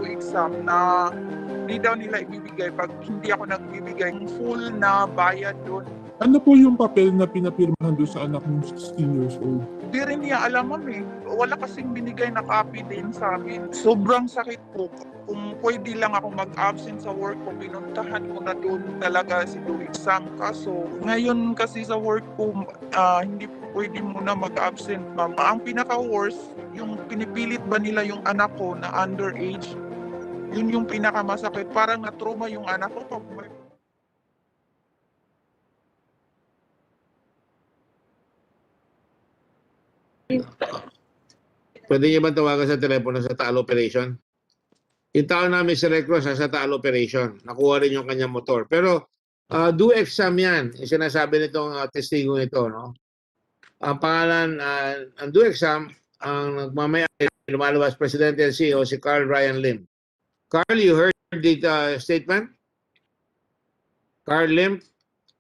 exam na hindi daw nila ibibigay pag hindi ako nagbibigay ng full na bayad doon. Ano po yung papel na pinapirmahan doon sa anak ng 16 years old? Hindi rin niya alam, ma'am eh. Wala kasing binigay na copy din sa amin. Sobrang sakit po. Kung pwede lang ako mag-absent sa work ko, pinuntahan ko na doon talaga si do exam. Kaso ngayon kasi sa work ko, hindi pwede muna mag-absent, ma'am. Ang pinaka-worst, yung pinipilit ba nila yung anak ko na underage, yun yung pinakamasakit. Parang na-trauma yung anak ko. Pwede niyo ba tawagan sa telepono sa Taal Operation? Yung tao namin sa Red Cross sa Taal Operation. Nakuha rin yung kanyang motor. Pero do exam yan. Yung sinasabi nitong testigo nito. No? Ang pangalan, ang do exam, ang nagmamayari, lumalabas Presidente and CEO, si Carl Ryan Lim. Carl, you heard the statement? Carl Lim?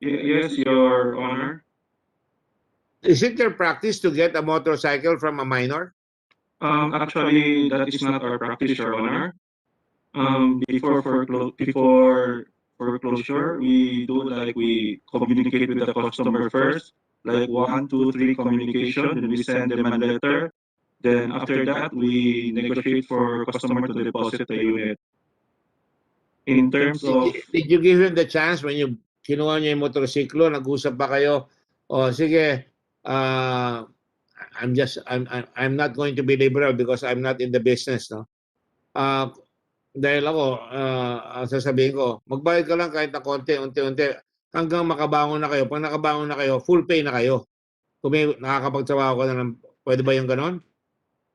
Yes, Your Honor. Is it your practice to get a motorcycle from a minor? Actually, that is not our practice, Your Honor. Before foreclosure, we communicate with the customer first like 1, 2, 3 communication, then we send them a letter. Then after that, we negotiate for customer to deposit the unit. In terms of, Did you give him the chance when you kinuha niya yung motorsiklo, nag-usap pa kayo? O sige, I'm not going to be liberal because I'm not in the business, no? Dahil ako, ang sasabihin ko, magbayad ka lang kahit na konti, unti-unti, hanggang makabangon na kayo. Pag nakabangon na kayo, full pay na kayo. Kung may nakakapagtrabaho ka na, pwede ba yung ganon?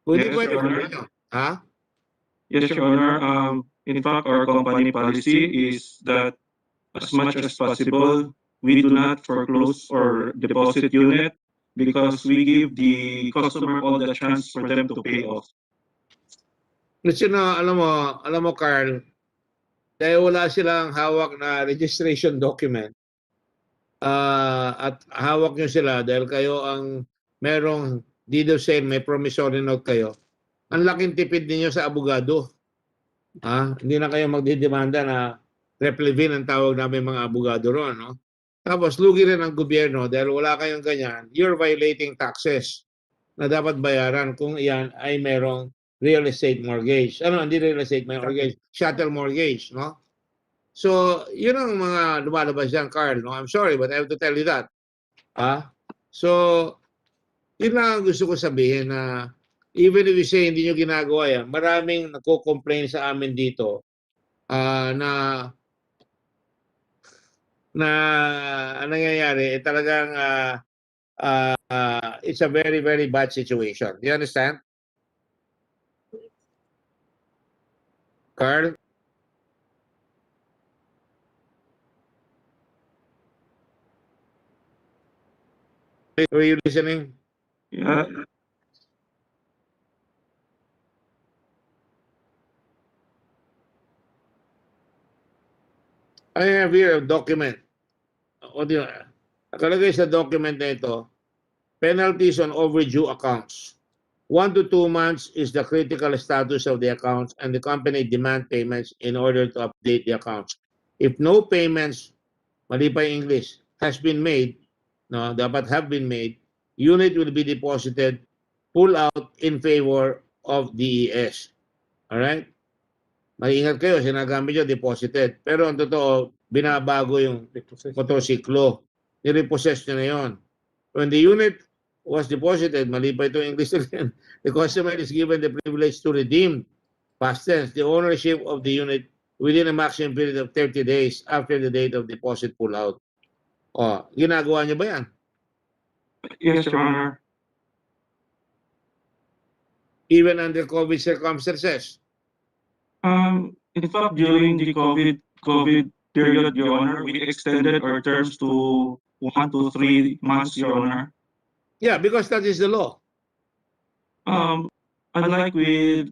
Kung hindi Yes, pwede, Your Honor. pwede. Ha? Yes, Your Honor. In fact, our company policy is that as much as possible, we do not foreclose or deposit unit because we give the customer all the chance for them to pay off. Kasi na, alam mo, Carl, dahil wala silang hawak na registration document, at hawak nyo sila dahil kayo ang merong deed of sale, may promissory note kayo, ang laking tipid ninyo sa abogado. Hindi na kayo magdidemanda na replevin ang tawag namin mga abogado ron. No? Tapos lugi rin ang gobyerno dahil wala kayong ganyan, you're violating taxes na dapat bayaran kung iyan ay merong real estate mortgage. Hindi real estate mortgage, chattel mortgage, no? So, yun ang mga lumalabas dyan, Carl. No? I'm sorry, but I have to tell you that. So, yun lang ang gusto ko sabihin na even if you say hindi nyo ginagawa yan, maraming nagko-complain sa amin dito na nangyayari, talagang it's a very, very bad situation. Do you understand? Carl? Were you listening? Yeah. I have here a document. Nakalagay sa document na ito, penalties on overdue accounts. 1 to 2 months is the critical status of the accounts and the company demand payments in order to update the accounts. If no payments, mali pa yung English, has been made, no, dapat have been made, unit will be deposited, pull out in favor of DES. Alright? Mag-ingat kayo, sinagamit nyo, deposited. Pero ang totoo, binabago yung motorsiklo. Nirepossess nyo na yun. When the unit was deposited, mali pa ito English again, the customer is given the privilege to redeem, past tense, the ownership of the unit within a maximum period of 30 days after the date of deposit pull out. Ginagawa nyo ba yan? Yes, Your Honor. Even under COVID circumstances? In fact, during the COVID period, Your Honor, we extended our terms to 1 to 3 months, Your Honor. Yeah, because that is the law. Unlike it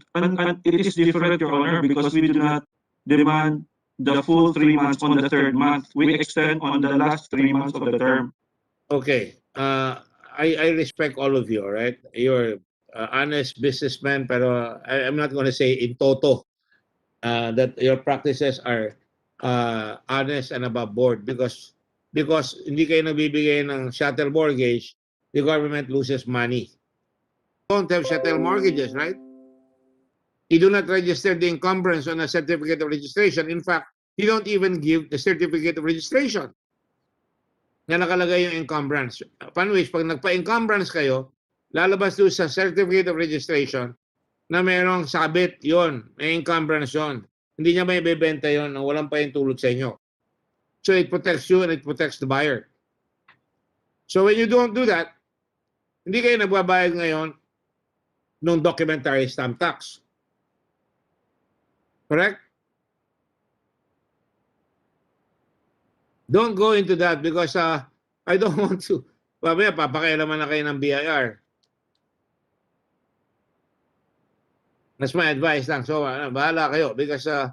is different, Your Honor, because we do not demand the full 3 months on the 3rd month. We extend on the last 3 months of the term. Okay. I respect all of you, all right? You're honest businessmen, pero I'm not going to say in toto that your practices are honest and above board because hindi kayo nabibigay ng chattel mortgage, the government loses money. You don't have chattel mortgages, right? You do not register the encumbrance on a certificate of registration. In fact, you don't even give the certificate of registration na nakalagay yung encumbrance. Paano which, pag nagpa-encumbrance kayo, lalabas doon sa certificate of registration na merong sabit yon, may encumbrance yon. Hindi niya may bebenta yon nang walang pa yung tulot sa inyo. So it protects you and it protects the buyer. So when you don't do that, hindi kayo nagbabayad ngayon ng documentary stamp tax. Correct? Don't go into that because I don't want to. Mamaya, papakialaman na kayo ng BIR. That's my advice lang. So, bahala kayo because all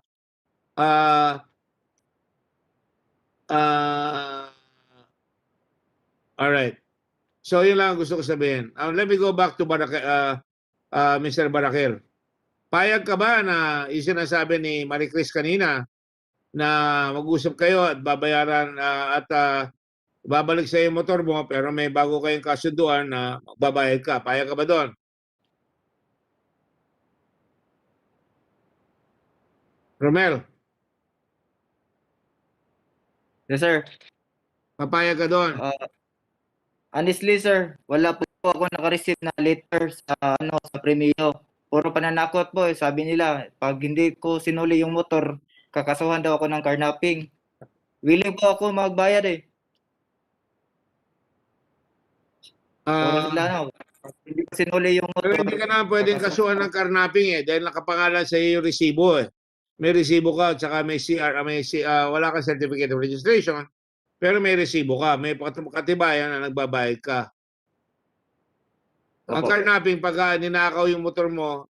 right. So, yun lang ang gusto ko sabihin. Let me go back to Mr. Barakel. Payag ka ba na isinasabi ni Marie Chris kanina na mag-usap kayo at babayaran at Babalik sa yung motor mo, pero may bago kayong kasunduan na magbabayad ka. Payag ka ba doon? Romel, Yes, sir. papayag ka doon. Honestly, sir, wala po ako naka-receive na letter sa sa Premio. Puro pananakot po. Sabi nila, pag hindi ko sinuli yung motor, kakasuhan daw ako ng carnapping. Willing po ako magbayad eh. Puro sila pag hindi ko sinuli yung Pero motor. hindi ka na pwedeng kasuhan ng carnapping dahil nakapangalan sa iyo yung resibo May resibo ka at saka may wala kang certificate of registration, pero may resibo ka, may katibayan na nagbabayad ka. Ang carnapping, pag ninakaw yung motor mo,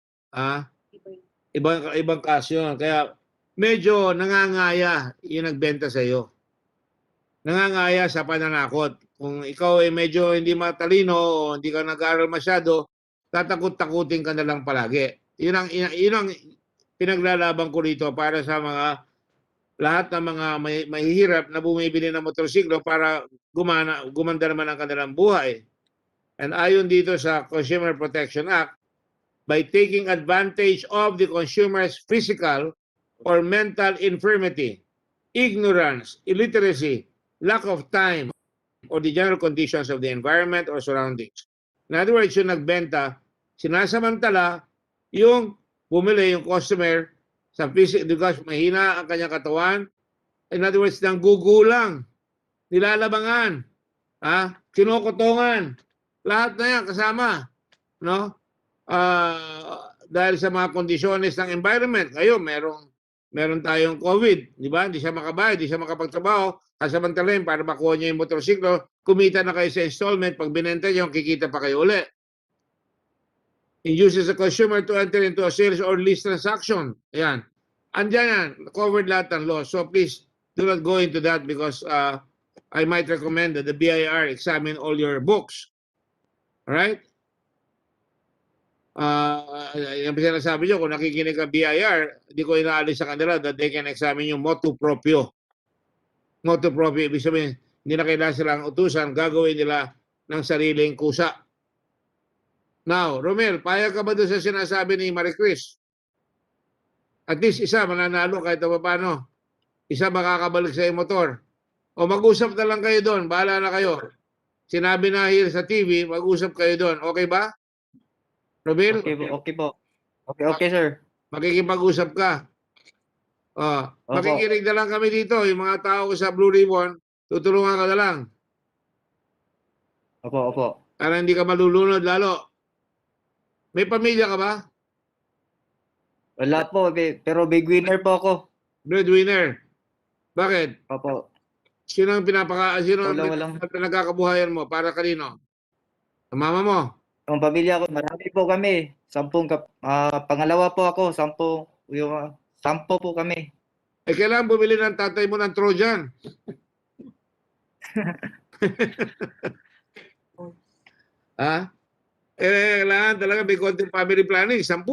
ibang kaso yun. Kaya medyo nangangaya yung nagbenta sa iyo. Nangangaya sa pananakot. Kung ikaw ay medyo hindi matalino o hindi ka nag-aaral masyado, tatakot-takutin ka na lang palagi. Yun ang pinaglalaban ko rito para sa lahat ng mga mahihirap na bumibili ng motorsiklo para gumanda naman ang kanilang buhay. And ayon dito sa Consumer Protection Act, by taking advantage of the consumer's physical or mental infirmity, ignorance, illiteracy, lack of time, or the general conditions of the environment or surroundings. In other words, yung nagbenta, sinasamantala yung bumili, yung customer, sa physical, because mahina ang kanyang katawan. In other words, nanggugulang, nilalabangan, kinukutungan, lahat na yan kasama. No? Dahil sa mga kondisyones ng environment, ngayon meron tayong COVID, di ba? Hindi siya makabayad, hindi siya makapagtrabaho, kasamantalahin para makuha niya yung motorsiklo, kumita na kayo sa installment, pag binenta niyo, kikita pa kayo uli. Induces the consumer to enter into a sales or lease transaction. Ayan. Andiyan yan, covered lahat ng law. So please, do not go into that because I might recommend that the BIR examine all your books. Alright? Yung sinasabi nyo, kung nakikinig ka BIR, hindi ko inaalis sa kanila that they can examine yung motu proprio. Motu proprio, ibig sabihin, hindi na kailangan silang utusan, gagawin nila ng sariling kusa. Now, Romel, payag ka ba doon sa sinasabi ni Marie Chris? At least isa, mananalo kahit pa paano. Isa makakabalik sa motor. O mag-usap na lang kayo doon, bahala na kayo. Sinabi na here sa TV, mag-usap kayo doon. Okay ba? Romel? Okay po. Okay, sir. Makikipag-usap ka. Makikinig na lang kami dito. Yung mga tao sa Blue Ribbon, tutulungan ka na lang. Opo. Para hindi ka malulunod lalo. May pamilya ka ba? Wala po, pero big winner po ako. Breadwinner. Bakit? Opo. Sino ang pinagkakabuhayan mo? Para kanino? Ang mama mo? Ang pamilya ko, marami po kami. 10 pangalawa po ako, 10 po kami. Kailangan bumili ng tatay mo ng Trojan. Kailangan talaga may konting family planning. 10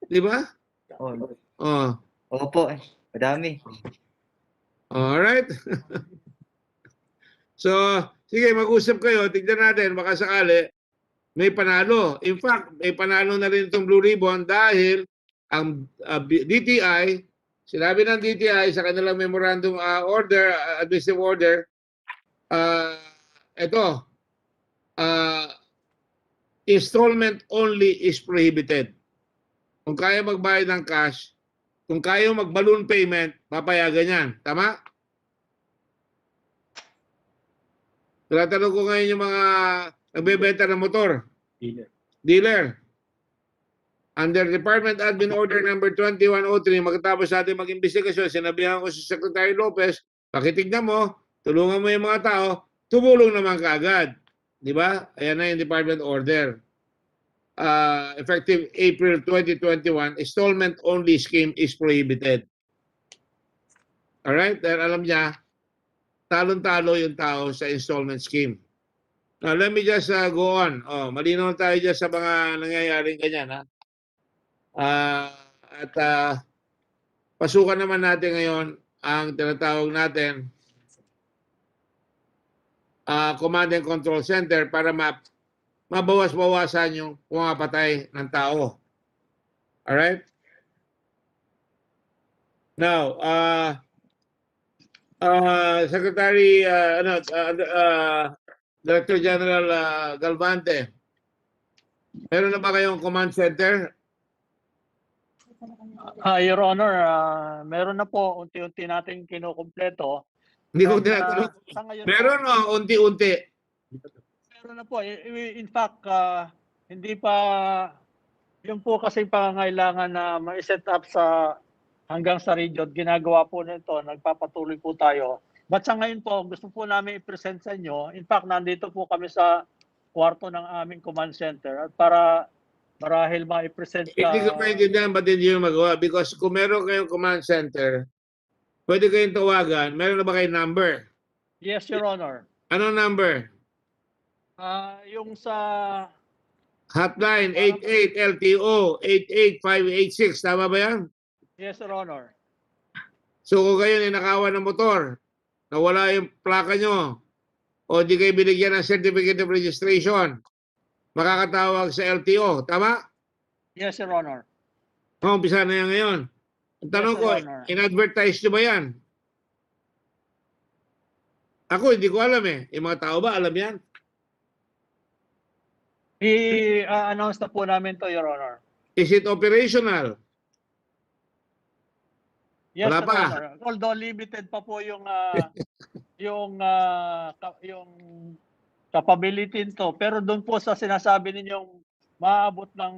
Di ba? Opo, madami. Alright. So, sige, mag-usap kayo. Tignan natin, baka sakali, may panalo. In fact, may panalo na rin itong Blue Ribbon dahil ang DTI, sinabi ng DTI sa kanilang memorandum order, administrative order, installment only is prohibited. Kung kaya magbayad ng cash, kung kaya mag-balloon payment, papayagan yan. Tama? Tinatanong ko ngayon yung mga nagbebenta ng motor. Dealer. Under Department Admin Order number 2103, magkatapos natin mag-imbestigasyon, sinabihan ko si Secretary Lopez, pakitignan mo, tulungan mo yung mga tao, tumulong naman kaagad. Di ba? Ayan na yung Department Order. Effective April 2021, installment only scheme is prohibited. Alright? Dahil alam niya, talon-talo yung tao sa installment scheme. Now, let me just go on. Malinaw tayo dyan sa mga nangyayaring ganyan. Pasukan naman natin ngayon ang tinatawag natin command and control center para mabawas-bawasan yung pumapatay ng tao. Alright? Now, Secretary, Director General Galvante, meron na ba kayong command center? Your Honor, meron na po, unti-unti natin kinukumpleto. Hindi ko tinatanong. Sa ngayon Meron po, o unti-unti? meron na po. In fact, hindi pa, yung po kasi pangangailangan na ma-set up hanggang sa region, ginagawa po nito, nagpapatuloy po tayo. But sa ngayon po, gusto po namin i-present sa inyo. In fact, nandito po kami sa kwarto ng aming command center at para marahil ma-present Hindi ko maintindihan ba't hindi nyo magawa? Because kung meron kayong command center, pwede kayong tawagan. Meron na ba kayong number? Yes, Your Honor. Anong number? Yung sa Hotline 88 LTO 88586. Tama ba yan? Yes, Your Honor. So kung kayo ninakawan ng motor, nawala yung plaka nyo, o di kayo binigyan ng certificate of registration, makakatawag sa LTO. Tama? Yes, Your Honor. Umpisa na yan ngayon. Ang tanong Yes, ko, Your Honor. in-advertise nyo ba yan? Ako, hindi ko alam eh. Yung mga tao ba, alam yan? I-announce na po namin to, Your Honor. Is it operational? Yes, Wala Your pa. Honor. Although limited pa po yung yung capability nito, pero doon po sa sinasabi ninyong maabot ng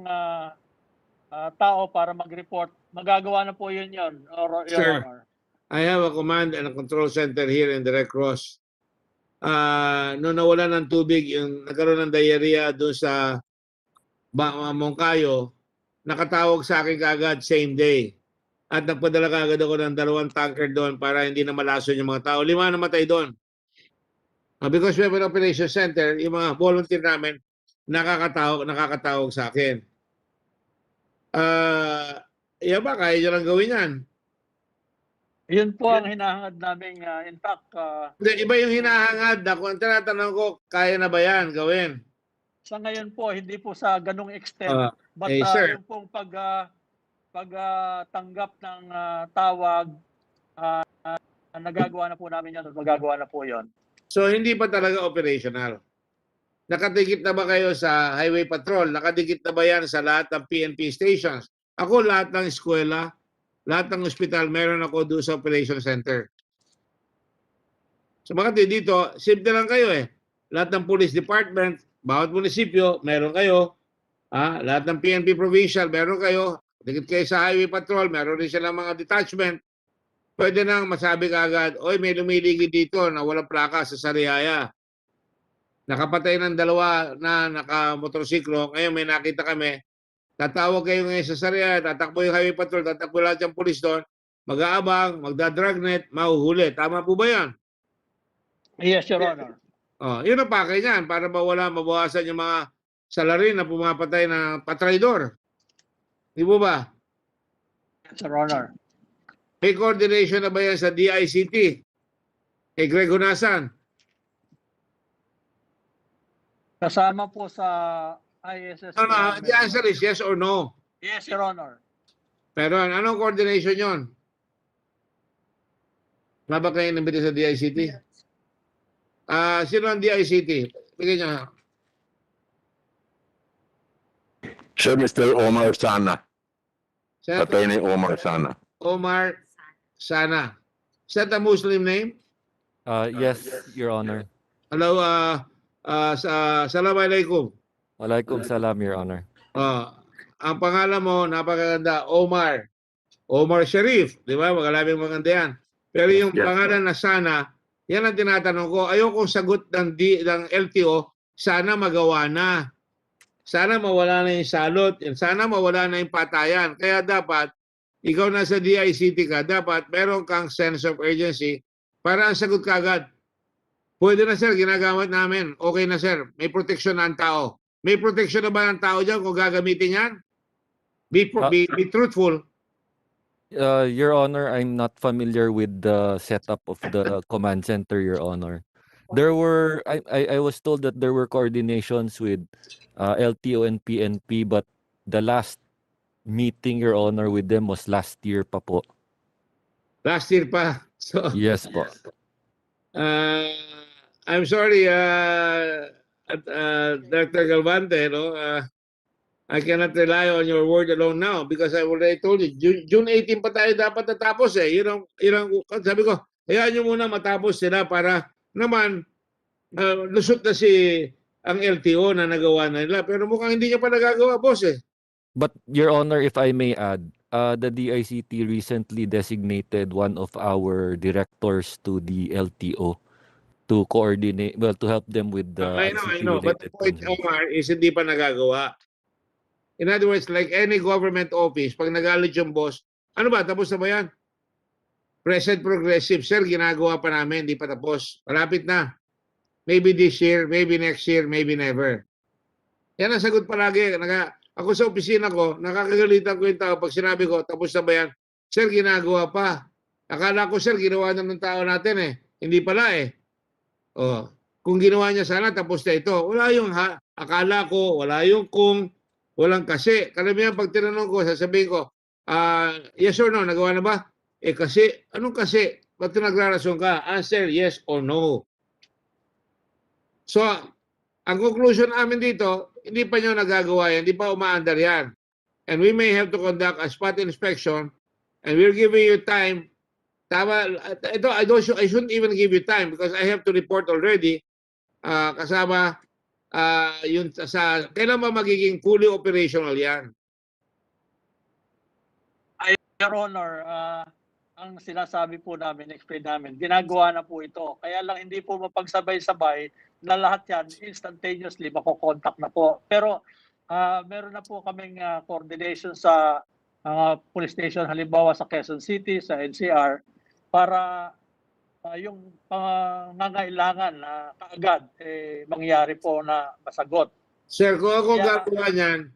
tao para mag-report, magagawa na po yun, Your Sure. Honor. I have a command and a control center here in the Red Cross. Noong nawala ng tubig, yung nagkaroon ng diarrhea doon sa Mongkayo, nakatawag sa akin kaagad same day. At nagpadala kaagad ako ng 2 tanker doon para hindi na malason yung mga tao. 5 namatay doon. Because we have an operation center, yung mga volunteer namin nakakatawag sa akin. Yan ba? Kaya nyo lang gawin yan? Yun po ang hinahangad namin. In fact, Iba yung hinahangad na kung tinatanong ko, kaya na ba yan gawin? sa ngayon po, hindi po sa ganong extent. But sir. yung pong pagtanggap ng tawag, nagagawa na po namin yan at magagawa na po yon. So hindi pa talaga operational. Nakadikit na ba kayo sa highway patrol? Nakadikit na ba yan sa lahat ng PNP stations? Ako lahat ng eskwela, lahat ng ospital, meron ako doon sa operation center. So bakit dito, simple lang kayo eh. Lahat ng police department, bawat munisipyo, meron kayo. Lahat ng PNP provincial, meron kayo. Dikit kayo sa highway patrol, meron rin silang mga detachment. Pwede nang masabi ka agad, oy may lumiligi dito na walang plaka sa Sariaya. Nakapatay ng 2 na nakamotorsiklo. Ngayon may nakita kami. Tatawag kayo ngayon sa Sariaya, tatakbo yung highway patrol, tatakbo lahat yung pulis doon. Mag-aabang, magda-dragnet, mahuhuli. Tama po ba yan? Yes, Your Honor. Yun ang pakay niyan para mabawasan yung mga salarin na pumapatay na patraidor. Di po ba? Yes, Your Honor. May coordination na ba yan sa DICT? Kay Greg Hunasan? Kasama po sa ISS. The answer is yes or no. Yes, Your Honor. Pero anong coordination yon? Maba kayo nabili sa DICT? Sino ang DICT? Bigyan niyo. Sir, Mr. Omar Sana. Senator Attorney Omar Sana. Omar Sana. Is that a Muslim name? Yes, Your Honor. Hello, Assalamualaikum. Walaikum salam, Your Honor. Ang pangalan mo, napakaganda, Omar. Omar Sharif. Di ba? Magalaming maganda yan. Pero yung pangalan na Sana, yan ang tinatanong ko. Ayokong sagot ng LTO, sana magawa na. Sana mawala na yung salot. Sana mawala na yung patayan. Kaya dapat, ikaw nasa DICT ka, dapat meron kang sense of urgency para ang sagot kagad. Pwede na sir, ginagamit namin. Okay na sir, may protection na ang tao. May protection na ba ng tao dyan kung gagamitin yan? Be truthful. Your Honor, I'm not familiar with the setup of the command center, Your Honor. There were I was told that there were coordinations with LTO and PNP, but the last meeting, Your Honor, with them was last year pa po. Last year pa. So, Yes po. I'm sorry, Dr. Galvante, no? I cannot rely on your word alone now because I already told you, June 18 pa tayo dapat natapos eh. Sabi ko, hayaan nyo muna matapos sila para naman lusot na ang LTO na nagawa na nila. Pero mukhang hindi niya pa nagagawa, boss eh. But Your Honor, if I may add, the DICT recently designated one of our directors to the LTO to coordinate, well, to help them with the I know. But the ICT-related point, concerns. Omar, is hindi pa nagagawa. In other words, like any government office, pag nagalit yung boss, ano ba, tapos na ba yan? Present progressive, sir, ginagawa pa namin, hindi pa tapos. Malapit na. Maybe this year, maybe next year, maybe never. Yan ang sagot palagi. Ako sa opisina ko, nakakagalitan ko yung tao pag sinabi ko, tapos na ba yan? Sir, ginagawa pa. Akala ko, sir, ginawa na ng tao natin eh. Hindi pala eh. Oh, kung ginawa niya sana, tapos na ito. Wala yung akala ko, wala yung kung, walang kasi. Karamihan pag tinanong ko, sasabihin ko, yes or no, nagawa na ba? Eh kasi, anong kasi? Ba't nagrarason ka? Answer, yes or no. So, ang conclusion namin dito, hindi pa nyo nagagawa yan, hindi pa umaandar yan. And we may have to conduct a spot inspection and we're giving you time. Tama, ito, I shouldn't even give you time because I have to report already kasama yun kailan ba magiging fully operational yan? Your Honor, ang sinasabi po namin, explain namin, ginagawa na po ito. Kaya lang hindi po mapagsabay-sabay na lahat yan instantaneously makokontak na po. Pero meron na po kaming coordination sa police station, halimbawa sa Quezon City, sa NCR, para yung pangangailangan na kaagad mangyari po na masagot. Sir, kung ako gagawa niyan,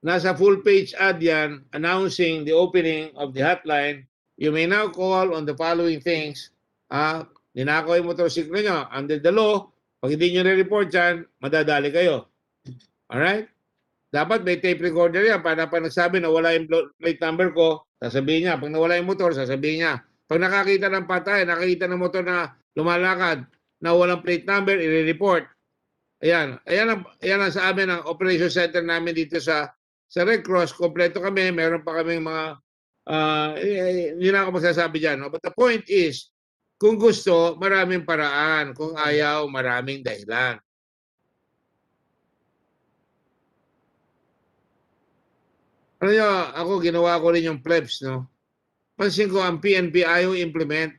nasa full page ad yan announcing the opening of the hotline. You may now call on the following things. Ninakaw yung motorsiklo nyo. Under the law, pag hindi nyo re-report yan, madadali kayo. Alright? Dapat may tape recorder yan para pa nagsabi na wala yung plate number ko, sasabihin niya. Pag nawala yung motor, sasabihin niya. Pag nakakita ng patay, nakakita ng motor na lumalakad, na walang plate number, i-report. Ayan ang sa amin ang operation center namin dito sa Red Cross. Kompleto kami, meron pa kaming mga hindi na ako magsasabi dyan. No? But the point is, kung gusto, maraming paraan. Kung ayaw, maraming dahilan. Ano nyo, ako ginawa ko rin yung plebs, no? Pansin ko, ang PNP ayaw implement.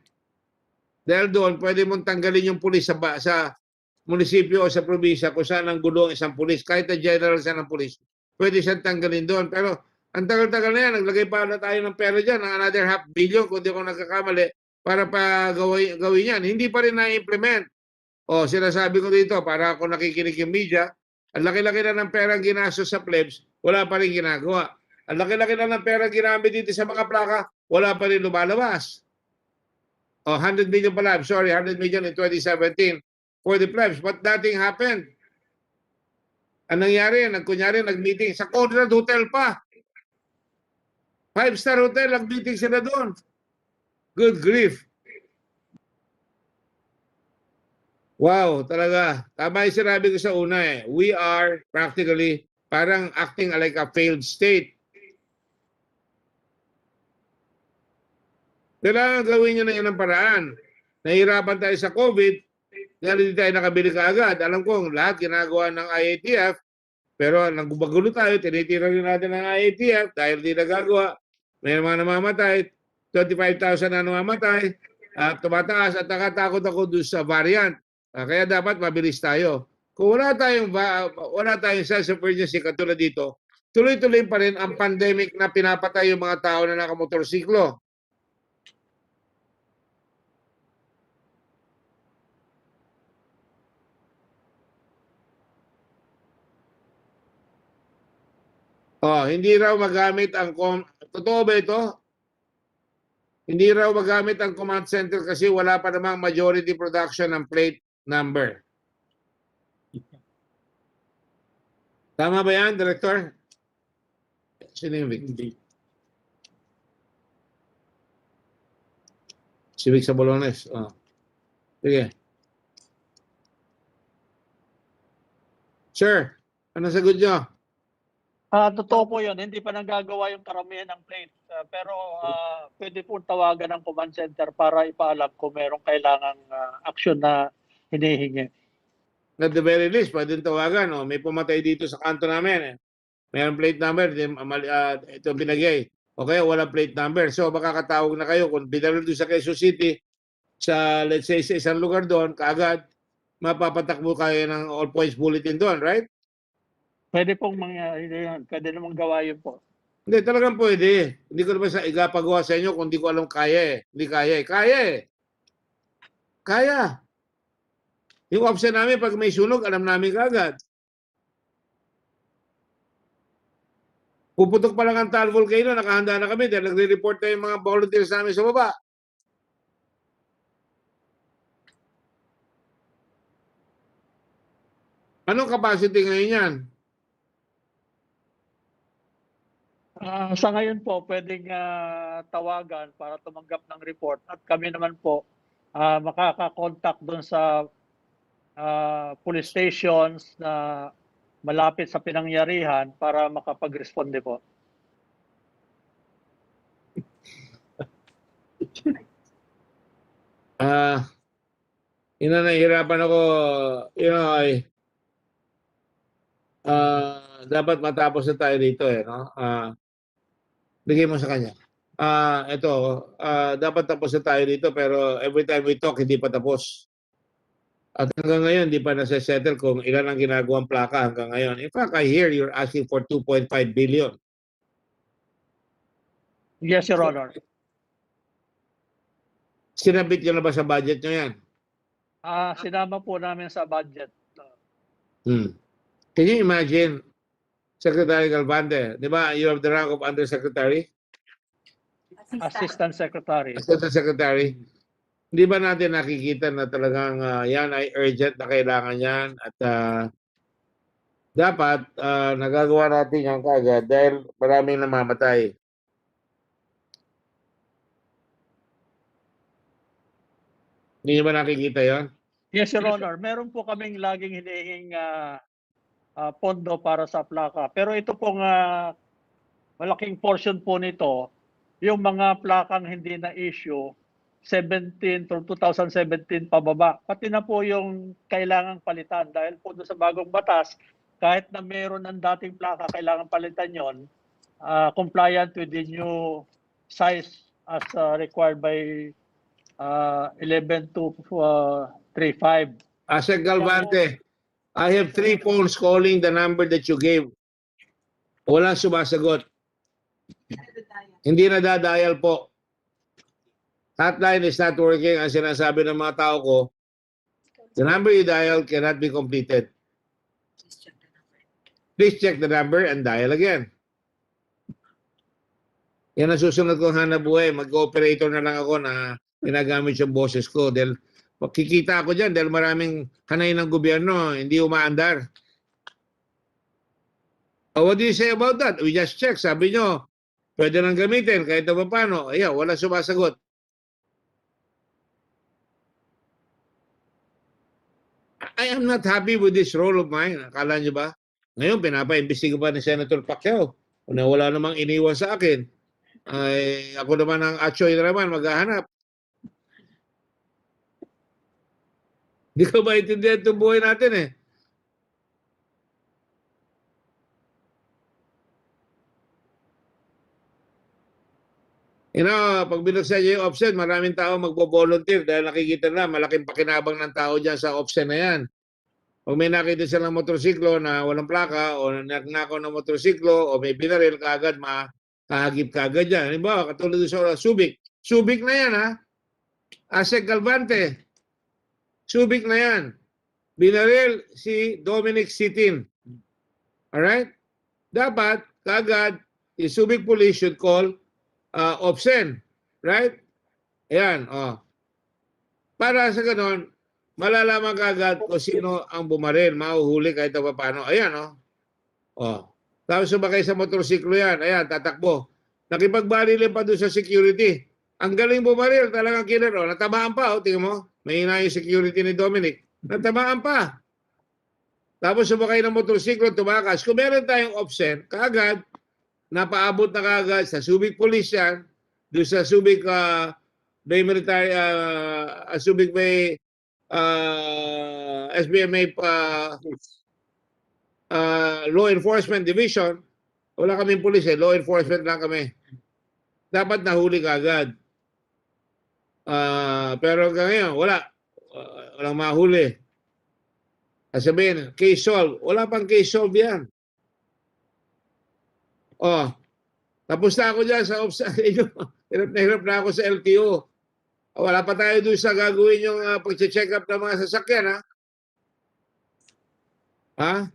Dahil doon, pwede mong tanggalin yung pulis sa munisipyo o sa probinsya kung saan ang gulo ang isang pulis. Kahit na general siya ng pulis, pwede siyang tanggalin doon. Pero ang tagal-tagal na yan, naglagay pa na tayo ng pera dyan, ng another $500 million, kung di ako nagkakamali, para pa gawin yan. Hindi pa rin na-implement. O, sinasabi ko dito, para ako nakikinig yung media, ang laki-laki na ng perang ginastos sa plebs, wala pa rin ginagawa. Ang laki-laki na ng perang ginamit dito sa mga plaka, wala pa rin lumalabas. O, 100 million pala, I'm sorry, 100 million in 2017 for the plebs, but nothing happened. Ang nangyari, nag-meeting sa Conrad Hotel pa. 5-star hotel, nag-meeting sila doon. Good grief. Wow, talaga. Tama yung sinabi ko sa una eh. We are practically parang acting like a failed state. Kailangan gawin nyo na yun ng paraan. Nahihirapan tayo sa COVID, dahil hindi tayo nakabili kaagad. Alam ko, lahat ginagawa ng IATF, pero nagbagulo tayo, tinitira rin natin ng IATF dahil hindi nagagawa. May mga namamatay, 25,000 na namamatay, tumataas at nakatakot ako doon sa variant. Kaya dapat mabilis tayo. Kung wala tayong sense of urgency katulad dito, tuloy-tuloy pa rin ang pandemic na pinapatay yung mga tao na nakamotorsiklo. Hindi raw magamit ang totoo ba ito? Hindi raw magamit ang command center kasi wala pa namang majority production ng plate number. Tama ba yan, Director? Sino yung Vic? Si Vic sa Bolones. Oh. Sige. Sir, ano sagot nyo? Totoo po yun. Hindi pa nagagawa yung karamihan ng plate. Pero pwede po tawagan ng command center para ipaalam kung merong kailangang aksyon na hinihingi. At the very least, pwede tawagan. Oh. May pumatay dito sa kanto namin. Mayroong plate number. Ito binagay. Okay, walang plate number. So, makakatawag na kayo. Kung binaril doon sa Quezon City, sa, let's say, sa isang lugar doon, kaagad, mapapatakbo kayo ng all points bulletin doon, right? Pwede pong mangyari yun. Pwede namang gawa yun po. Hindi, talagang pwede. Hindi ko naman igapagawa sa inyo kung hindi ko alam kaya eh. Hindi kaya eh. Kaya eh. Kaya. Yung option namin, pag may sunog, alam namin kaagad. Puputok pa lang ang Taal Volcano, nakahanda na kami dahil nagre-report na yung mga volunteers namin sa baba. Anong capacity ngayon yan? Sa ngayon po, pwedeng tawagan para tumanggap ng report. At kami naman po, makaka-contact doon sa police stations na malapit sa pinangyarihan para makapag-responde po. Nahihirapan ako, dapat matapos na tayo dito eh, no? Bigay mo sa kanya. Dapat tapos na tayo dito pero every time we talk, hindi pa tapos. At hanggang ngayon, hindi pa nasa-settle kung ilan ang ginagawang plaka hanggang ngayon. In fact, I hear you're asking for 2.5 billion. Yes, Your Honor. Sinabit nyo na ba sa budget nyo yan? Sinama po namin sa budget. Can you imagine, Secretary Galvante, di ba, you have the rank of Undersecretary? Assistant Secretary. Assistant Secretary. Hindi ba natin nakikita na talagang yan ay urgent na kailangan yan at dapat nagagawa natin yan kagad dahil maraming namamatay. Hindi ba nakikita yan? Yes, Your Honor. Meron po kaming laging hinihing pondo para sa plaka. Pero ito pong malaking portion po nito, yung mga plakang hindi na issue, 2017 pababa. Pati na po yung kailangang palitan dahil po doon sa bagong batas, kahit na meron ng dating plaka, kailangan palitan yon, compliant with the new size as required by 11235. Asek Galvante, I have 3 phones calling the number that you gave. Wala sumasagot. Hindi na dadayal po. Hotline is not working. Ang sinasabi ng mga tao ko, the number you dial cannot be completed. Please check the number and dial again. Yan ang susunod kong hanap buhay. Mag-operator na lang ako na ginagamit yung boses ko. Dahil kikita ako dyan dahil maraming hanay ng gobyerno, hindi umaandar. What do you say about that? We just check. Sabi nyo, pwede nang gamitin kahit na paano. Ayaw, wala sumasagot. I am not happy with this role of mine. Akala nyo ba? Ngayon, pinapa-imbestiga pa ni Senator Pacquiao. Kung wala namang iniwan sa akin, ay ako naman ang atsoy na naman maghahanap. Hindi ko maintindihan itong buhay natin eh. Pag binuksan niyo yung option, maraming tao magbo-volunteer dahil nakikita na malaking pakinabang ng tao dyan sa option na yan. Pag may nakita silang motorsiklo na walang plaka o nagnakaw ng motorsiklo o may binaril, kaagad makahagip kaagad yan. Halimbawa, katulad sa Subic. Subic na yan ha. Asek Galvante. Subic na yan. Binaril si Dominic Sitin. Alright? Dapat, kaagad, the Subic Police should call OPSEN. Right? Ayan, Para sa ganon, malalaman kaagad kung sino ang bumaril, mahuhuli kahit pa paano. Ayan, oh. Oh. Tapos sumakay sa motorsiklo yan. Ayan, tatakbo. Nakipagbarilin pa doon sa security. Ang galing bumaril, talagang kinero. Natamaan pa, oh. Tingnan mo. Mahina yung security ni Dominic. Natamaan pa. Tapos sumakay ng motorsiklo, tumakas. Kung meron tayong option, kaagad, napaabot na kaagad sa Subic Police yan, doon sa Subic Bay Military, Subic Bay SBMA Law Enforcement Division. Wala kaming pulis law enforcement lang kami. Dapat nahuli kaagad. Pero hanggang ngayon, wala. Walang mahuli. Sabihin, case solved. Wala pang case solved yan. Oh, tapos na ako dyan sa hirap na ako sa LTO. Wala pa tayo doon sa gagawin yung pag-check up ng mga sasakyan, ha? Ha?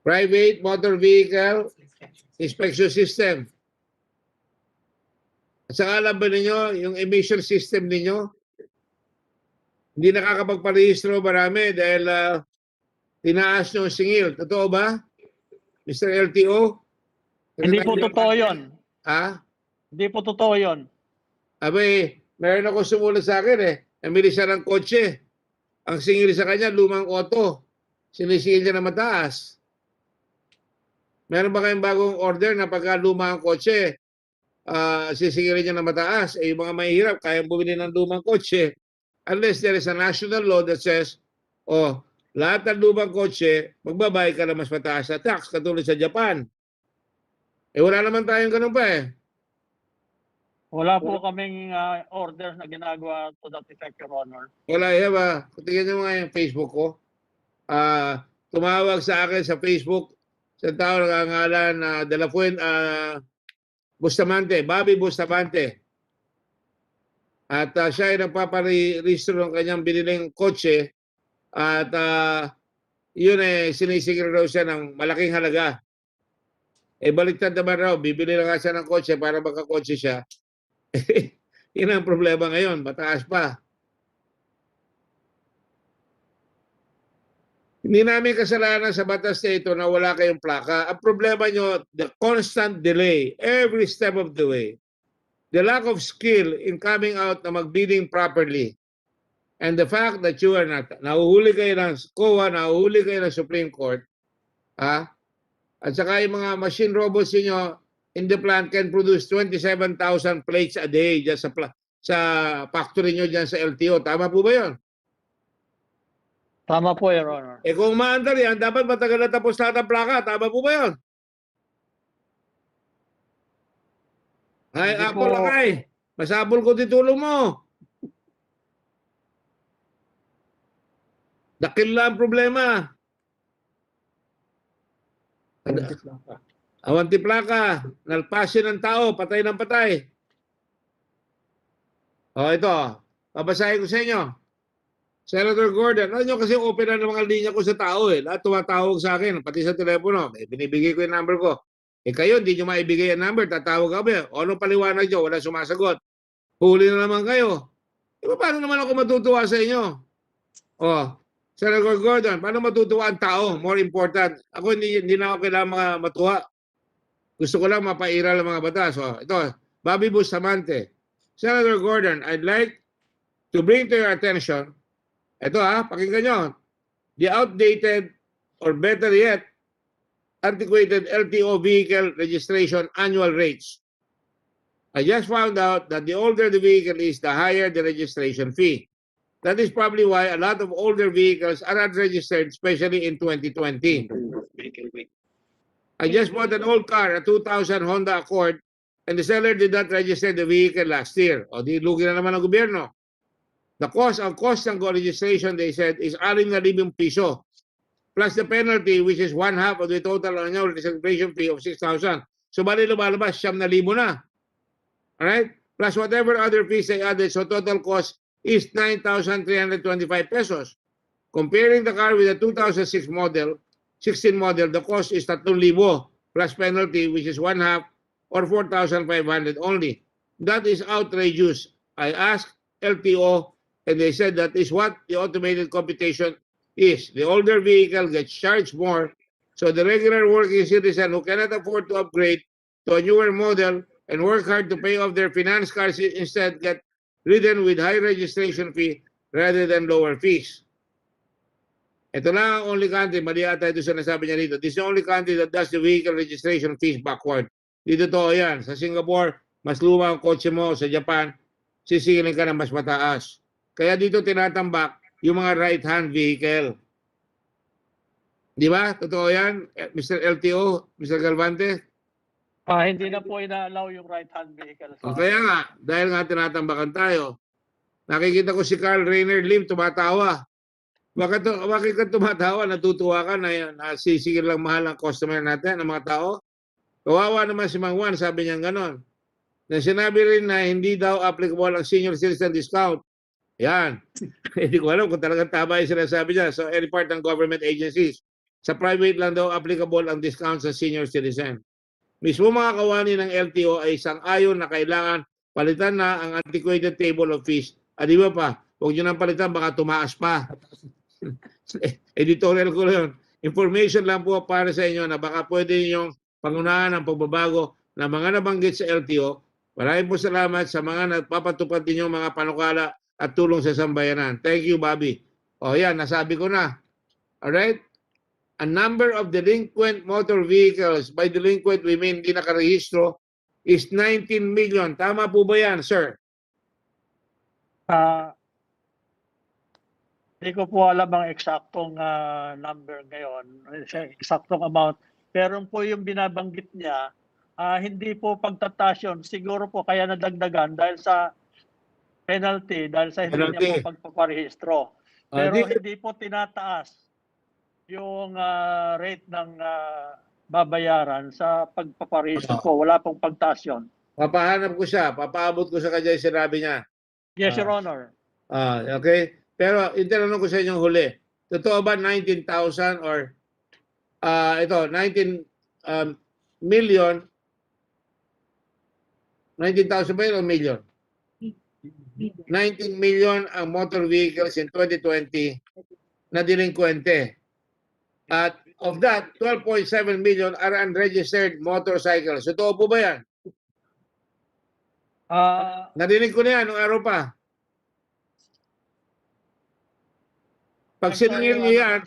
Private Motor Vehicle Inspection System. At saka alam ba ninyo, yung emission system ninyo, hindi nakakapagparehistro marami dahil tinaas nyo ang singil. Totoo ba? Mr. LTO? Hindi po totoo yun. Ha? Hindi po totoo yun. Abay, meron ako sumulat sa akin Namili siya ng kotse. Ang singil sa kanya, lumang auto. Sinisingil niya na mataas. Meron ba kayong bagong order na pagka luma ang kotse, sisingilin niya na mataas? Yung mga mahihirap, kaya bumili ng lumang kotse. Unless there is a national law that says, lahat ng lumang kotse, magbabayad ka na mas mataas na tax, katulad sa Japan. Wala naman tayong ganun pa Wala po kaming orders na ginagawa to that effect, Your Honor. Wala, tingnan nyo nga yung Facebook ko. Tumawag sa akin sa Facebook, sa tao nangangalan na De La Fuente, Bustamante, Bobby Bustamante. At siya ay nagpaparehistro ng kanyang biniling kotse at yun sinisigil raw siya ng malaking halaga. Baliktad naman raw, bibili lang siya ng kotse para magkakotse siya. Yun ang problema ngayon, mataas pa. Hindi namin kasalanan sa batas na ito na wala kayong plaka. Ang problema nyo, the constant delay, every step of the way. The lack of skill in coming out na mag-bidding properly. And the fact that you are not, nahuhuli kayo ng COA, nahuhuli kayo ng Supreme Court, at saka yung mga machine robots niyo in the plant can produce 27,000 plates a day dyan sa factory nyo dyan sa LTO. Tama po ba yun? Tama po, Your Honor. Kung maandar yan, dapat matagal na tapos lahat ang plaka. Tama po ba yun? Ay, Apple Lakay. Masabol ko titulong mo. Dakil lang ang problema. Awanti plaka. Nalpasin ng tao. Patay ng patay. Ito. Babasahin ko sa inyo. Senator Gordon, alam nyo kasi open na ng mga linya ko sa tao Lahat tumatawag sa akin, pati sa telepono. Binibigay ko yung number ko. Kayo, hindi nyo maibigay ang number, tatawag kami. Ano paliwanag nyo? Wala sumasagot. Huli na naman kayo. Paano naman ako matutuwa sa inyo? Senator Gordon, paano matutuwa ang tao? More important. Ako hindi na ako kailangan matuwa. Gusto ko lang mapairal ang mga batas. Ito, Bobby Bustamante. Senator Gordon, I'd like to bring to your attention, ito pakinggan nyo, the outdated or better yet, antiquated LTO vehicle registration annual rates. I just found out that the older the vehicle is, the higher the registration fee. That is probably why a lot of older vehicles are not registered, especially in 2020. I just bought an old car, a 2000 Honda Accord, and the seller did not register the vehicle last year. Di lugi na naman ang gobyerno. The cost ng registration, they said, is 6,000 piso. Plus the penalty, which is 1/2 of the total annual registration fee of 6,000. So, bali lumalabas, 9,000 na. Alright? Plus whatever other fees they added, so total cost is 9,325 pesos. Comparing the car with the 2016 model, the cost is 3,000 plus penalty, which is 1/2 or 4,500 only. That is outrageous. I ask LTO And they said that is what the automated computation is. The older vehicle gets charged more, so the regular working citizen who cannot afford to upgrade to a newer model and work hard to pay off their finance cards instead get ridden with high registration fee rather than lower fees. Ito lang ang only country, mali ata ito sa nasabi niya dito. This is the only country that does the vehicle registration fees backward. Dito to yan. Sa Singapore, mas luma ang kotse mo. Sa Japan, sisingilin ka na mas mataas. Kaya dito tinatambak yung mga right-hand vehicle. Di ba? Totoo yan, Mr. LTO, Mr. Galvante? Hindi na po ina-allow yung right-hand vehicle. Kaya nga, dahil nga tinatambakan tayo, nakikita ko si Carl Rainer Lim tumatawa. Bakit ka tumatawa? Natutuwa ka na sisigil lang mahal ang customer natin, ang mga tao? Kawawa naman si Mang Juan, sabi niya gano'n. Na sinabi rin na hindi daw applicable ang senior citizen discount. Yan. Hindi ko alam kung talagang tama yung sinasabi niya. So, any part ng government agencies. Sa private lang daw applicable ang discount sa senior citizen. Mismo mga kawani ng LTO ay sang-ayon na kailangan palitan na ang antiquated table of fees. Di ba pa? Huwag nyo nang palitan, baka tumaas pa. Editorial ko yun. Information lang po para sa inyo na baka pwede ninyong pangunahan ang pagbabago na mga nabanggit sa LTO. Maraming po salamat sa mga nagpapatupad ninyong mga panukala at tulong sa sambayanan. Thank you, Bobby. O yan, nasabi ko na. Alright? A number of delinquent motor vehicles, by delinquent we mean hindi nakarehistro, is 19 million. Tama po ba yan, sir? Hindi ko po alam ang eksaktong number ngayon, eksaktong amount. Pero po yung binabanggit niya, hindi po pagtataas yun. Siguro po kaya nadagdagan dahil sa penalty, dahil sa hindi niya po pagpaparehistro. Pero hindi po tinataas yung rate ng babayaran sa pagpaparehistro po. Wala pong pagtaas yun. Papahanap ko siya, papaabot ko sa kanya yung sinabi niya. Yes, Your Honor. Okay. Pero itinanong ko sa inyong huli, totoo ba 19,000 or ito, 19 million, 19,000 ba yun o million? 19 million ang motor vehicles in 2020 na delinquente. At of that, 12.7 million are unregistered motorcycles. Totoo po ba yan? Narinig ko na yan nung araw pa. Pag siningil niyo yan,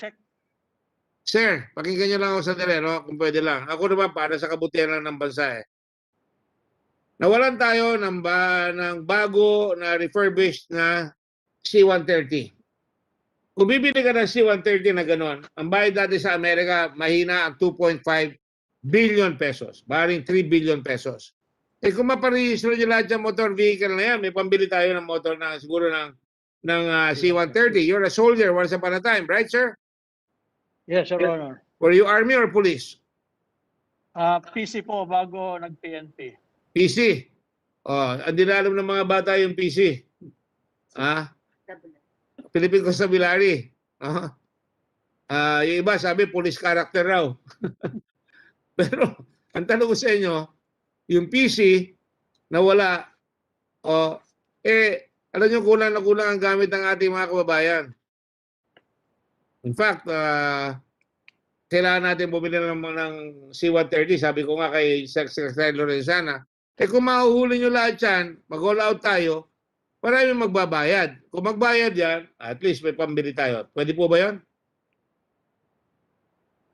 sir, pakinggan niyo lang ako sa no? Kung pwede lang. Ako naman para sa kabutihan lang ng bansa eh. Nawalan tayo ng bago na refurbished na C-130. Kung bibili ka ng C-130 na gano'n, ang bayad dati sa Amerika, mahina ang 2.5 billion pesos. Baring 3 billion pesos. Eh kung maparehistro niyo lahat yung motor vehicle na yan, may pambili tayo ng motor na siguro ng C-130. You're a soldier once upon a time, right, sir? Yes, Your Honor. Were you army or police? PC po bago nag-PNP. PC. Ang dinalam ng mga bata yung PC. Philippine Constabulary. Yung iba sabi police character raw. Pero ang tanong ko sa inyo, yung PC nawala, alam nyo kulang na kulang ang gamit ng ating mga kababayan. In fact, kailangan natin bumili ng C-130. Sabi ko nga kay Secretary Lorenzana, kung mahuhuli nyo lahat yan, mag-all out tayo, maraming magbabayad. Kung magbayad yan, at least may pambili tayo. Pwede po ba yan?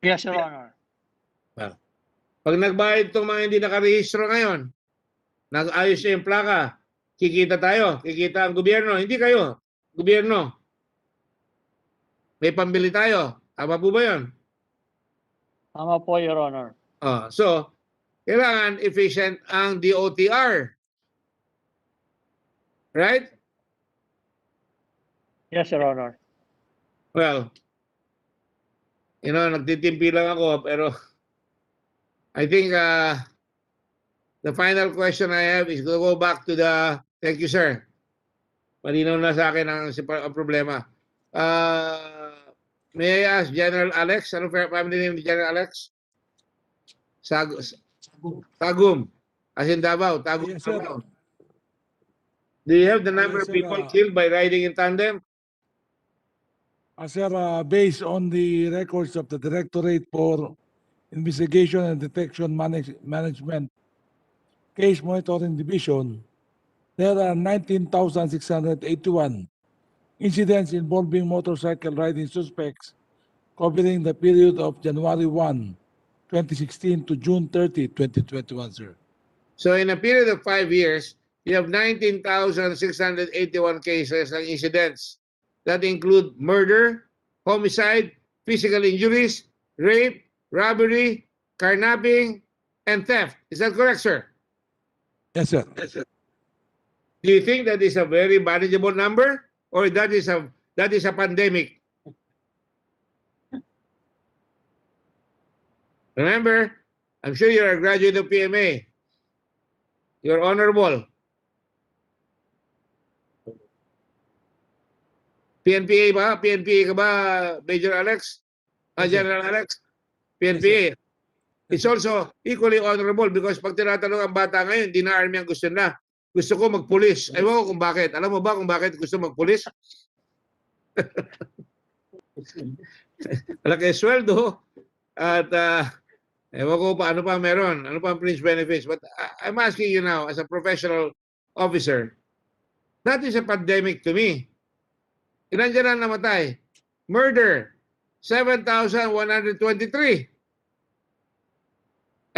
Yes, Your Honor. Pag nagbayad itong mga hindi nakarehistro ngayon, nag-ayos yung plaka, kikita tayo, kikita ang gobyerno. Hindi kayo, gobyerno. May pambili tayo. Tama po ba yun? Tama po, Your Honor. So, kailangan efficient ang DOTR. Right? Yes, Your Honor. Well, nagtitimpi lang ako, pero I think the final question I have is to go back to thank you, sir. Malinaw na sa akin ang problema. May I ask General Alex? Ano family name ni General Alex? Tagum. As in Davao. Tagum. Yes, sir. Do you have the number Yes, of sir. people killed by riding in tandem? Sir, based on the records of the Directorate for Investigation and Detection Management Case Monitoring Division, there are 19,681 incidents involving motorcycle riding suspects covering the period of January 1, 2016 to June 30, 2021, sir. So in a period of 5 years, you have 19,681 cases ng incidents that include murder, homicide, physical injuries, rape, robbery, carnapping, and theft. Is that correct, sir? Yes, sir. Do you think that is a very manageable number, or that is a pandemic? Remember, I'm sure you're a graduate of PMA. You're honorable. PNPA ba? PNPA ka ba, Major Alex? General Alex? PNPA. It's also equally honorable because pag tinatanong ang bata ngayon, hindi na army ang gusto na. Gusto ko magpulis. Ewan ko kung bakit. Alam mo ba kung bakit gusto magpulis? Malaki sweldo at ewan ko pa ano pa meron. Ano pa ang fringe benefits. But I'm asking you now as a professional officer, that is a pandemic to me. Ilan dyan ang namatay? Murder, 7,123.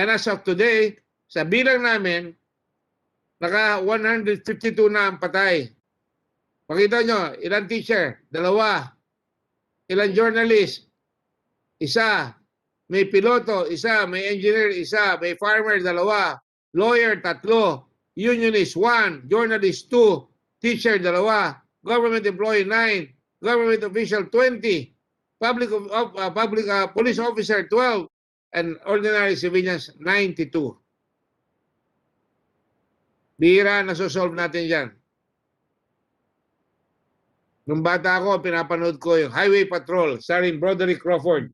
And as of today, sa bilang namin, naka 152 na ang patay. Pakita nyo, ilang teacher? 2. Ilang journalist? 1. May piloto? 1. May engineer? 1. May farmer? 2. Lawyer? 3. Unionist? 1. Journalist? 2. Teacher? 2. Government employee? 9. Government official? 20. Public police officer? 12. And ordinary civilians? 92. Bihira, nasosolve natin yan. Nung bata ako, pinapanood ko yung Highway Patrol starring Broderick Crawford.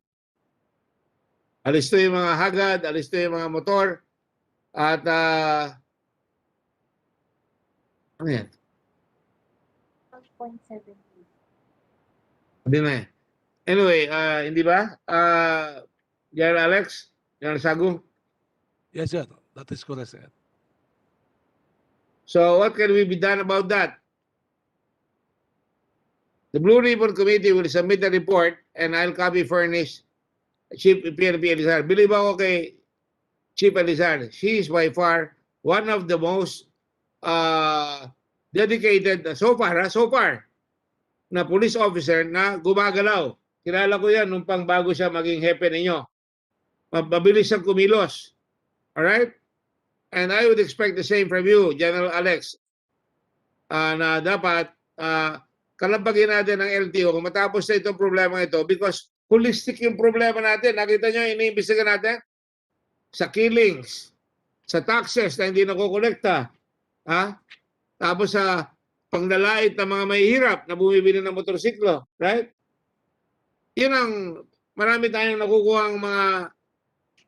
Alisto yung mga hagad, alisto yung mga motor, at ano yan? 12.7. Hindi na eh. Anyway, hindi ba? General Alex? General Sagu? Yes, sir. That is correct, sir. So what can we be done about that? The Blue Ribbon Committee will submit a report and I'll copy furnish Chief PNP Elizar. Believe ako kay Chief Elizar. She is by far one of the most dedicated so far na police officer na gumagalaw. Kilala ko yan nung pang bago siya maging hepe ninyo. Mabilis siyang kumilos. Alright? And I would expect the same from you, General Alex, na dapat kalabagin natin ang LTO kung matapos na itong problema ito because holistic yung problema natin. Nakita nyo, iniimbestiga natin sa killings, sa taxes na hindi nakukolekta, tapos sa panglalait ng mga mahihirap na bumibili ng motorsiklo, right? Yun ang marami tayong nakukuha ang mga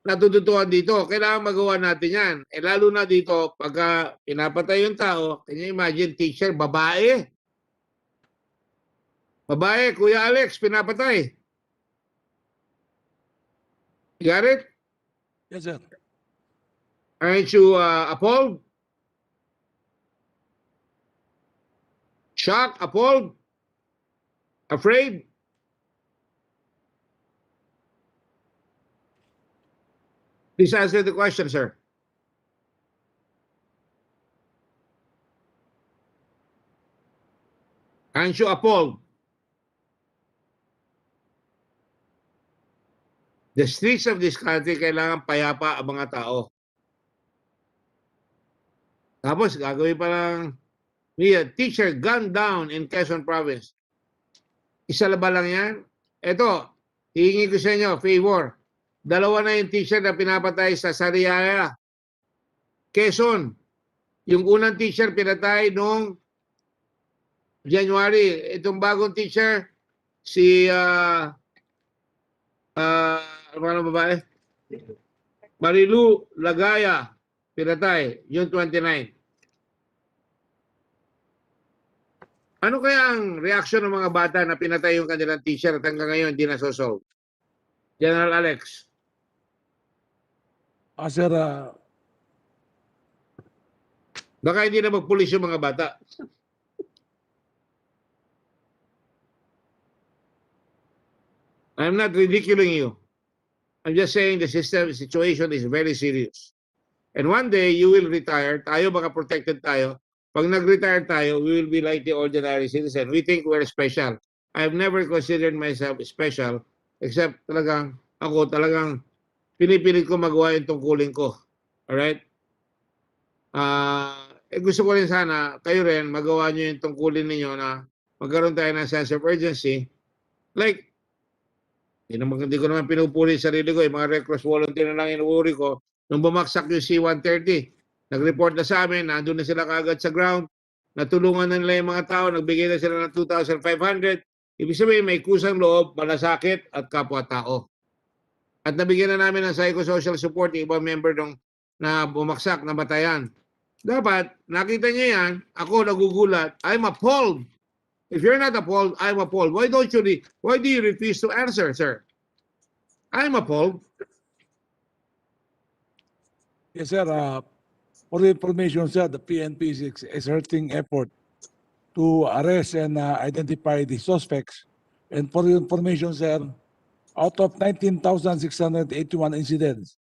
natututuan dito. Kailangan magawa natin yan. Lalo na dito, pagka pinapatay yung tao, can you imagine, teacher, babae. Babae, Kuya Alex, pinapatay. You got it? Yes, sir. Aren't you appalled? Shocked? Appalled? Afraid? Please answer the question, sir. Aren't you appalled? The streets of this country kailangan payapa ang mga tao. Tapos gagawin pa lang teacher gunned down in Quezon Province. Isa ba lang yan? Ito, hihingi ko sa inyo, favor. 2 na yung teacher na pinapatay sa Sariaya, Quezon. Yung unang teacher pinatay noong January. Itong bagong teacher, si ano babae? Marilu Lagaya, pinatay, June 29. Ano kaya ang reaction ng mga bata na pinatay yung kanilang teacher at hanggang ngayon hindi nasosolve? General Alex. Sir, Baka hindi na magpulis yung mga bata. I'm not ridiculing you. I'm just saying the situation is very serious. And one day, you will retire. Tayo, baka protected tayo. Pag nag-retire tayo, we will be like the ordinary citizen. We think we're special. I've never considered myself special, except talagang pinipilit ko magawa yung tungkulin ko. Alright? Gusto ko rin sana, kayo rin, magawa nyo yung tungkulin ninyo na magkaroon tayo ng sense of urgency. Like, hindi ko naman pinupuri sa sarili ko. Yung mga Red Cross volunteer na lang inuuri ko. Nung bumaksak yung C-130, nag-report na sa amin, nandun na sila kaagad sa ground, natulungan na nila yung mga tao, nagbigay na sila ng 2,500. Ibig sabihin, may kusang loob, malasakit, at kapwa-tao. At nabigyan na namin ng psychosocial support yung ibang member nung na bumaksak, na batayan. Dapat, nakita niyo yan, ako nagugulat, I'm appalled. If you're not appalled, I'm appalled. Why do you refuse to answer, sir? I'm appalled. yes, sir. For the information, sir, the PNP is exerting effort to arrest and identify the suspects. And for your information, sir, out of 19,681 incidents,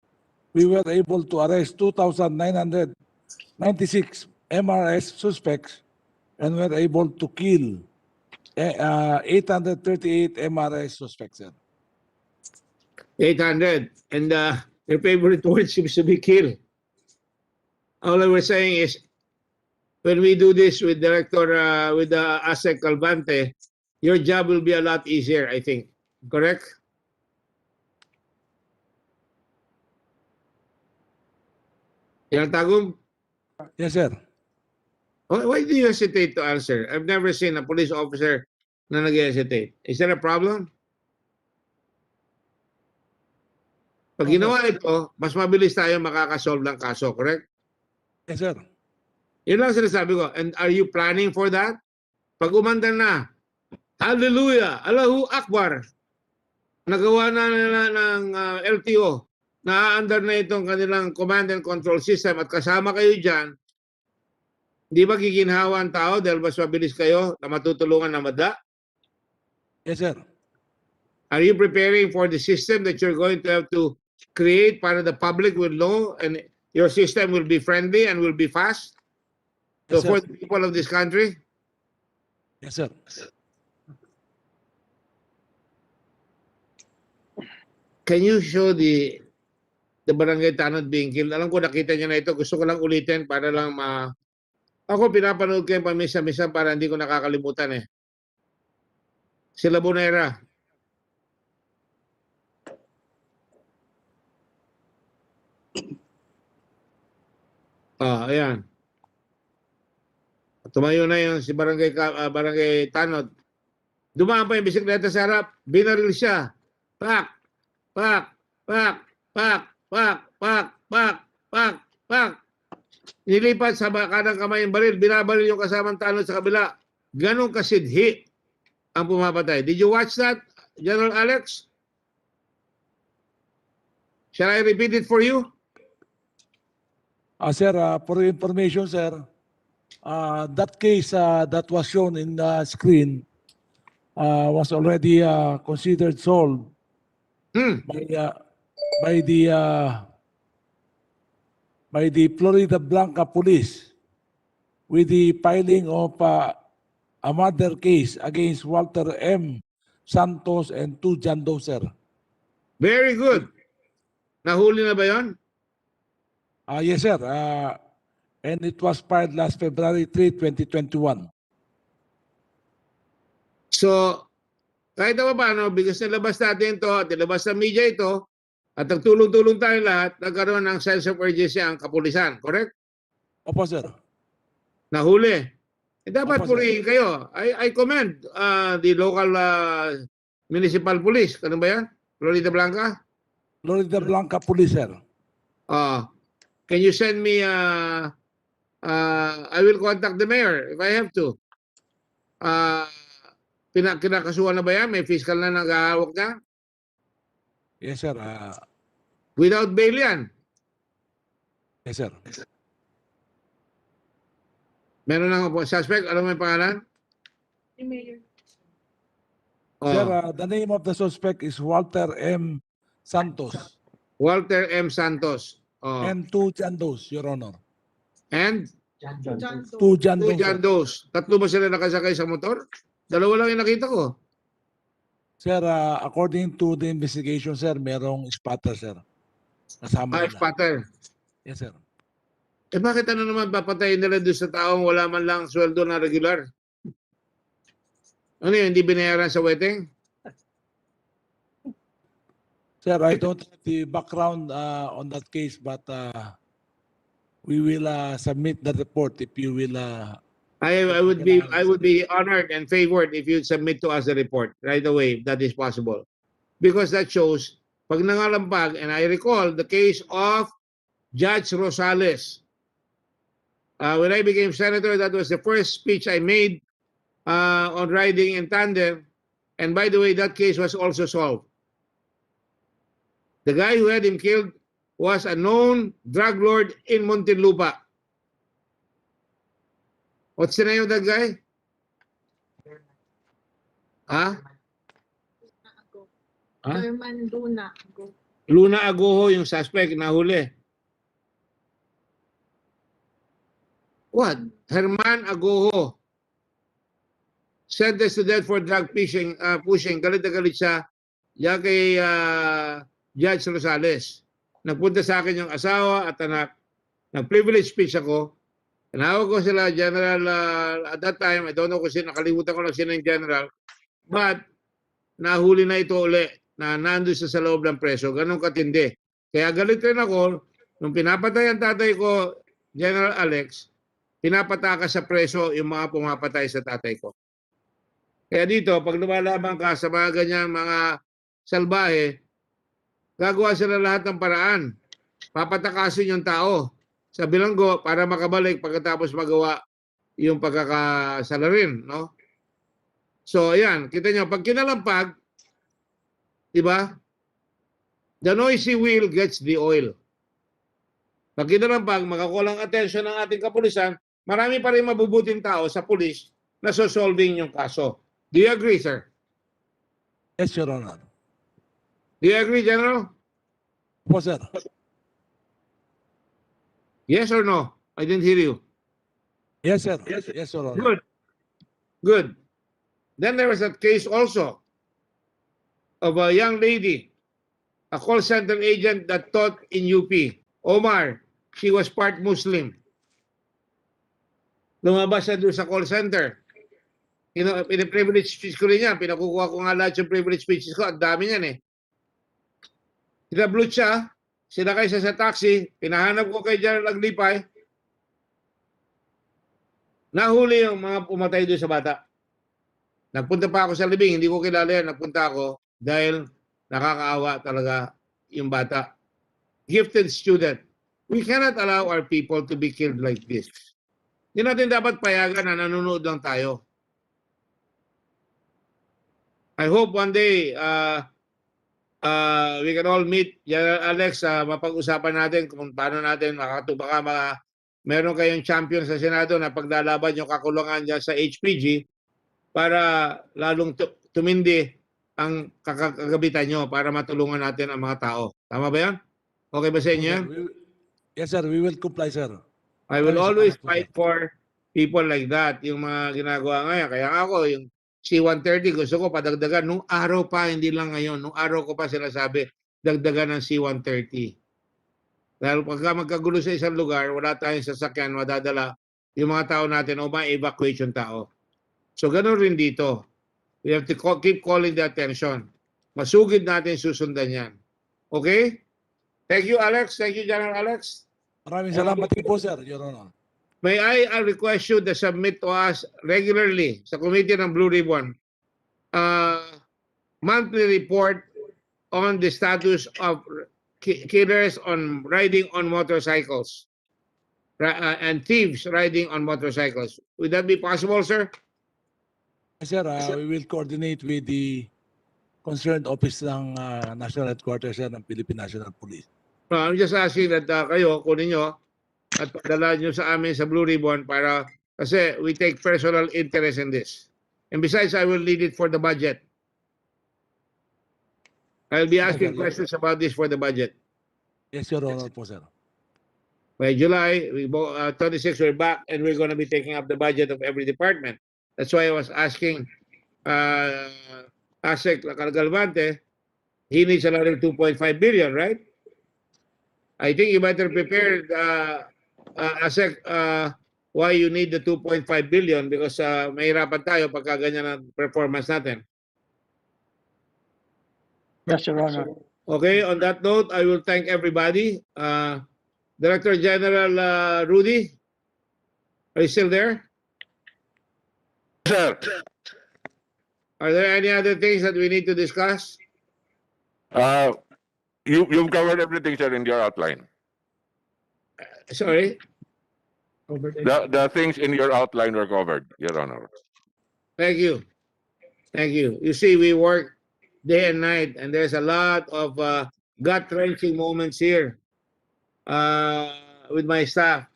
we were able to arrest 2,996 MRS suspects and were able to kill 838 MRS suspects, sir. 800. And your favorite word seems to be kill. All I was saying is, when we do this with Director, with ASEC Calvante, your job will be a lot easier, I think. Correct? Yan Tagum? Yes, sir. Why do you hesitate to answer? I've never seen a police officer na nag-hesitate. Is there a problem? Pag ginawa ito, mas mabilis tayo makakasolve ng kaso, correct? Yes, sir. Yun lang sinasabi ko. And are you planning for that? Pag umanda na, Hallelujah, Allahu Akbar, nagawa na nila ng LTO, na-under na itong kanilang command and control system at kasama kayo dyan, di ba giginhawa ang tao dahil mas mabilis kayo na matutulungan na madla? Yes, sir. Are you preparing for the system that you're going to have to create para the public will know and your system will be friendly and will be fast? So Yes, for sir. the people of this country? Yes, sir. Can you show the barangay tanod being killed? Alam ko nakita niyo na ito. Gusto ko lang ulitin para lang Ako pinapanood ko yung pamisa-misa para hindi ko nakakalimutan eh. Sila Bonera. Ayan. Tumayo na yung si barangay Tanod. Dumaan pa yung bisikleta sa harap. Binaril siya. Pak! Pak! Pak! Pak! Pak! Pak! Pak! Pak! Pak! Nilipat sa kanang kamay yung baril. Binabaril yung kasamang Tanod sa kabila. Ganong kasidhi ang pumapatay. Did you watch that, General Alex? Shall I repeat it for you? Sir, for your information, sir, that case that was shown in the screen was already considered solved by the Florida Blanca Police with the filing of a murder case against Walter M. Santos and 2 John Doe, sir. Very good. Nahuli na ba yun? Yes, sir. And it was filed last February 3, 2021. So, kahit na paano, because nilabas natin ito at nilabas sa media ito, at nagtulong-tulong tayo lahat, nagkaroon ng sense of urgency ang kapulisan. Correct? Opo, sir. Nahuli. Dapat Opo, sir. purihin kayo. I commend the local municipal police. Ano ba yan? Florida Blanca? Florida Blanca Police, sir. Can you send me I will contact the mayor if I have to. kinakasuhan na ba yan? May fiscal na naghahawak niya? Yes, sir. Without bail yan. Yes, sir. Meron na po suspect. Alam mo yung pangalan? Sir, Oh. the name of the suspect is Walter M. Santos. Walter M. Santos. Oh. And 2 John Does, Your Honor. And? 2 John Two Does, John sir. Does. Tatlo ba sila nakasakay sa motor? Dalawa lang yung nakita ko. Sir, according to the investigation, sir, merong spotter, sir. Kasama nila. Spotter. Yes, sir. Eh bakit ano naman papatayin nila doon sa taong wala man lang sweldo na regular? Ano yun, hindi binayaran sa wedding? Sir, I don't have the background on that case, but we will submit the report if you will. I would be honored and favored if you submit to us the report right away if that is possible. Because that shows, pag nangalampag, and I recall the case of Judge Rosales. When I became senator, that was the first speech I made on riding in tandem. And by the way, that case was also solved. The guy who had him killed was a known drug lord in Muntinlupa. What's the name of that guy? Huh? Herman Luna. Luna Agoho yung suspect na huli. What? Herman Agoho. Sentenced to death for drug pushing. Galit na galit siya. Yan kay Judge Rosales. Nagpunta sa akin yung asawa at anak. Nag-privilege speech ako. Tinawag ko sila, General, at that time, I don't know kung sino, nakalimutan ko lang sino yung General. But, nahuli na ito uli, na nandun sa loob ng preso. Ganun katindi. Kaya galit rin ako, nung pinapatay ang tatay ko, General Alex, pinapatakas sa preso yung mga pumapatay sa tatay ko. Kaya dito, pag lumalaban ka sa mga ganyan, mga salbahe, gagawa sila lahat ng paraan. Papatakasin yung tao sa bilanggo para makabalik pagkatapos magawa yung pagkakasalarin, no? So, ayan, kita nyo, pag kinalampag, di ba? The noisy wheel gets the oil. Pag kinalampag, makakulang atensyon ng ating kapulisan, marami pa rin mabubuting tao sa pulis na solving yung kaso. Do you agree, sir? Yes, Your Honor. Do you agree, General? Po, sir. Yes or no? I didn't hear you. Yes, sir. Yes, Your Honor. Good. Good. Then there was that case also of a young lady, a call center agent that taught in UP. Omar, she was part Muslim. Lumabas siya doon sa call center. Piniprivilege speech ko rin yan. Pinakukuha ko nga lahat yung privilege speeches ko. Ang dami yan eh. Tinabloot siya. Sinakay siya sa taxi. Pinahanap ko kay General Aglipay. Nahuli yung mga pumatay doon sa bata. Nagpunta pa ako sa libing. Hindi ko kilala yan. Nagpunta ako dahil nakakaawa talaga yung bata. Gifted student. We cannot allow our people to be killed like this. Hindi natin dapat payagan na nanonood lang tayo. I hope one day we can all meet, Alex, mapag-usapan natin kung paano natin makatubaka meron kayong champion sa Senado na paglalaban yung kakulungan dyan sa HPG para lalong tumindi ang kagabitan nyo para matulungan natin ang mga tao. Tama ba yan? Okay ba sa inyo yan? Yes, sir. We will comply, sir. I will always fight for people like that. Yung mga ginagawa ngayon. Kaya ako, yung C-130, gusto ko padagdagan. Nung araw pa, hindi lang ngayon. Nung araw ko pa sinasabi, dagdagan ng C-130. Dahil pagka magkagulo sa isang lugar, wala tayong sasakyan, madadala yung mga tao natin o ma-evacuate yung tao. So, ganun rin dito. We have to keep calling the attention. Masugid natin susundan yan. Okay? Thank you, Alex. Thank you, General Alex. Maraming salamat po, sir, Your Honor. May I request you to submit to us regularly sa Committee ng Blue Ribbon monthly report on the status of killers on riding on motorcycles and thieves riding on motorcycles. Would that be possible, sir? Sir, we will coordinate with the concerned office ng National Headquarters sir, ng Philippine National Police. No, I'm just asking that kayo, kunin nyo at padala nyo sa amin sa Blue Ribbon para kasi we take personal interest in this. And besides, I will lead it for the budget. I'll be asking questions about this for the budget. Yes, Your Honor po, sir. By July, 26, we're back and we're going to be taking up the budget of every department. That's why I was asking ASEC Galvante, he needs another 2.5 billion, right? I think you better prepare ASEC why you need the 2.5 billion because mahirapan tayo pagka ganyan ang performance natin. Yes, Your Honor. Okay, on that note, I will thank everybody. Director General Rudy, are you still there? Sir, Are there any other things that we need to discuss? you've covered everything, sir, in your outline. Sorry? The things in your outline were covered, Your Honor. Thank you. Thank you. You see, we work day and night, and there's a lot of gut-wrenching moments here with my staff.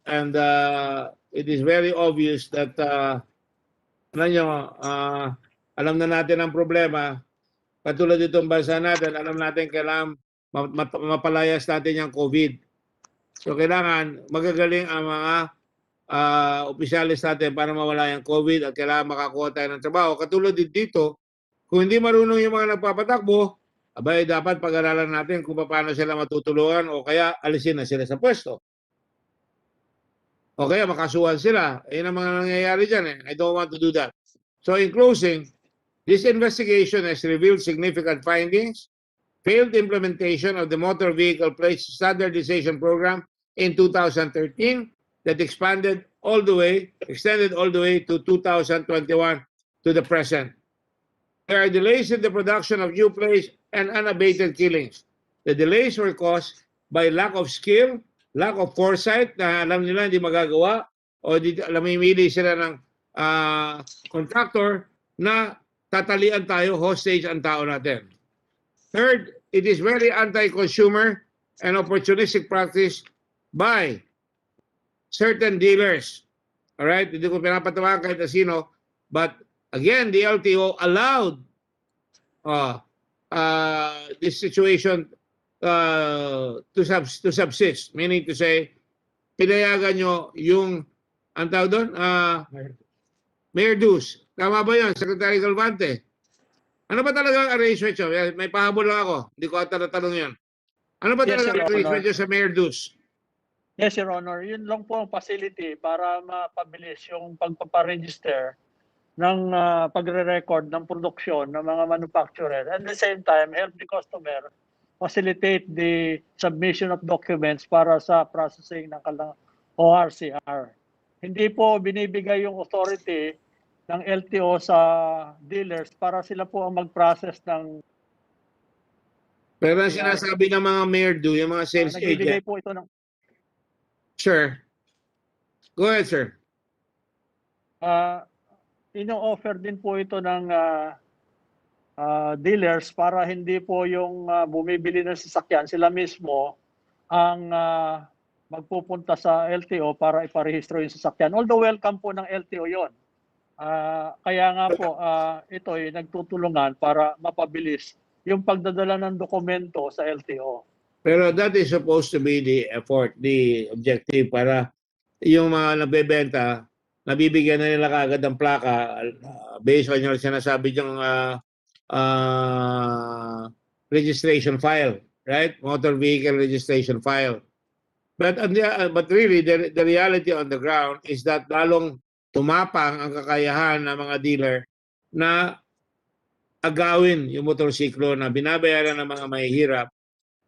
And it is very obvious that alam na natin ang problema. Katulad itong bansa natin, alam natin kailangan mapalayas natin yung COVID. So kailangan magagaling ang mga opisyalis natin para mawala yung COVID at kailangan makakuha tayo ng trabaho. Katulad dito, kung hindi marunong yung mga nagpapatakbo, abay dapat pag-aralan natin kung paano sila matutulungan o kaya alisin na sila sa pwesto. O kaya makasuhan sila. Ayun ang mga nangyayari dyan eh. I don't want to do that. So in closing, this investigation has revealed significant findings, failed implementation of the Motor Vehicle Plate Standardization Program in 2013 that extended all the way to 2021 to the present. There are delays in the production of new plates and unabated killings. The delays were caused by lack of skill, lack of foresight na alam nila hindi magagawa o namimili sila ng contractor na tatalian tayo, hostage ang tao natin. Third, it is very anti-consumer and opportunistic practice by certain dealers. All right? Hindi ko pinapatawagan kahit na sino. But again, the LTO allowed this situation to subsist. Meaning to say, pinayagan nyo yung, ang tawag doon, Mayor Duz. Tama ba yun, Secretary Galvante? Ano ba talaga ang arrangement yun? May pahabol lang ako. Hindi ko ata natanong yun. Ano ba talaga ang arrangement yun sa Mayor Duz? Yes, Your Honor. Yun lang po ang facility para mapabilis yung pagpaparegister ng pagre-record ng produksyon ng mga manufacturer. At the same time, help the customer facilitate the submission of documents para sa processing ng ORCR. Hindi po binibigay yung authority ng LTO sa dealers para sila po ang mag-process ng... Pero ang sinasabi ng mga mayor do, yung mga sales nagbibigay agent... po ito ng... Sure. Go ahead, sir. Ino-offer din po ito ng dealers para hindi po yung bumibili ng sasakyan, sila mismo ang magpupunta sa LTO para iparehistro yung sasakyan. Although welcome po ng LTO yon. Kaya nga po ito ay nagtutulungan para mapabilis yung pagdadala ng dokumento sa LTO. Pero that is supposed to be the effort, the objective para yung mga nagbebenta, nabibigyan na nila kaagad ng plaka based on yung sinasabi yung registration file, right? Motor vehicle registration file. But really, the reality on the ground is that lalong tumapang ang kakayahan ng mga dealer na agawin yung motorsiklo na binabayaran ng mga mahihirap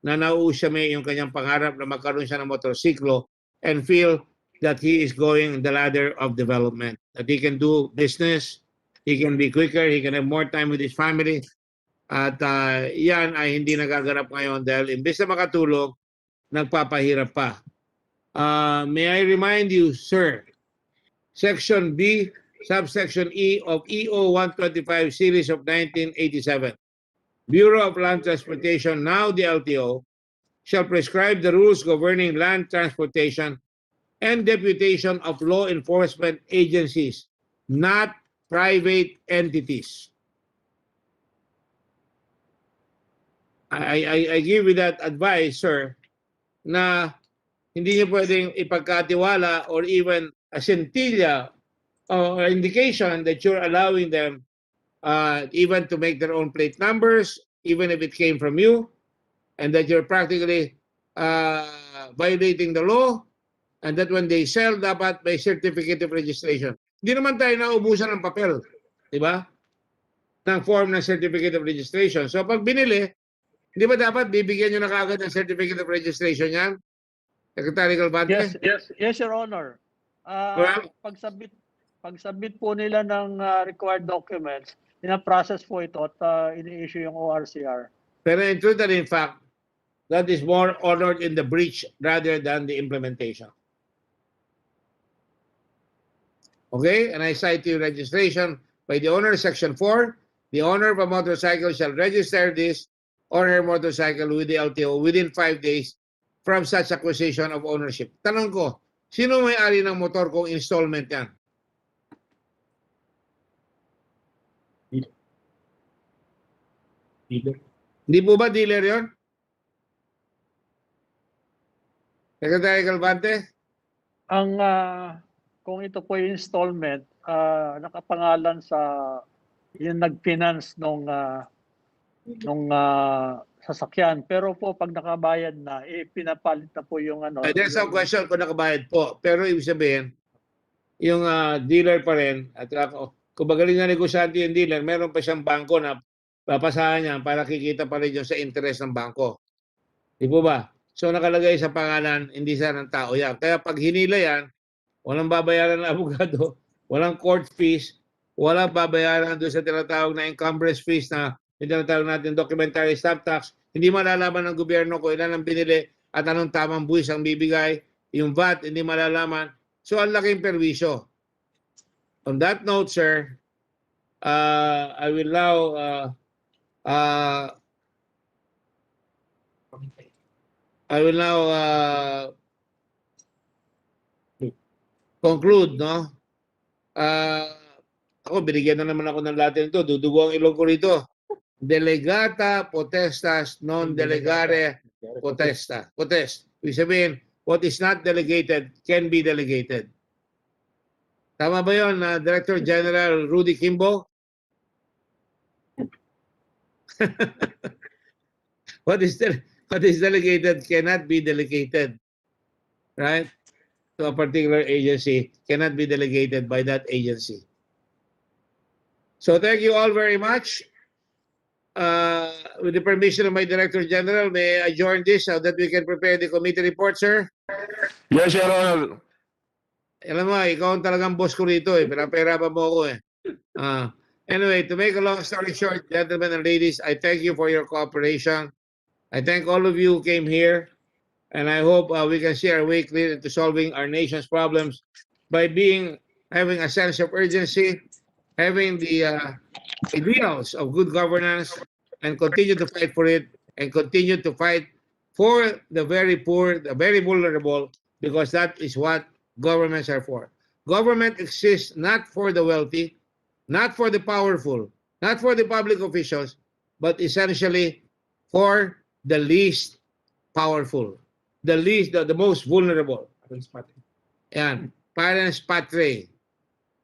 na nauusame yung kanyang pangarap na magkaroon siya ng motorsiklo and feel that he is going the ladder of development. That he can do business, he can be quicker, he can have more time with his family. At yan ay hindi nagaganap ngayon dahil imbes na makatulong, nagpapahirap pa. May I remind you, sir, Section B, subsection E of EO 125 series of 1987. Bureau of Land Transportation, now the LTO, shall prescribe the rules governing land transportation and deputation of law enforcement agencies, not private entities. I give you that advice, sir, na hindi niyo pwedeng ipagkatiwala or even a scintilla or indication that you're allowing them even to make their own plate numbers, even if it came from you, and that you're practically violating the law, and that when they sell, dapat may certificate of registration. Hindi naman tayo naubusan ng papel, di ba? Ng form ng certificate of registration. So pag binili, di ba dapat bibigyan nyo na kaagad ng certificate of registration yan? Secretary Galvante? Yes, Your Honor. Well, Pag-submit po nila ng required documents, ina-process po ito at ini-issue yung ORCR. pero in truth and in fact, that is more honored in the breach rather than the implementation. Okay, and I cite you registration by the owner, section 4. The owner of a motorcycle shall register this or her motorcycle with the LTO within 5 days from such acquisition of ownership. Tanong ko, sino may-ari ng motor kung installment yan? Dealer. Hindi po ba dealer yon? Secretary Galvante? Kung ito po yung installment, nakapangalan sa yung nag-finance nung sasakyan. Pero po pag nakabayad na, pinapalit na po yung ano. There's some question kung nakabayad po. Pero ibig sabihin, yung dealer pa rin, at kung magaling na negosyante yung dealer, meron pa siyang bangko na papasahan niya para kikita pa rin yun sa interest ng bangko. Di po ba? So nakalagay sa pangalan, hindi sa ng tao yan. Kaya pag hinila yan, walang babayaran ng abogado, walang court fees, walang babayaran doon sa tinatawag na encumbrance fees na yung tinatawag natin documentary stamp tax. Hindi malalaman ng gobyerno kung ilan ang binili at anong tamang buwis ang bibigay. Yung VAT, hindi malalaman. So ang laking perwisyo. On that note, sir, I will now conclude, no? Ako, binigyan na naman ako ng Latin ito. Dudugo ang ilong ko rito. Delegata potestas non delegare potesta. Potest. Ibig sabihin, what is not delegated can be delegated. Tama ba yun, Director General Rudy Kimbo? What is delegated cannot be delegated, right? To a particular agency cannot be delegated by that agency. So thank you all very much. With the permission of my Director General, may I adjourn this so that we can prepare the committee report, sir? Yes, Your Honor. Alam mo, ikaw ang talagang boss ko rito eh. Pinapahirapan mo ako eh. Anyway, to make a long story short, gentlemen and ladies, I thank you for your cooperation. I thank all of you who came here, and I hope we can see our way clear into solving our nation's problems by having a sense of urgency, having the ideals of good governance, and continue to fight for it, and continue to fight for the very poor, the very vulnerable, because that is what governments are for. Government exists not for the wealthy, not for the powerful, not for the public officials, but essentially for the least powerful, the most vulnerable. Yan. Parents patre.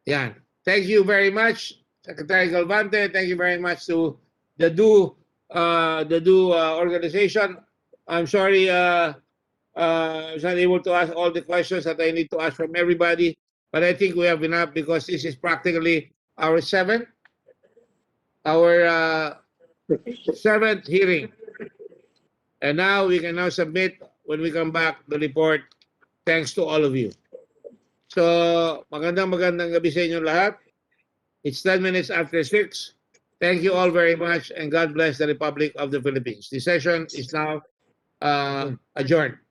Yan. Thank you very much, Secretary Galvante. Thank you very much to the DO organization. I'm sorry I was not able to ask all the questions that I need to ask from everybody, but I think we have enough because this is practically our seventh hearing. And now we can submit when we come back the report. Thanks to all of you. So, magandang gabi sa inyo lahat. It's 10 minutes after 6. Thank you all very much and God bless the Republic of the Philippines. The session is now adjourned.